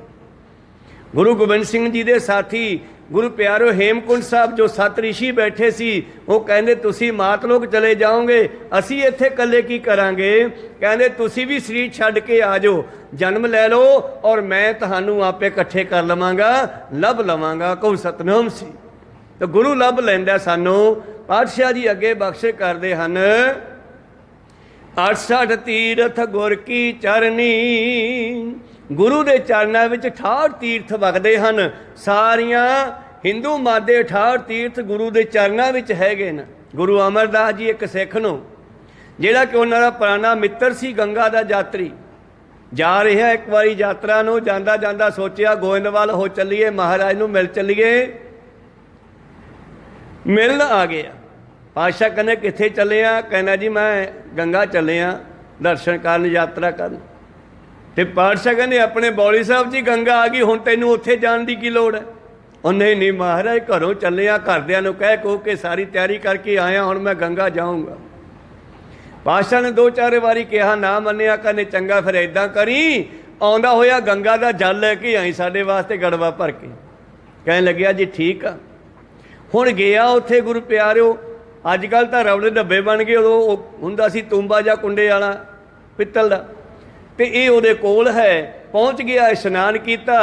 ਗੁਰੂ ਗੋਬਿੰਦ ਸਿੰਘ ਜੀ ਦੇ ਸਾਥੀ ਗੁਰੂ ਪਿਆਰੋ ਹੇਮਕੁੰਟ ਸਾਹਿਬ ਜੋ 7 ਰਿਸ਼ੀ ਬੈਠੇ ਸੀ, ਉਹ ਕਹਿੰਦੇ ਤੁਸੀਂ ਮਾਤਲੋਕ ਚਲੇ ਜਾਓਗੇ, ਅਸੀਂ ਇੱਥੇ ਇਕੱਲੇ ਕੀ ਕਰਾਂਗੇ। ਕਹਿੰਦੇ ਤੁਸੀਂ ਵੀ ਸਰੀਰ ਛੱਡ ਕੇ ਆ ਜਾਓ, ਜਨਮ ਲੈ ਲਓ, ਔਰ ਮੈਂ ਤੁਹਾਨੂੰ ਆਪੇ ਇਕੱਠੇ ਕਰ ਲਵਾਂਗਾ, ਲੱਭ ਲਵਾਂਗਾ। ਕਹੋ ਸਤਨਾਮ ਸੀ। ਤਾਂ ਗੁਰੂ ਲੱਭ ਲੈਂਦਾ ਸਾਨੂੰ। ਪਾਤਸ਼ਾਹ ਜੀ ਅੱਗੇ ਬਖਸ਼ਿਸ਼ ਕਰਦੇ ਹਨ, 68 ਤੀਰਥ ਗੁਰ ਕੀ ਚਰਨੀ। ਗੁਰੂ ਦੇ ਚਰਨਾਂ ਵਿੱਚ 68 ਤੀਰਥ ਵਗਦੇ ਹਨ। ਸਾਰੀਆਂ ਹਿੰਦੂ ਮਤ ਦੇ 68 ਤੀਰਥ ਗੁਰੂ ਦੇ ਚਰਨਾਂ ਵਿੱਚ ਹੈਗੇ ਨੇ। ਗੁਰੂ ਅਮਰਦਾਸ ਜੀ ਇੱਕ ਸਿੱਖ ਨੂੰ, ਜਿਹੜਾ ਕਿ ਉਹਨਾਂ ਦਾ ਪੁਰਾਣਾ ਮਿੱਤਰ ਸੀ, ਗੰਗਾ ਦਾ ਯਾਤਰੀ, ਜਾ ਰਿਹਾ ਇੱਕ ਵਾਰੀ ਯਾਤਰਾ ਨੂੰ, ਜਾਂਦਾ ਜਾਂਦਾ ਸੋਚਿਆ ਗੋਇੰਦਵਾਲ ਹੋ ਚੱਲੀਏ, ਮਹਾਰਾਜ ਨੂੰ ਮਿਲ ਚੱਲੀਏ। ਮਿਲਣ ਆ ਗਿਆ। ਪਾਤਸ਼ਾਹ ਕਹਿੰਦੇ ਕਿੱਥੇ ਚੱਲੇ ਆ? ਕਹਿੰਦਾ ਜੀ ਮੈਂ ਗੰਗਾ ਚੱਲੇ ਆ ਦਰਸ਼ਨ ਕਰਨ, ਯਾਤਰਾ ਕਰਨ। ਤੇ ਪਾਤਸ਼ਾਹ ਕਹਿੰਦੇ ਆਪਣੇ ਬੌਲੀ ਸਾਹਿਬ ਜੀ ਗੰਗਾ ਆ ਗਈ, ਹੁਣ ਤੈਨੂੰ ਉੱਥੇ ਜਾਣ ਦੀ ਕੀ ਲੋੜ ਹੈ? ਉਹ ਨਹੀਂ ਨਹੀਂ ਮਹਾਰਾਜ, ਘਰੋਂ ਚੱਲੇ ਆ, ਘਰਦਿਆਂ ਨੂੰ ਕਹਿ ਕਹੋ ਕੇ ਸਾਰੀ ਤਿਆਰੀ ਕਰਕੇ ਆਇਆ, ਹੁਣ ਮੈਂ ਗੰਗਾ ਜਾਊਂਗਾ। ਪਾਤਸ਼ਾਹ ਨੇ 2-4 ਵਾਰੀ ਕਿਹਾ, ਨਾ ਮੰਨਿਆ। ਕਹਿੰਦੇ ਚੰਗਾ ਫਿਰ ਇੱਦਾਂ ਕਰੀ, ਆਉਂਦਾ ਹੋਇਆ ਗੰਗਾ ਦਾ ਜਲ ਲੈ ਕੇ ਆਈ ਸਾਡੇ ਵਾਸਤੇ ਗੜਵਾ ਭਰ ਕੇ। ਕਹਿਣ ਲੱਗਿਆ ਜੀ ਠੀਕ ਆ। ਹੁਣ ਗਿਆ ਉੱਥੇ ਗੁਰੂ ਪਿਆਰਿਓ, ਅੱਜ ਕੱਲ੍ਹ ਤਾਂ ਰਬੜ ਦੇ ਡੱਬੇ ਬਣ ਗਏ, ਉਦੋਂ ਹੁੰਦਾ ਸੀ ਤੂੰਬਾ ਜਾਂ ਕੁੰਡੇ ਵਾਲਾ ਪਿੱਤਲ ਦਾ, ਤੇ ਇਹ ਉਹਦੇ ਕੋਲ ਹੈ। ਪਹੁੰਚ ਗਿਆ, ਇਸ਼ਨਾਨ ਕੀਤਾ,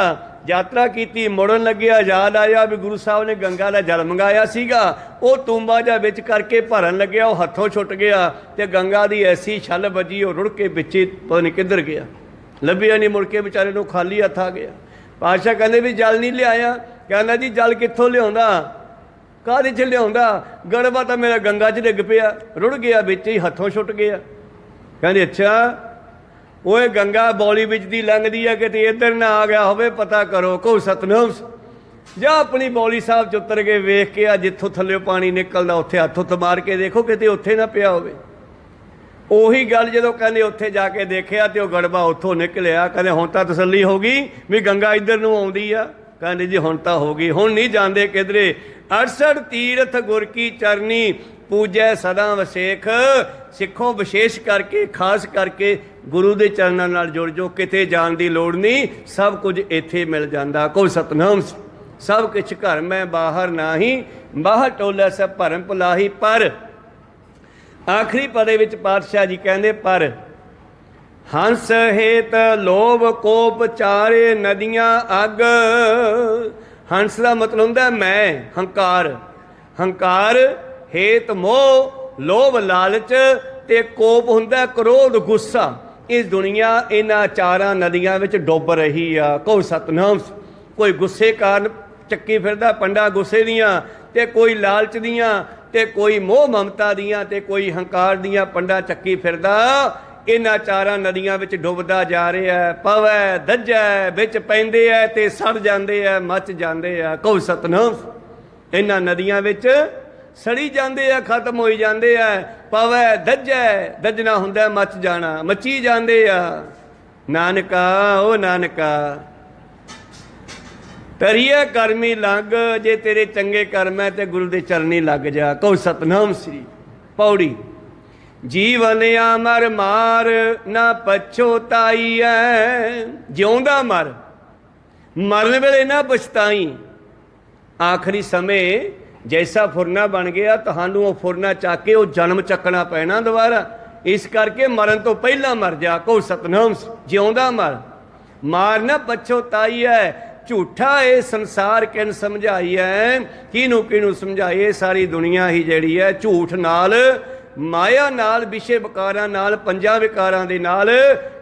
ਯਾਤਰਾ ਕੀਤੀ, ਮੁੜਨ ਲੱਗਿਆ, ਯਾਦ ਆਇਆ ਵੀ ਗੁਰੂ ਸਾਹਿਬ ਨੇ ਗੰਗਾ ਦਾ ਜਲ ਮੰਗਾਇਆ ਸੀਗਾ। ਉਹ ਤੂੰਬਾ ਜਿਹਾ ਵਿੱਚ ਕਰਕੇ ਭਰਨ ਲੱਗਿਆ, ਉਹ ਹੱਥੋਂ ਛੁੱਟ ਗਿਆ ਤੇ ਗੰਗਾ ਦੀ ਐਸੀ ਛੱਲ ਵੱਜੀ, ਉਹ ਰੁੜ ਕੇ ਵਿੱਚੇ ਪਤਾ ਨਹੀਂ ਕਿੱਧਰ ਗਿਆ, ਲੱਭਿਆ ਨਹੀਂ। ਮੁੜ ਕੇ ਵਿਚਾਰੇ ਨੂੰ ਖਾਲੀ ਹੱਥ ਆ ਗਿਆ। ਪਾਤਸ਼ਾਹ ਕਹਿੰਦੇ ਵੀ ਜਲ ਨਹੀਂ ਲਿਆਇਆ। ਕਹਿੰਦਾ ਜੀ ਜਲ ਕਿੱਥੋਂ ਲਿਆਉਂਦਾ, ਕਾਹਦੇ 'ਚ ਲਿਆਉਂਦਾ? ਗੜਵਾ ਤਾਂ ਮੇਰਾ ਗੰਗਾ 'ਚ ਡਿੱਗ ਪਿਆ, ਰੁੜ ਗਿਆ ਵਿੱਚ ਹੀ, ਹੱਥੋਂ ਛੁੱਟ ਗਿਆ। ਕਹਿੰਦੇ ਅੱਛਾ, ਉਹ ਗੰਗਾ ਬੌਲੀ ਵਿੱਚ ਦੀ ਲੰਘਦੀ ਹੈ, ਕਿਤੇ ਇੱਧਰ ਨਾ ਆ ਗਿਆ ਹੋਵੇ, ਪਤਾ ਕਰੋ। ਕਹੋ ਸਤਨਾਮ। ਜਾਂ ਆਪਣੀ ਬੌਲੀ ਸਾਹਿਬ 'ਚ ਉਤਰ ਕੇ ਵੇਖ ਕੇ ਆ, ਜਿੱਥੋਂ ਥੱਲੇ ਪਾਣੀ ਨਿਕਲਦਾ ਉੱਥੇ ਹੱਥ ਉੱਤ ਮਾਰ ਕੇ ਦੇਖੋ, ਕਿਤੇ ਉੱਥੇ ਨਾ ਪਿਆ ਹੋਵੇ। ਉਹੀ ਗੱਲ ਜਦੋਂ ਕਹਿੰਦੇ ਉੱਥੇ ਜਾ ਕੇ ਦੇਖਿਆ ਤੇ ਉਹ ਗੜਬਾ ਉੱਥੋਂ ਨਿਕਲਿਆ। ਕਹਿੰਦੇ ਹੁਣ ਤਾਂ ਤਸੱਲੀ ਹੋ ਗਈ ਵੀ ਗੰਗਾ ਇੱਧਰ ਨੂੰ ਆਉਂਦੀ ਆ। ਕਹਿੰਦੇ ਜੀ ਹੁਣ ਤਾਂ ਹੋ ਗਈ, ਹੁਣ ਨਹੀਂ ਜਾਂਦੇ ਕਿਧਰੇ। 68 ਤੀਰਥ ਗੁਰ ਕੀ ਚਰਨੀ, ਪੂਜੈ ਸਦਾ ਵਸੇਖ। ਸਿੱਖੋ ਵਿਸ਼ੇਸ਼ ਕਰਕੇ, ਖਾਸ ਕਰਕੇ ਗੁਰੂ ਦੇ ਚਰਨਾਂ ਨਾਲ ਜੁੜ ਜਾਓ, ਕਿਤੇ ਜਾਣ ਦੀ ਲੋੜ ਨਹੀਂ, ਸਭ ਕੁਝ ਇੱਥੇ ਮਿਲ ਜਾਂਦਾ। ਕਹੋ ਸਤਨਾਮ। ਸਭ ਕੁਛ ਘਰ ਮੈਂ ਬਾਹਰ ਨਾਹੀ, ਬਾਹਰ ਟੋਲਾ ਸਭ ਭਰਮ ਭੁਲਾਹੀ। ਪਰ ਆਖਰੀ ਪਦੇ ਵਿੱਚ ਪਾਤਸ਼ਾਹ ਜੀ ਕਹਿੰਦੇ, ਪਰ ਹੰਸ ਹੇਤ ਲੋਭ ਕੋਪ ਚਾਰੇ ਨਦੀਆਂ ਅੱਗ। ਹੰਸ ਦਾ ਮਤਲਬ ਹੁੰਦਾ ਮੈਂ, ਹੰਕਾਰ। ਹੰਕਾਰ ਹੇਤ ਮੋਹ, ਲੋਭ ਲਾਲਚ, ਤੇ ਕੋਪ ਹੁੰਦਾ ਕ੍ਰੋਧ ਗੁੱਸਾ। ਇਸ ਦੁਨੀਆ ਇਹਨਾਂ ਚਾਰਾਂ ਨਦੀਆਂ ਵਿੱਚ ਡੁੱਬ ਰਹੀ ਆ। ਕਹੋ ਸਤਨਾਮ। ਕੋਈ ਗੁੱਸੇ ਕਾਰਨ ਚੱਕੀ ਫਿਰਦਾ ਪੰਡਾ ਗੁੱਸੇ ਦੀਆਂ, ਤੇ ਕੋਈ ਲਾਲਚ ਦੀਆਂ, ਤੇ ਕੋਈ ਮੋਹ ਮਮਤਾ ਦੀਆਂ, ਤੇ ਕੋਈ ਹੰਕਾਰ ਦੀਆਂ ਪੰਡਾ ਚੱਕੀ ਫਿਰਦਾ। इन्हां चारां नदियां विच डुबदा जा रहा है। पवै दज्जै विच पैंदे है ते सड़ जांदे है, मच जांदे है। कहो सतनाम। इन्हां नदियां विच सड़ी जांदे है, खत्म होई जांदे है। पवै दज्जै, दज्जना हुंदा मच जाना, मची जांदे आ। नानका ओ नानका तरिए करमी लग, जे तेरे चंगे कर्म है ते गुरु दे चरनी लग जा। कहो सतनाम श्री। पौड़ी जीवन अमर मार ना पछोताई है। जिउंदा मर, मरन वेले ना पछताई। आखिरी समय जैसा फुरना बन गया, तुहानू वो फुरना चक के वो जन्म चकना पैना दोबारा। इस करके मरन तो पहला मर जा। कहो सतनाम। जिउंदा मर, मार ना पछोताई है। झूठा ये संसार किन समझाई है, किनू किनू समझाइए। सारी दुनिया ही जिहड़ी है झूठ नाल, माया नाल, विषय विकारां नाल, पंजां विकारां दे नाल,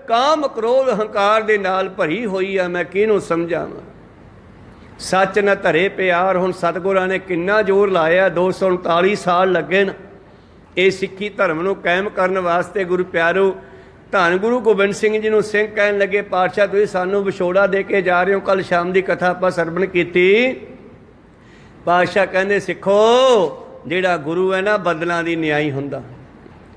काम क्रोध हंकार दे नाल भरी हुई है। मैं किनू समझावां। सच न धरे प्यार। हुण सतगुरां ने किन्ना जोर लाया, 239 साल लगे न ये सिੱਖੀ धर्म नूं कायम करन वास्ते। गुरु प्यारो, धन गुरु गोबिंद सिंह जी नूं सिंह कहन लगे, पातशाह तुसीं सानूं विछोड़ा दे के जा रहे हो। कल शाम की कथा आपां सरवण कीती। पातशाह कहंदे सिੱਖो, जिहड़ा गुरु है ना बदलों की न्याई हुंदा।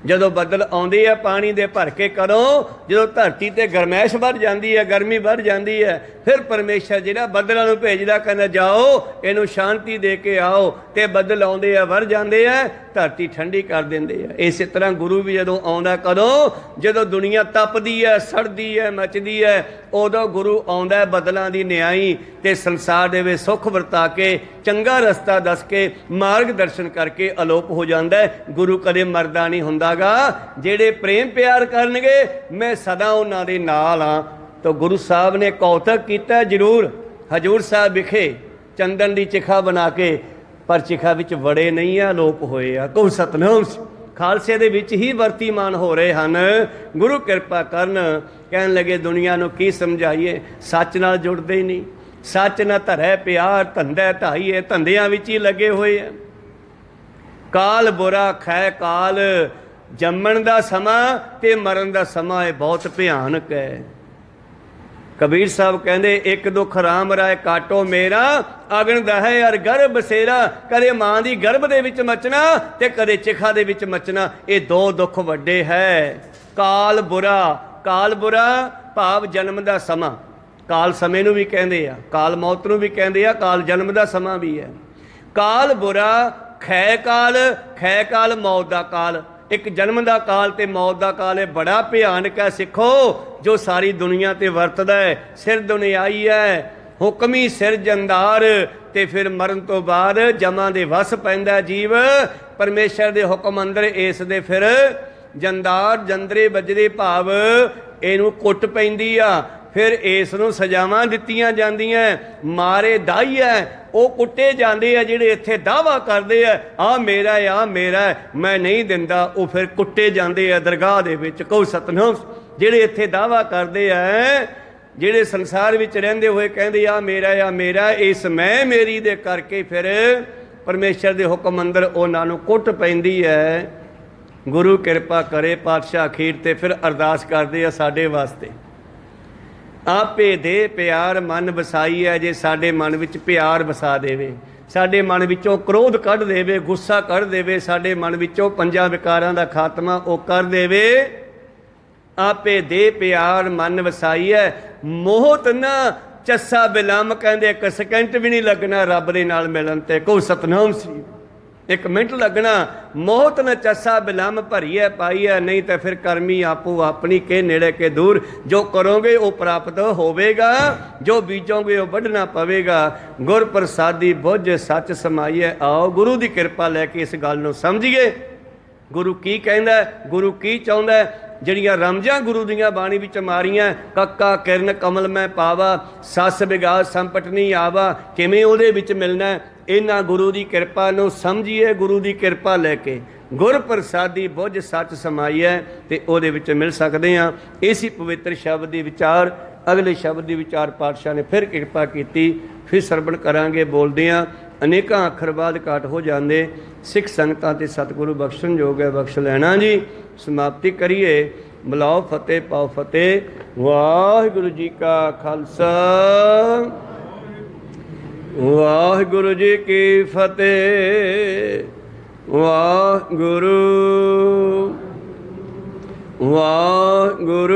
जदों बदल आउंदे आ पानी दे भर के करों, जदों धरती ते गरमैश बढ़ जाती है, गर्मी बढ़ जाती है, फिर परमेश्वर जिहड़ा बदलों नूं भेजदा, कहंदा जाओ इहनूं शांति दे के आओ। ते बदल आउंदे आ, बढ़ जाते हैं, धरती ठंडी कर देंदे आ। इस तरह गुरु भी जदों आउंदा, कदों जदों दुनिया तपदी है, सड़दी है, मचदी है, उदों गुरु आउंदा बदलों की न्याई ते संसार दे विच सुख वरता के, चंगा रस्ता दस के, मार्गदर्शन करके अलोप हो जाता है। गुरु कदे मरदा नहीं हुंदागा। जेड़े प्रेम प्यार करनगे, मैं सदा उन्हां दे नाल हां। तो गुरु साहब ने कौतक किया जरूर। हजूर साहब विखे चंदन की चिखा बना के, पर चिखा विच वड़े नहीं है, अलोप होए आ। कहो सतनाम। खालसे दे विच ही वर्तीमान हो रहे हैं। गुरु कृपा करन। कहन लगे दुनिया नूं की समझाइए, सच नाल जुड़दे ही नहीं। सच न धरै प्यार, धंधा ढाईए, धंधियां विच ही लगे हुए हैं। काल बुरा खै काल, जम्मण दा समा ते मरण दा समा है बहुत भयानक है। कबीर साहब कहते, एक दुख राम राय काटो मेरा, अगन दहै अर गर्भ बसेरा। कदे मां की गर्भ दे विच मचना ते कदे चिखा दे विच मचना, ये दो दुख वड्डे है। काल बुरा, काल बुरा भाव जन्म दा समा। काल समय नूं भी कहंदे आ, काल मौत नूं भी कहंदे आ, काल जन्म दा समा भी है। काल बुरा खै काल, खै काल मौत दा काल। एक जन्म का काल ते मौत का काल है, बड़ा भयानक है। सिखो जो सारी दुनिया ते वरतदा है, सिर दुनियाई है, हुक्मी सिर जंदार, ते फिर मरण तो बाद जमा दे वस पैंदा जीव। परमेश्वर दे हुक्म अंदर इस दे फिर जंदार जंदरे बजरे भाव इनू कुट पैंदी आ। फिर इस नूं सजावां दित्तियां जांदियां। मारे दाई है वो कुटे जाते हैं, जिहड़े इत्थे दावा करते हैं आ मेरा है, आ मेरा है, मैं नहीं दिंदा, वो फिर कुटे जाते हैं दरगाह दे विच। कहो सतनाम। जिहड़े इत्थे दावा करते हैं, जिहड़े संसार विच रहिंदे होए कहंदे आ मेरा है, आ मेरा है, इस मैं मेरी दे करके फिर परमेश्वर दे हुक्म अंदर उन्हां नूं कुट पैंदी है। गुरु किरपा करे। पातशाह अखीर ते फिर अरदास करदे आ साडे वास्ते, आपे दे प्यार मन वसाई है। जे साडे मन विच प्यार वसा देवे, साडे मन विचों क्रोध कढ़ देवे, गुस्सा कढ़ देवे, साडे मन विचों पंजां विकारां दा खात्मा ओ कर देवे। आपे दे प्यार मन वसाई है। मोहत ना चस्सा बिलम, कहंदे एक सेकंड भी नहीं लगना रब दे नाल मिलन ते। कहो सतनाम श्री। एक मिनट लगना। मोहत न चस्सा बिलम भरी है पाई है, नहीं तो फिर कर्मी आपो अपनी के नेड़े के दूर। जो करोगे वो प्राप्त होवेगा, जो बीजोगे वो बढ़ना पवेगा। गुर प्रसादी बुझ सच समाइए। आओ गुरु की कृपा लैके इस गल नूं समझिए। गुरु की कहंदा, गुरु की चाहुंदा। जिहड़ियां रमजां गुरु दियां बाणी विच मारियां, कक्का किरण कमल मैं पावा, सस बिगाड़ संपट नहीं आवा, किवें उहदे विच मिलना। इन्हां गुरु की कृपा नूं समझिए। गुरु की कृपा लैके गुर प्रसादी बुझ सच समाई है तो उहदे विच मिल सकते हैं। इसी पवित्र शब्द की विचार, अगले शब्द की विचार पातशाह ने फिर कृपा की, फिर सरवण करांगे। बोलदे हैं अनेकां अखर बाद घाट हो जाते। सिख संगतां ते सतगुरु बख्शण योग है, बख्श लैना जी। समाप्ति करिए। ਬੁਲਾਓ ਫਤਿਹ ਪਾਓ ਫਤਿਹ। ਵਾਹਿਗੁਰੂ ਜੀ ਕਾ ਖਾਲਸਾ ਵਾਹਿਗੁਰੂ ਜੀ ਕੀ ਫਤਿਹ। ਵਾਹਿਗੁਰੂ ਵਾਹਿਗੁਰੂ।